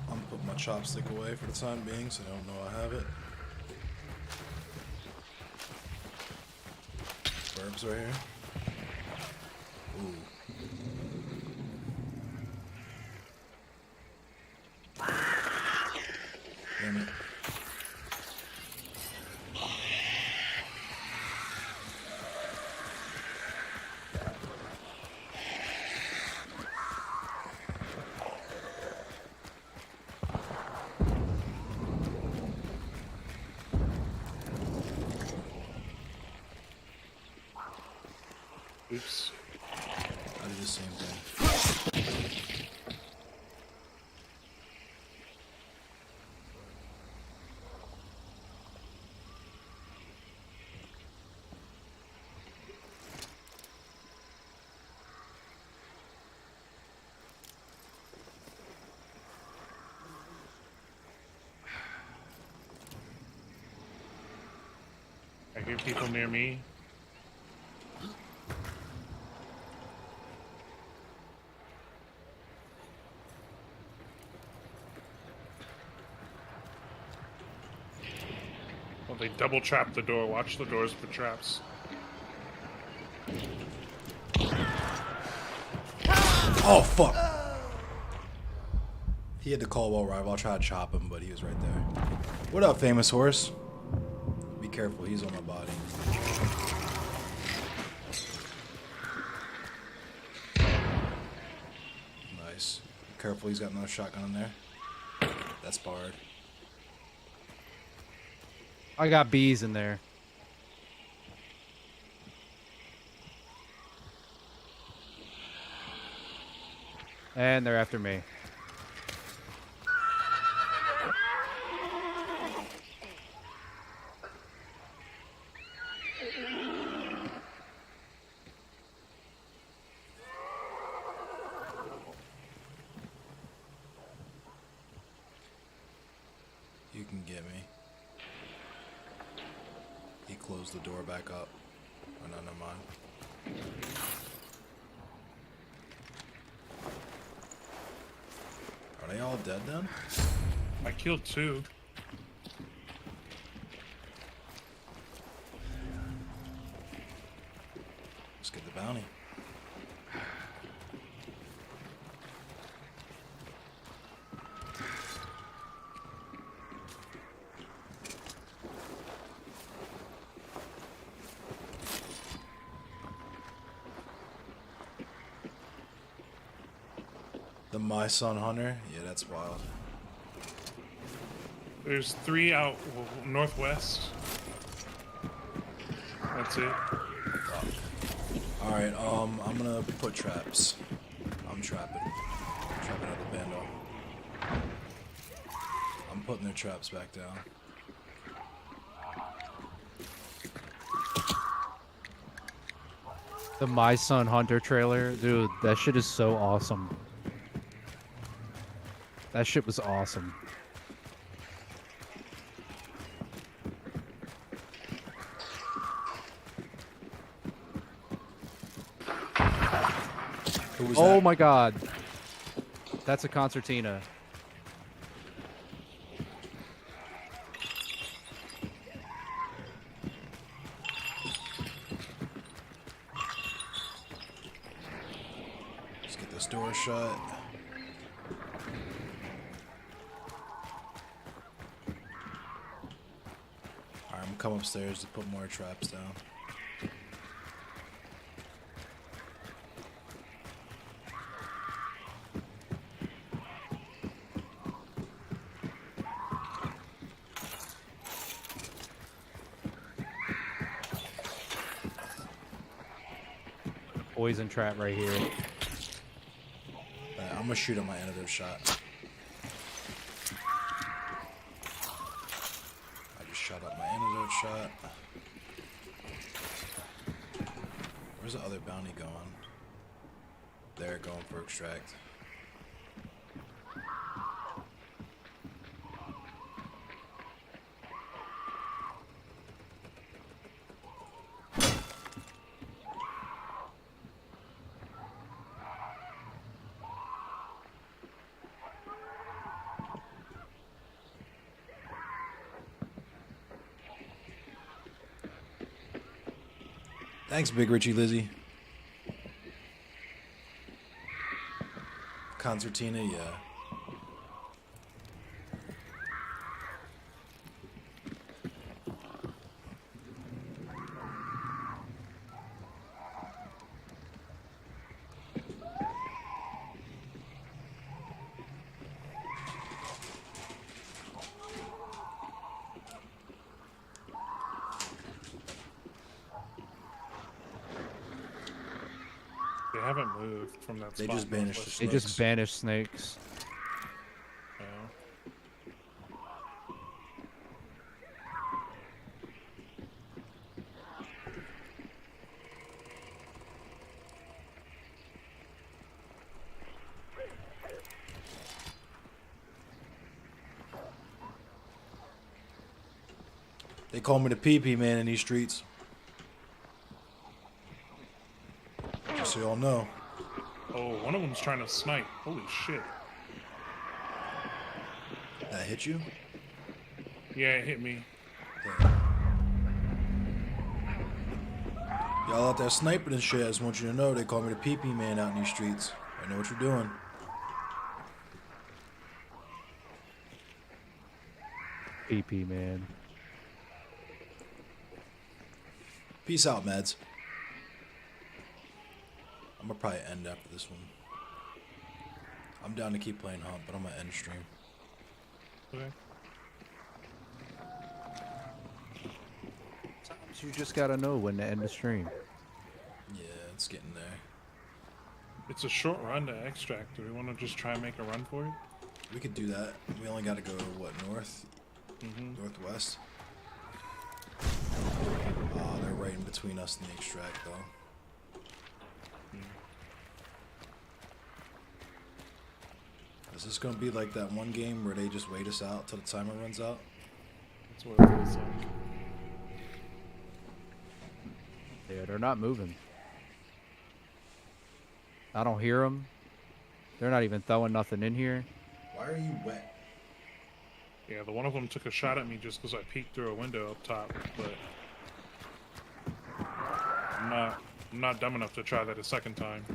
I'm gonna put my chopstick away for the time being, so I don't know I have it. Verbs right here. Ooh. Damn it. Oops. I did the same thing. I hear people near me. Well, they double trap the door. Watch the doors for traps. Oh, fuck! He had the Caldwell rival. I'll try to chop him, but he was right there. What up, famous horse? Be careful, he's on my body. Nice. Be careful, he's got another shotgun in there. That's barred. I got bees in there. And they're after me. You can get me. He closed the door back up. Oh, no, never mind. Are they all dead then? I killed 2. Let's get the bounty. The My Son Hunter? Yeah, that's wild. There's 3 out northwest. That's it. Alright, I'm gonna put traps. I'm trapping. Trapping out the bando. I'm putting their traps back down. The My Son Hunter trailer, dude, that shit is so awesome. That shit was awesome. Who was Oh that? my God. That's a concertina. Let's get this door shut. Alright, I'm gonna come upstairs to put more traps down. Poison trap right here. I'm gonna shoot at my antidote shot. I just shot up my antidote shot. Where's the other bounty going? They're going for extract. Thanks, Big Richie Lizzie. Concertina, yeah. They haven't moved from that They spot. just banished the northwest. They just banished snakes. Oh. They call me the PP man in these streets. Just so y'all know. Oh, one of them's trying to snipe. Holy shit. That hit you? Yeah, it hit me. Y'all out there sniping and shit. I just want you to know they call me the PP man out in these streets. I know what you're doing. PP, man. Peace out, Mads. I'm gonna probably end after this one. I'm down to keep playing Hunt, but I'm gonna end stream. Okay. Sometimes you just gotta know when to end the stream. Yeah, it's getting there. It's a short run to extract. Do we want to just try and make a run for it? We could do that. We only gotta go, what, north? Northwest? Oh, they're right in between us and the extract, though. Is this gonna be like that one game where they just wait us out till the timer runs out? That's what it feels like. Yeah, they're not moving. I don't hear them. They're not even throwing nothing in here. Why are you wet? Yeah, the one of them took a shot at me just because I peeked through a window up top, but I'm not dumb enough to try that a second time.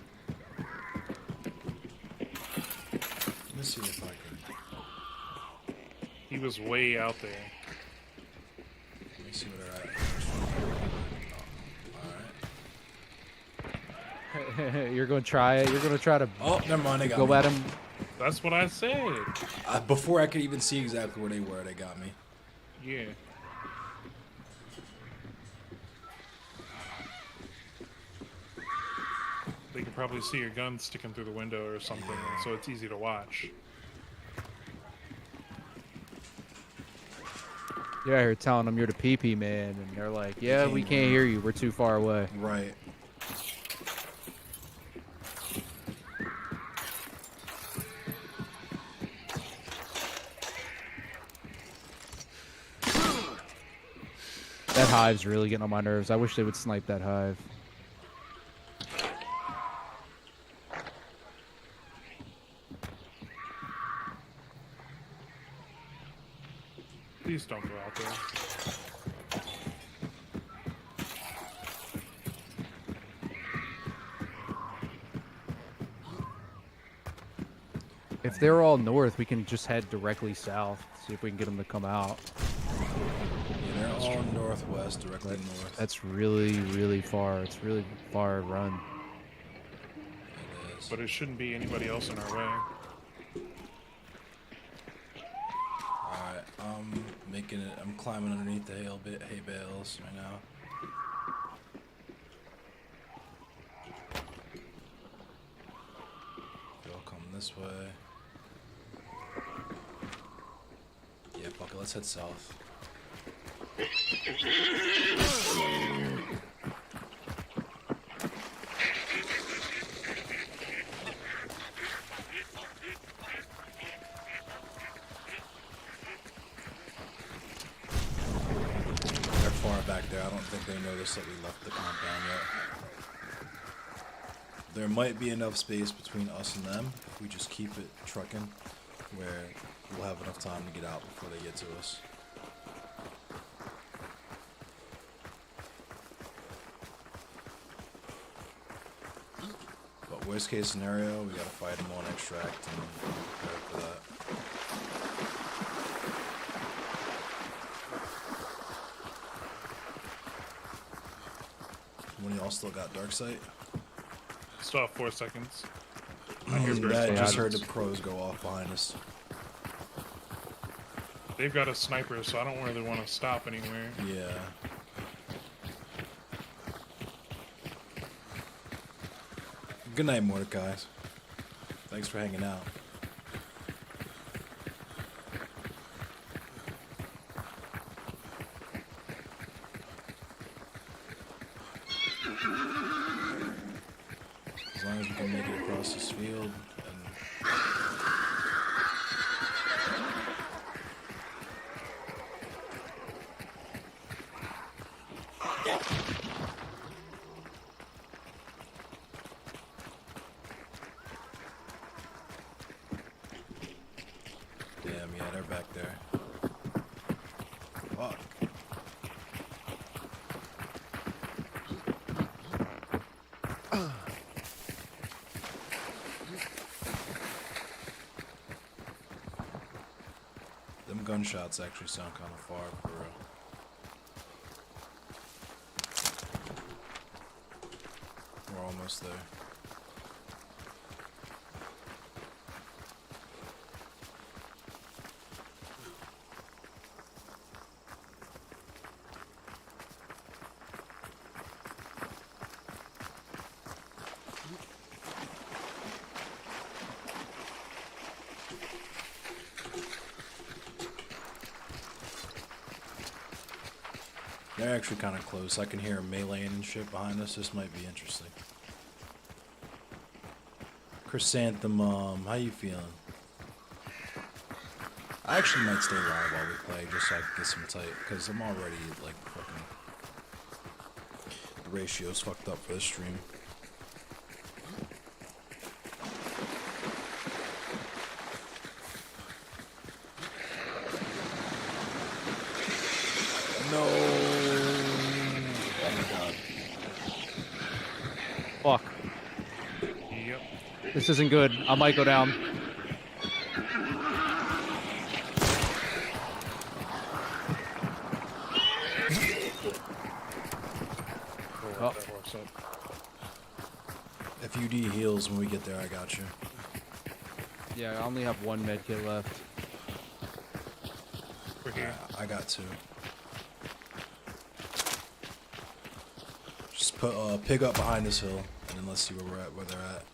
Let me see if I can. He was way out there. Let me see where they're at. Alright. You're gonna try it. You're gonna try to. Oh, never mind. They got go me. at him. That's what I said. Before I could even see exactly where they were, they got me. Yeah. They can probably see your gun sticking through the window or something, so it's easy to watch. You're out here telling them you're the PP man, and they're like, "Yeah, we can't hear you. We're too far away." Right. That hive's really getting on my nerves. I wish they would snipe that hive. Just don't go out there. If they're all north, we can just head directly south. See if we can get them to come out. Yeah, they're all northwest, directly north. That's really, really far. It's really far run. But it shouldn't be anybody else in our way. Alright, I'm climbing underneath the hay bales right now. They'll come this way. Yeah, fuck it, let's head south. They're far back there. I don't think they noticed that we left the compound yet. There might be enough space between us and them if we just keep it trucking, where we'll have enough time to get out before they get to us. But worst case scenario, we gotta fight them on extract and prepare for that. One of y'all still got dark sight? Still have 4 seconds. I just heard the pros go off behind us. They've got a sniper, so I don't really want to stop anywhere. Yeah. Good night, Mordecai. Thanks for hanging out. As long as we can make it across this field and damn, yeah, they're back there. Fuck. Them gunshots actually sound kind of far for real. We're almost there. They're actually kind of close. I can hear them meleeing and shit behind us. This might be interesting. Chrysanthemum, how you feeling? I actually might stay live while we play, just so I can get some tight, because I'm already, like, fucking... The ratio's fucked up for this stream. No. Fuck. Yep. This isn't good. I might go down. Oh. FUD heals when we get there, I got you. Yeah, I only have one med kit left. We're here. I got two. Just put pig up behind this hill, and then let's see where we're at, where they're at.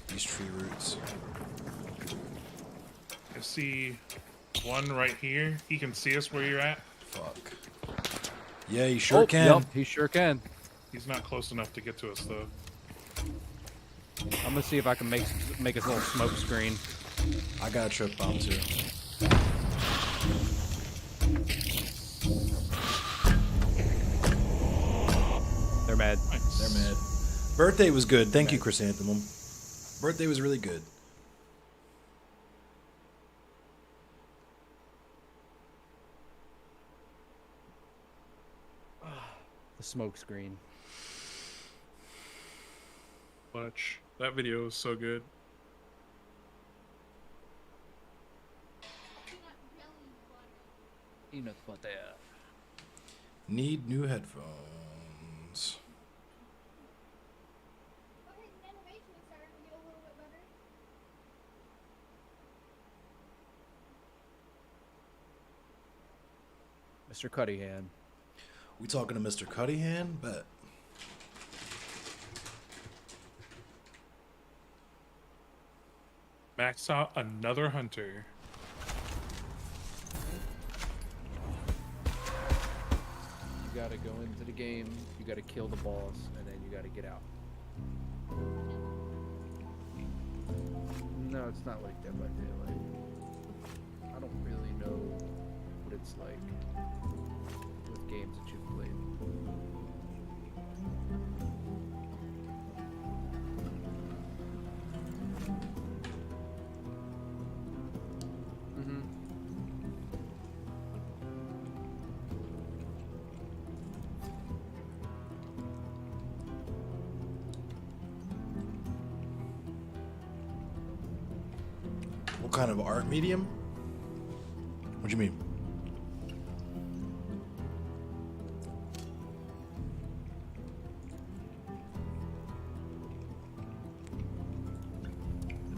These tree roots. I see one right here. He can see us where you're at. Fuck. Yeah, he sure can. Yep, he sure can. He's not close enough to get to us though. I'm gonna see if I can make his little smoke screen. I got a trip bomb too. They're mad. Nice. They're mad. Birthday was good. Thank you, Chrysanthemum. Birthday was really good. smoke screen. Clutch. That video is so good. Enough about that. Need new headphones. Mr. Cuddyhan. We talking to Mr. Cuddyhan? Bet. Max out another hunter. You gotta go into the game, you gotta kill the boss, and then you gotta get out. No, it's not like Dead by Daylight. I don't really know what it's like with games that you've played. What kind of art medium? What do you mean?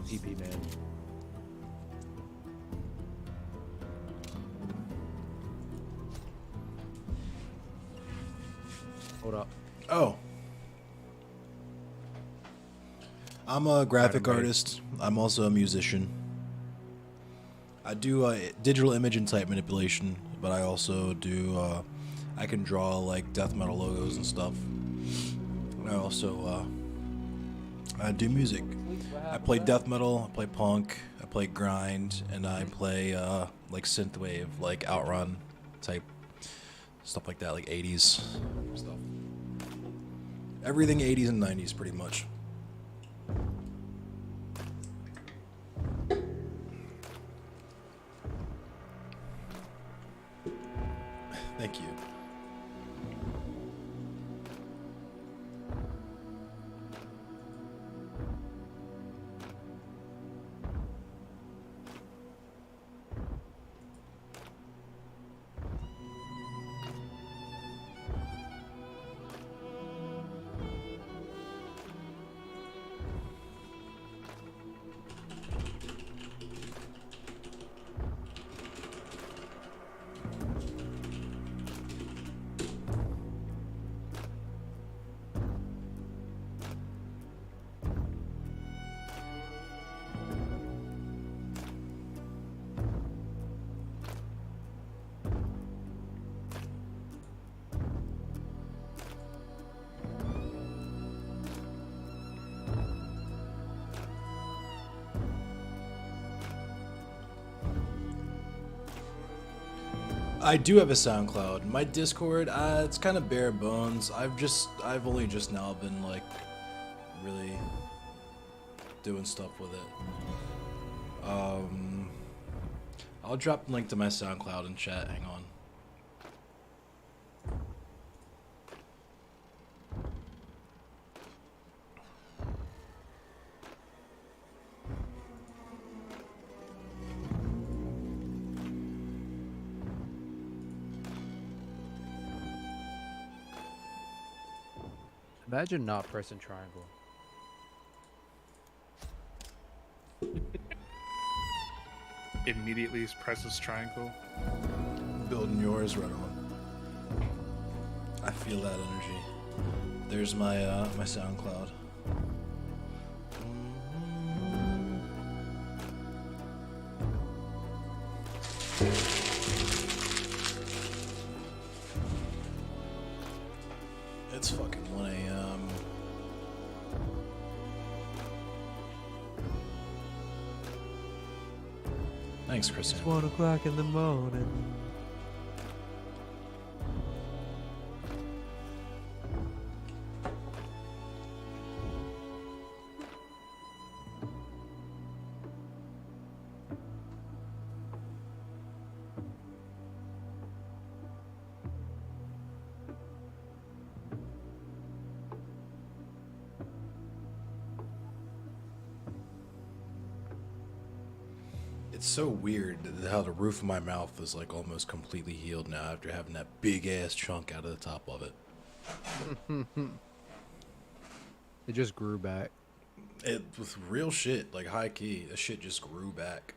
TP man. Hold up. Oh. I'm a graphic artist. I'm also a musician. I do digital image and type manipulation, but I also do, I can draw like death metal logos and stuff. I also, I do music. I play death metal, I play punk, I play grind, and I play like synthwave, like Outrun type stuff like that, like 80s stuff. Everything 80s and 90s pretty much. Thank you. I do have a SoundCloud. My Discord, it's kind of bare bones. I've only just now been like really doing stuff with it. I'll drop the link to my SoundCloud in chat. Hang on. Imagine not pressing triangle. Immediately presses triangle. Building yours right on. I feel that energy. There's my my SoundCloud. It's fucking 1 a.m. Thanks, Chris. It's 1 o'clock in the morning. It's so weird how the roof of my mouth is like almost completely healed now after having that big ass chunk out of the top of it. It just grew back. It with real shit, like high key, the shit just grew back.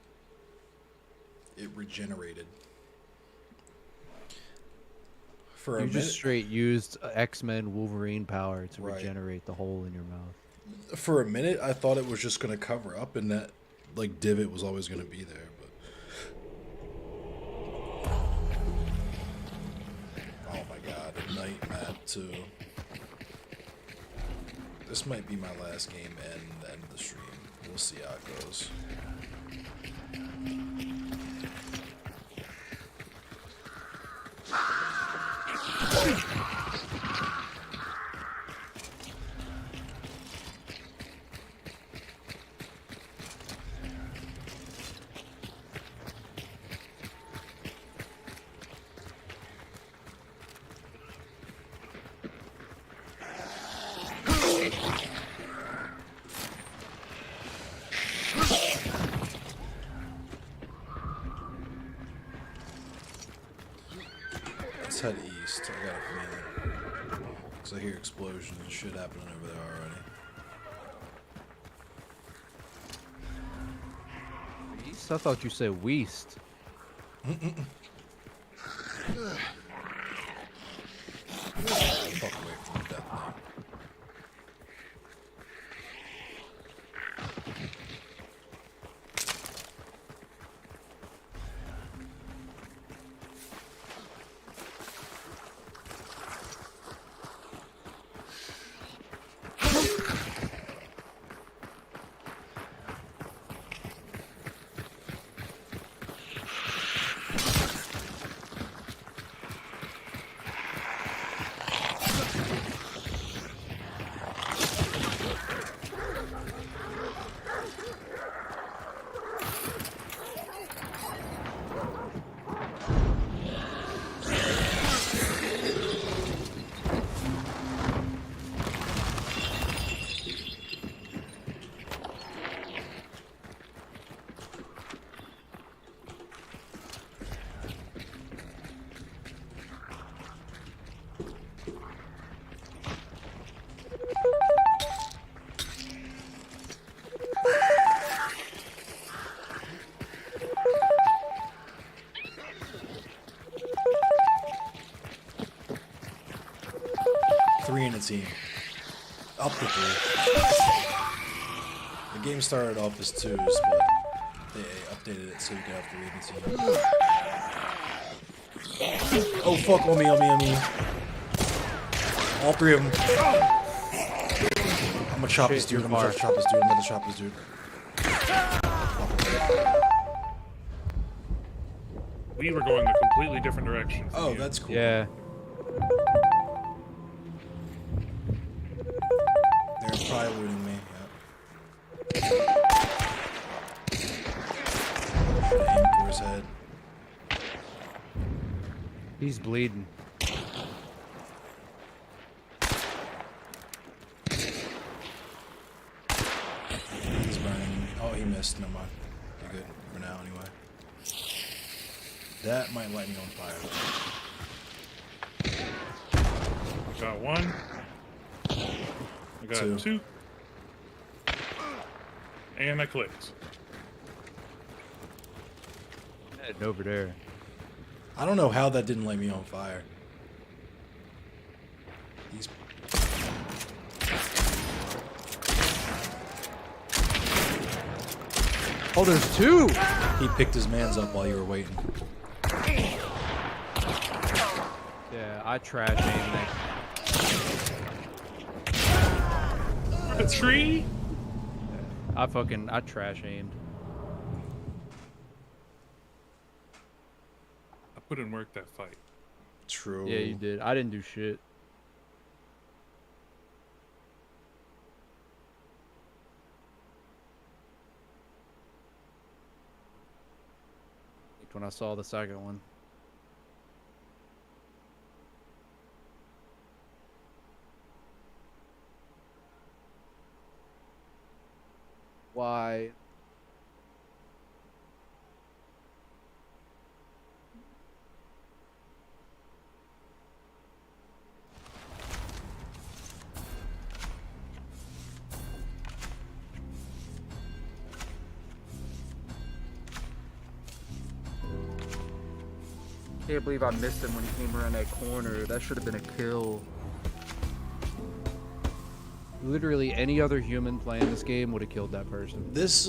It regenerated. For a You minute, just straight used X-Men Wolverine power to Right. regenerate the hole in your mouth. for a minute, I thought it was just gonna cover up, and that like divot was always gonna be there. But oh my god, night map 2. This might be my last game and the end of the stream. We'll see how it goes. Let's head east. I got a feeling. Because I hear explosions and shit happening over there already. East? I thought you said Weast. Fuck away from the death now. Three in a team. Up to 3. The game started off as 2s, but they updated it so you could have 3 in a team. Oh fuck, on me. All 3 of them. I'm gonna chop this dude, I'm gonna chop this dude. We were going a completely different direction. Oh, that's cool. Yeah. They're probably looting me. Yep. Aim for his head. He's bleeding. He's burning. Oh, he missed. Never mind. You're good for now, anyway. That might light me on fire. Got 1. I got 2. And I clicked. Heading over there. I don't know how that didn't light me on fire. He's... Oh, there's 2! He picked his mans up while you were waiting. Yeah, I trash aimed that. A tree? I trash aimed. I put in work that fight. True. Yeah, you did. I didn't do shit. When I saw the second one. Why? can't believe I missed him when he came around that corner. That should have been a kill. Literally any other human playing this game would have killed that person. This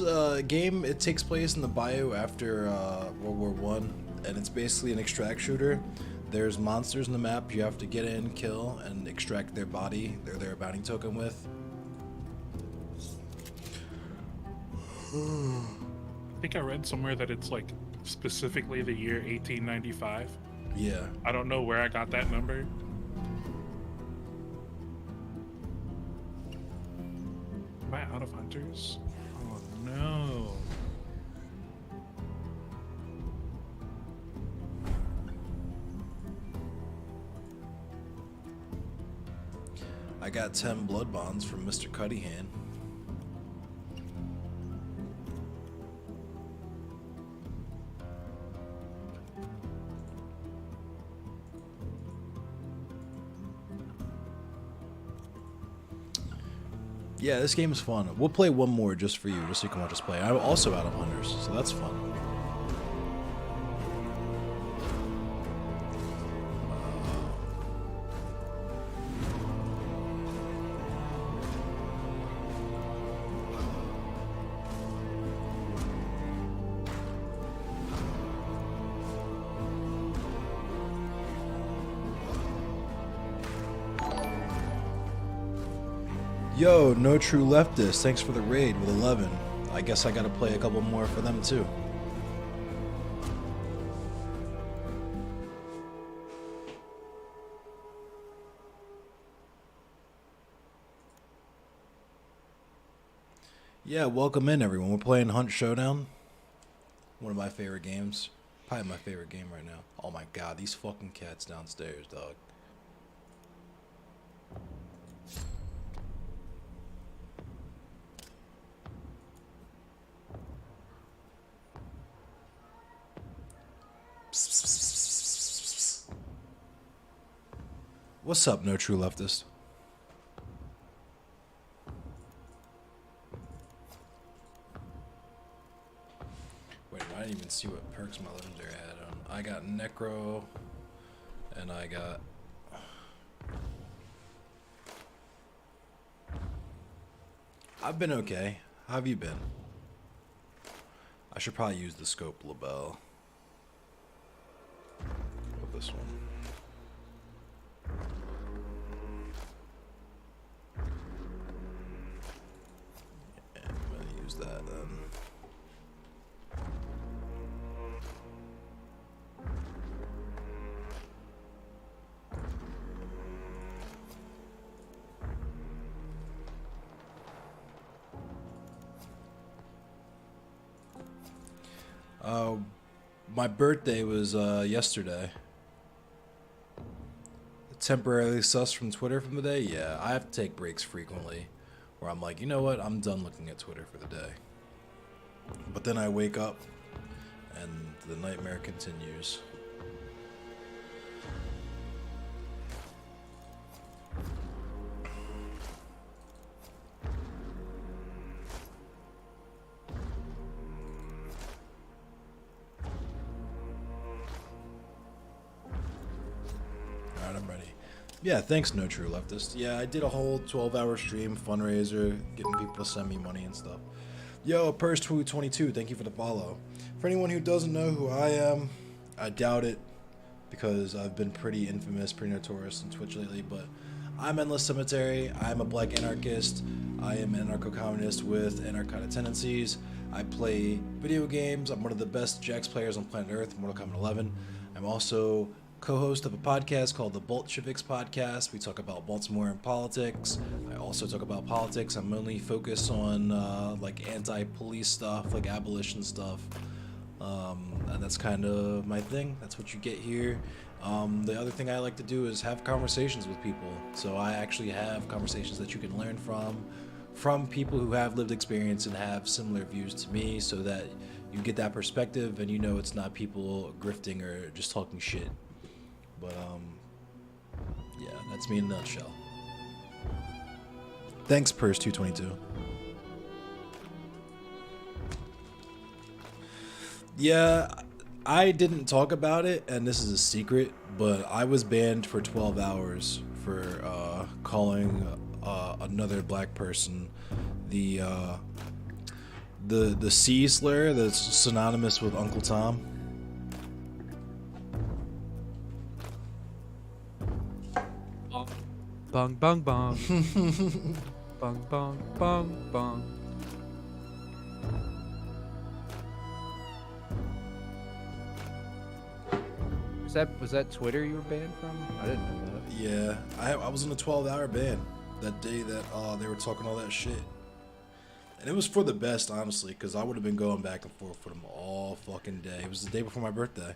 game, it takes place in the bayou after World War One, and it's basically an extract shooter. There's monsters in the map you have to get in, kill, and extract their body, their bounty token with. I think I read somewhere that it's like specifically the year 1895. Yeah. I don't know where I got that number. Am I out of hunters? Oh no. I got 10 blood bonds from Mr. Cuddyhan. Yeah, this game is fun. We'll play one more just for you, just so you can watch us play. I'm also out of hunters, so that's fun. Yo, No True Leftist, thanks for the raid with 11. I guess I gotta play a couple more for them too. Yeah, welcome in everyone. We're playing Hunt Showdown. One of my favorite games. Probably my favorite game right now. Oh my god, these fucking cats downstairs, dog. What's up, No True Leftist? Wait, I didn't even see what perks my legendary had on. I got Necro, and I got... I've been okay. How have you been? I should probably use the scope label. With this one. Yeah, I'm gonna use that then. My birthday was yesterday. Temporarily sus from Twitter from the day? Yeah, I have to take breaks frequently where I'm like, you know what, I'm done looking at Twitter for the day. But then I wake up and the nightmare continues. Yeah, thanks, No True Leftist. Yeah, I did a whole 12-hour stream fundraiser, getting people to send me money and stuff. Yo, Purse22, thank you for the follow. For anyone who doesn't know who I am, I doubt it, because I've been pretty infamous, pretty notorious on Twitch lately, but I'm Endless Cemetery. I'm a black anarchist. I am an anarcho-communist with anarchotic tendencies. I play video games. I'm one of the best Jax players on planet Earth, Mortal Kombat 11. I'm also co-host of a podcast called the Bolsheviks Podcast. We talk about Baltimore and politics. I also talk about politics. I'm mainly focused on like anti-police stuff, like abolish and stuff. And that's kind of my thing. That's what you get here. The other thing I like to do is have conversations with people. So I actually have conversations that you can learn from people who have lived experience and have similar views to me, so that you get that perspective and you know it's not people grifting or just talking shit. But, yeah, that's me in a nutshell. Thanks, Purse222. Yeah, I didn't talk about it, and this is a secret, but I was banned for 12 hours for calling another black person the C slur that's synonymous with Uncle Tom. Bong bong bong. Bong bong bong bong. Was that Twitter you were banned from? I didn't know that. Yeah, I was on a 12-hour ban that day that they were talking all that shit. And it was for the best, honestly, because I would have been going back and forth with them all fucking day. It was the day before my birthday.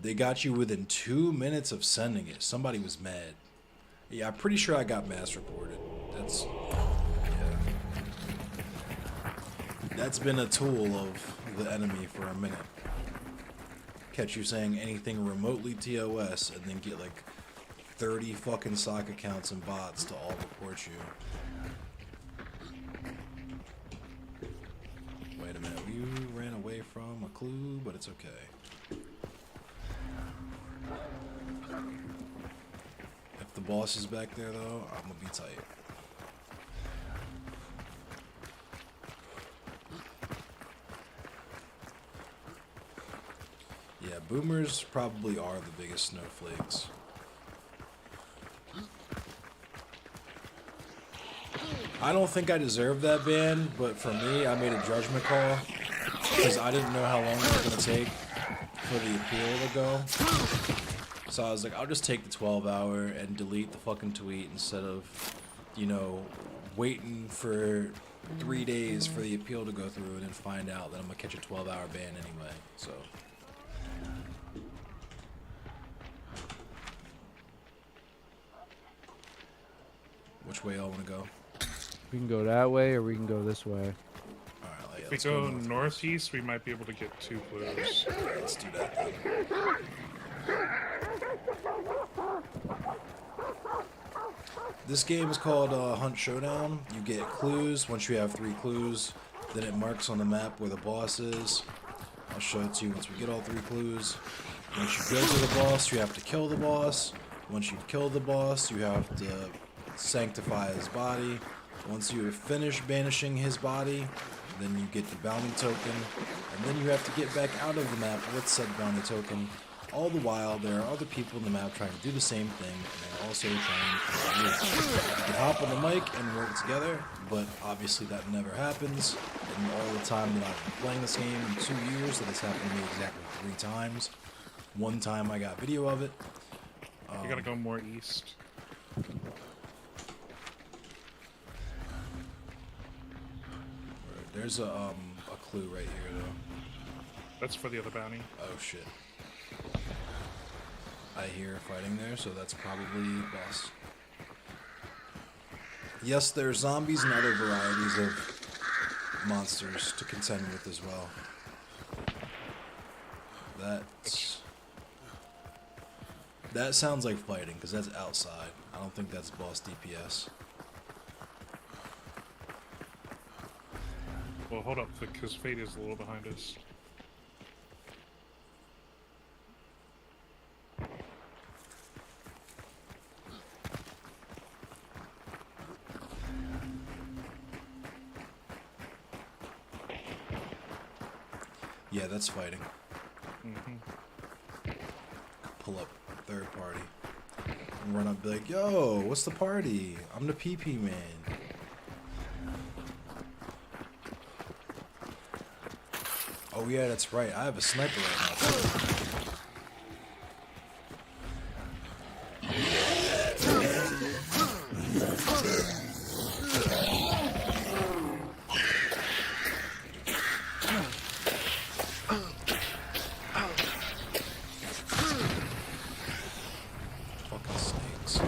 They got you within 2 minutes of sending it. Somebody was mad. Yeah, I'm pretty sure I got mass reported. That's been a tool of the enemy for a minute. Catch you saying anything remotely TOS and then get like 30 fucking sock accounts and bots to all report you. Wait a minute, you ran away from a clue, but it's okay. If the boss is back there though, I'm gonna be tight. Yeah, boomers probably are the biggest snowflakes. I don't think I deserved that ban, but for me, I made a judgment call because I didn't know how long it was going to take for the appeal to go. So I was like, I'll just take the 12-hour and delete the fucking tweet instead of, you know, waiting for 3 days for the appeal to go through and then find out that I'm going to catch a 12-hour ban anyway, so... Which way y'all want to go? We can go that way, or we can go this way. Alright, If we go northeast, we might be able to get 2 clues. Let's do that then. This game is called Hunt Showdown. You get clues. Once you have 3 clues, then it marks on the map where the boss is. I'll show it to you once we get all 3 clues. Once you go to the boss, you have to kill the boss. Once you've killed the boss, you have to sanctify his body. Once you have finished banishing his body, then you get the bounty token, and then you have to get back out of the map with said bounty token. All the while, there are other people in the map trying to do the same thing, and they're also trying to kill you. You can hop on the mic and work together, but obviously that never happens. And all the time that I've been playing this game in 2 years, that has happened to me exactly 3 times. One time I got video of it. You gotta go more east. There's a clue right here, though. That's for the other bounty. Oh, shit. I hear fighting there, so that's probably boss. Yes, there's zombies and other varieties of monsters to contend with as well. That sounds like fighting, because that's outside. I don't think that's boss DPS. Well, hold up, because Fate is a little behind us. Yeah, that's fighting. Mm-hmm. Pull up third party. And run up and be like, yo, what's the party? I'm the PP man. Oh yeah, that's right. I have a sniper right now too. Fucking snakes.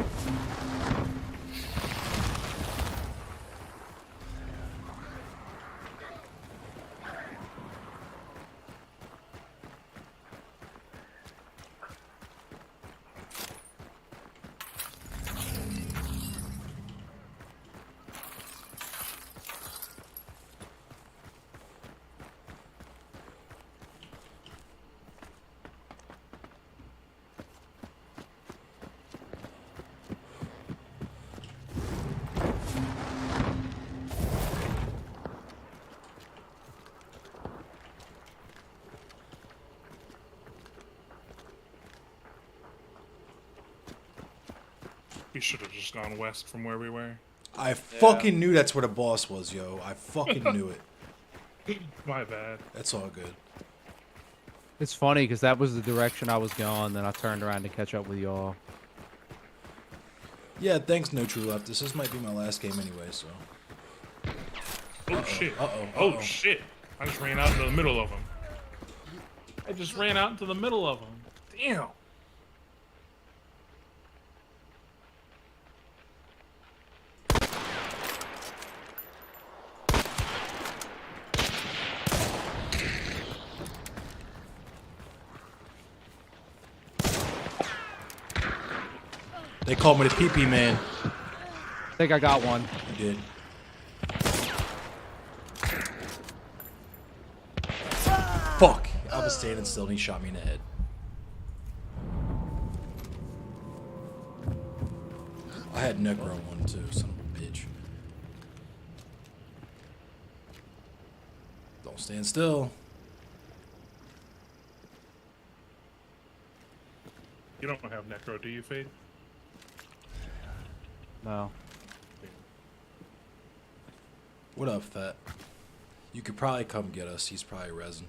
should have just gone west from where we were. I fucking knew that's where the boss was, yo. I fucking knew it. My bad. That's all good. It's funny because that was the direction I was going, then I turned around to catch up with y'all. Yeah, thanks, No True Leftist. This might be my last game anyway, so. Oh shit. Oh shit. I just ran out into the middle of them. I just ran out into the middle of them. Damn. They called me the pee-pee man. I think I got one. You did. Fuck! I was standing still and he shot me in the head. I had Necro one too, son of a bitch. Don't stand still. You don't have Necro, do you, Fade? No. What up, Fat? You could probably come get us. He's probably resin.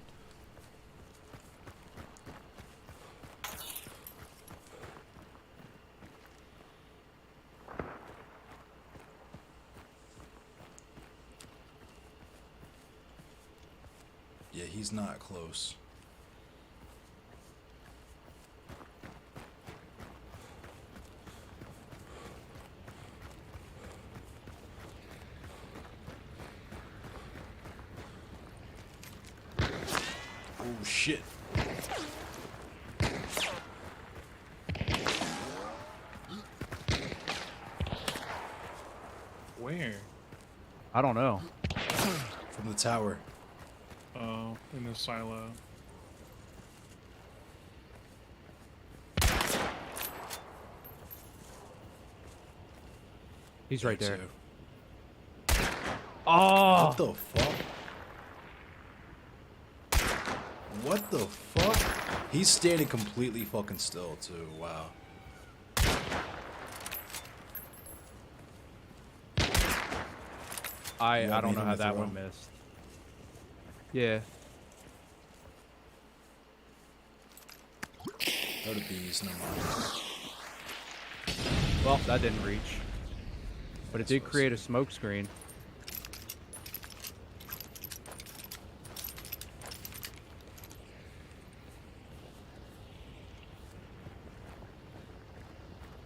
Yeah, he's not close. Oh shit. Where? I don't know. From the tower. Oh, in the silo. He's right there. Too. Oh! What the fuck? What the fuck? He's standing completely fucking still too. Wow. I don't know how that one missed. Yeah. Go to bees, no mind. Well, that didn't reach. But it did create a smoke screen.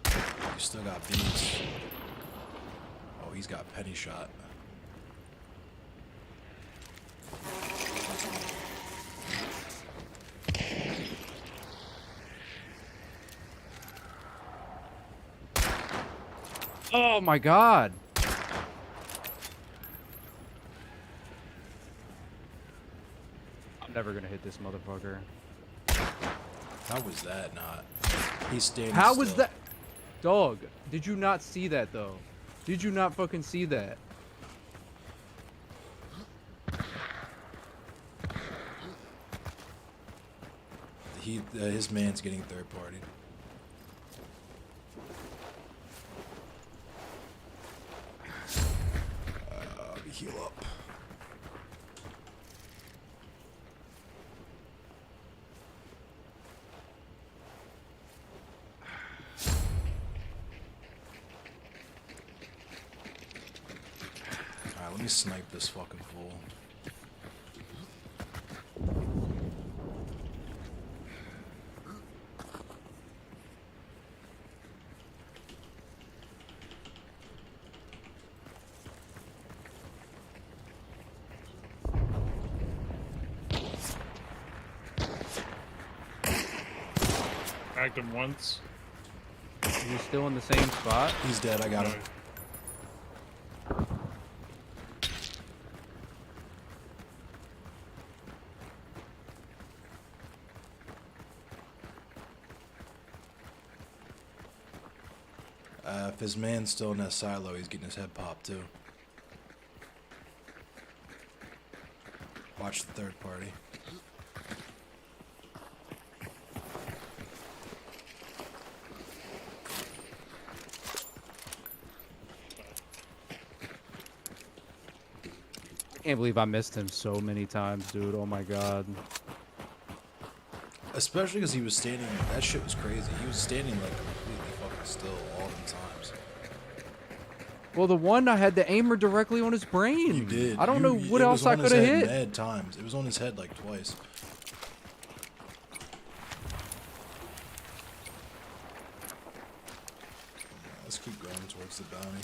You still got bees. Oh, he's got penny shot. Oh my god! I'm never gonna hit this motherfucker. How was that not? He's standing How still. was that? Dog, did you not see that though? Did you not fucking see that? His man's getting third party. Heal up. Alright, let me snipe this fucking fool. Tagged him once. Is he still in the same spot? He's dead, I got him. If his man's still in that silo, he's getting his head popped too. Watch the third party. can't believe I missed him so many times, dude. Oh my god. Especially because he was standing. That shit was crazy. He was standing like completely fucking still all the times. Well, the one I had the aimer directly on his brain. You did. I don't know what else I could have hit. Mad times. It was on his head like twice. Let's keep going towards the bounty.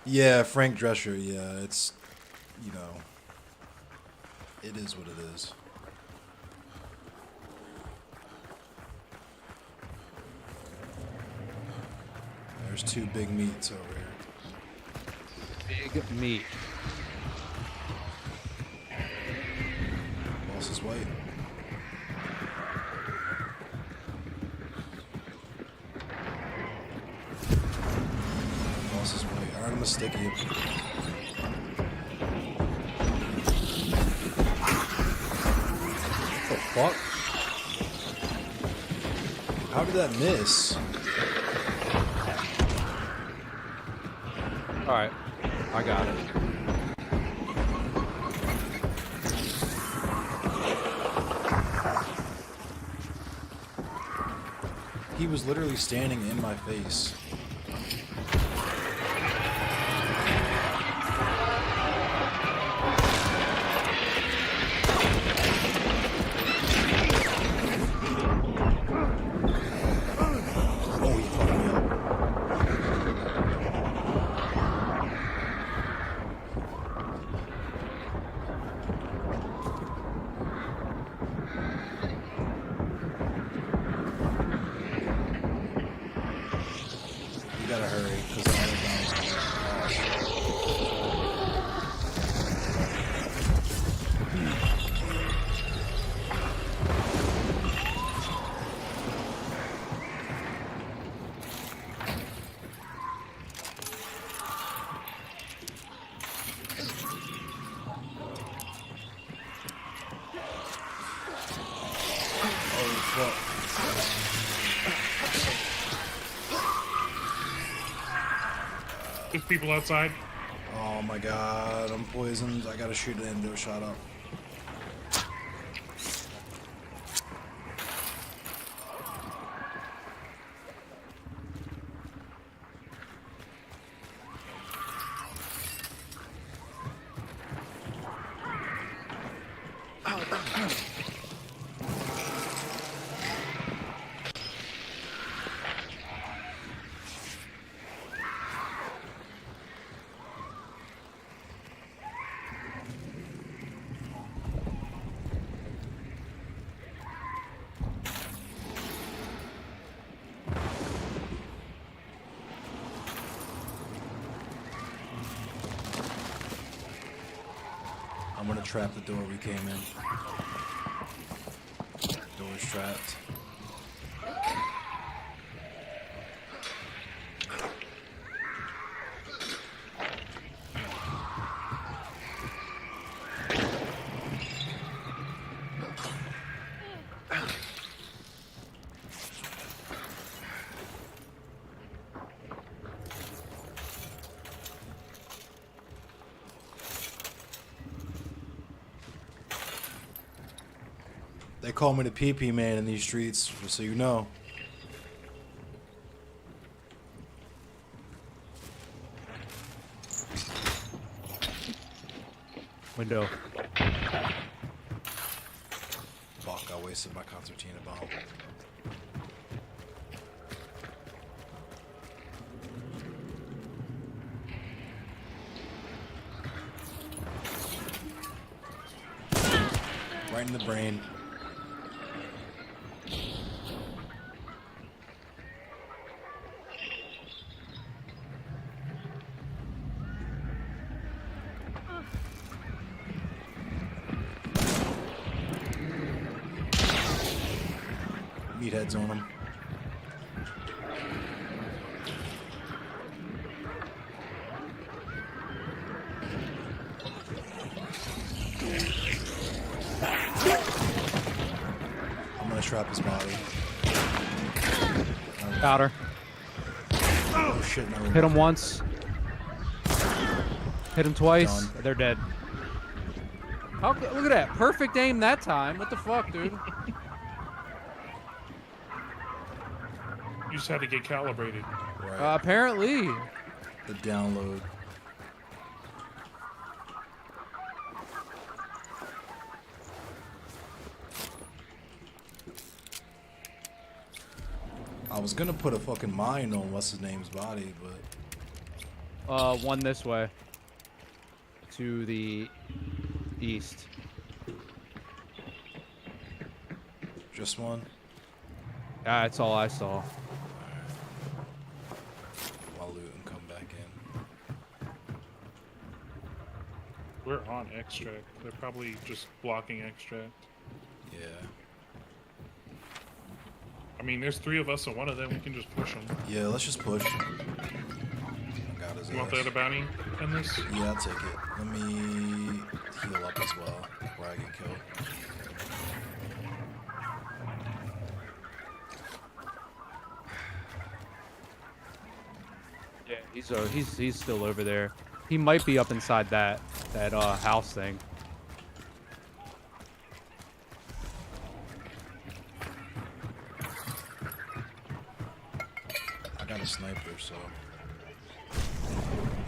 Yeah, Frank Drescher, yeah, it's, you know, it is what it is. There's two big meats over here. Big meat. Boss is white. Boss is white. Alright, I'm gonna stick you. What the fuck? How did that miss? Alright, I got it. He was literally standing in my face. Gotta hurry, because the other guy's gonna There's people outside. Oh my god, I'm poisoned. I gotta shoot an endo shot up. I'm gonna trap the door we came in. Door's trapped. They call me the PP man in these streets, just so you know. Window. Fuck, I wasted my concertina bomb. Right in the brain. Meatheads on him. I'm gonna trap his body. Powder. Oh shit, no. Hit him once. Hit him twice. Done. They're dead. Oh, look at that. Perfect aim that time. What the fuck, dude? You just had to get calibrated. Right. Apparently. The download. I was gonna put a fucking mine on what's his name's body, but One this way. To the east. just one. That's all I saw. I'll loot and come back in. We're on extract. They're probably just blocking extract. Yeah. I mean, there's 3 of us and one of them. We can just push them. Yeah, let's just push. I got his You want ass. the other bounty in this? Yeah, I'll take it. Let me heal up as well before I get killed. Yeah, he's still over there. He might be up inside that house thing. I got a sniper, so.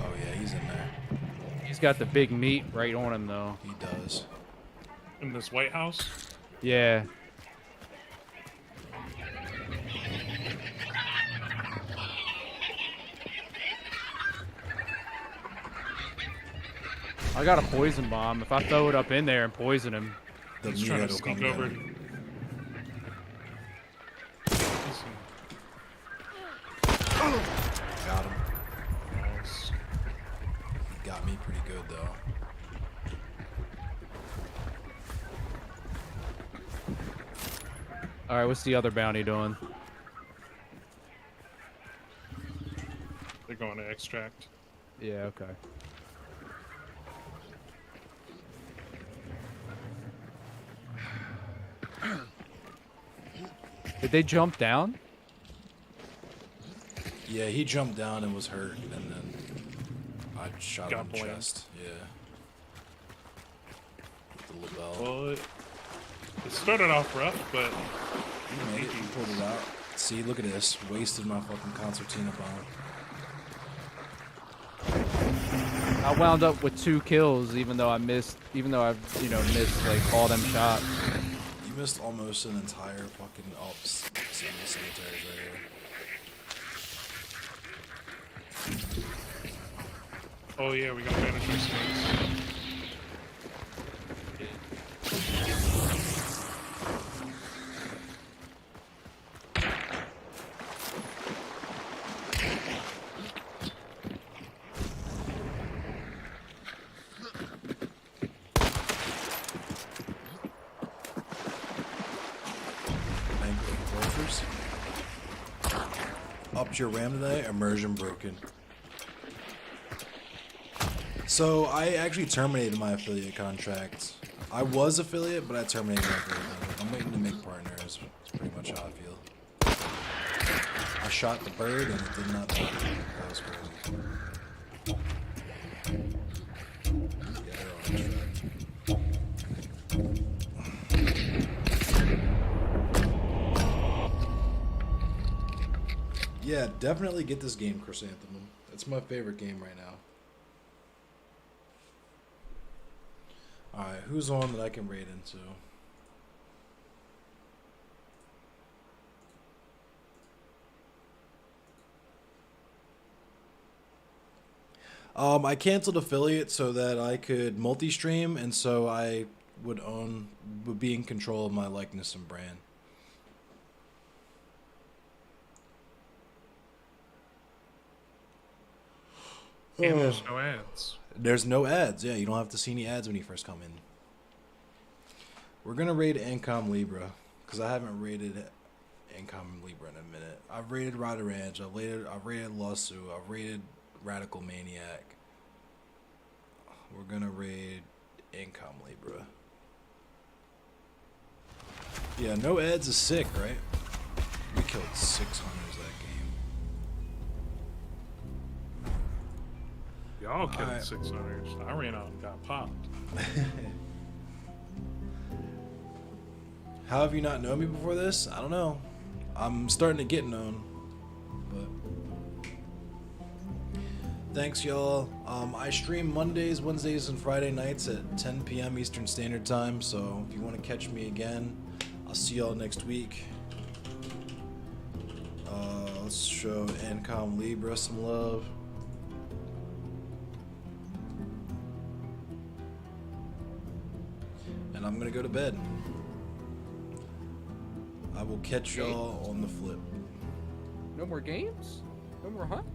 Oh yeah, he's in there. He's got the big meat right on him though. He does. In this White House? Yeah. I got a poison bomb. If I throw it up in there and poison him, The He's trying meathead to will come sneak over. down. Got him. Nice. He got me pretty good though. all right. What's the other bounty doing? They're going to extract. Yeah. Okay. Did they jump down? Yeah, he jumped down and was hurt, and then I shot him in the blamed. chest. Yeah. With the label. Well, it started off rough, but He made it. He pulled it out. See, look at this. Wasted my fucking concertina bomb. I wound up with 2 kills, even though I missed like all them shots. You missed almost an entire fucking cemeteries right here. oh yeah, we got manager swings. Upped your RAM today? Immersion broken. So I actually terminated my affiliate contract. I was affiliate, but I terminated my affiliate contract. I'm waiting to make partners. That's pretty much how I feel. I shot the bird and it did not die. That was crazy. Yeah, they're on track. Yeah, definitely get this game, Chrysanthemum. It's my favorite game right now. Alright, who's on that I can raid into? I canceled affiliate so that I could multi-stream, and so I would be in control of my likeness and brand. And there's no ads. There's no ads. Yeah, you don't have to see any ads when you first come in. We're gonna raid Incom Libra because I haven't raided Incom Libra in a minute. I've raided Rider Ranch. I've raided Lawsuit. I've raided Radical Maniac. We're gonna raid Incom Libra. Yeah, no ads is sick, right? We killed 6 hunters that game. Y'all killed 600. I ran out and got popped. How have you not known me before this? I don't know. I'm starting to get known, but thanks, y'all. I stream Mondays, Wednesdays, and Friday nights at 10 p.m. Eastern Standard Time, so if you want to catch me again, I'll see y'all next week. Let's show Incom Libra some love. And I'm gonna go to bed. I will catch y'all on the flip. No more games? No more hunt?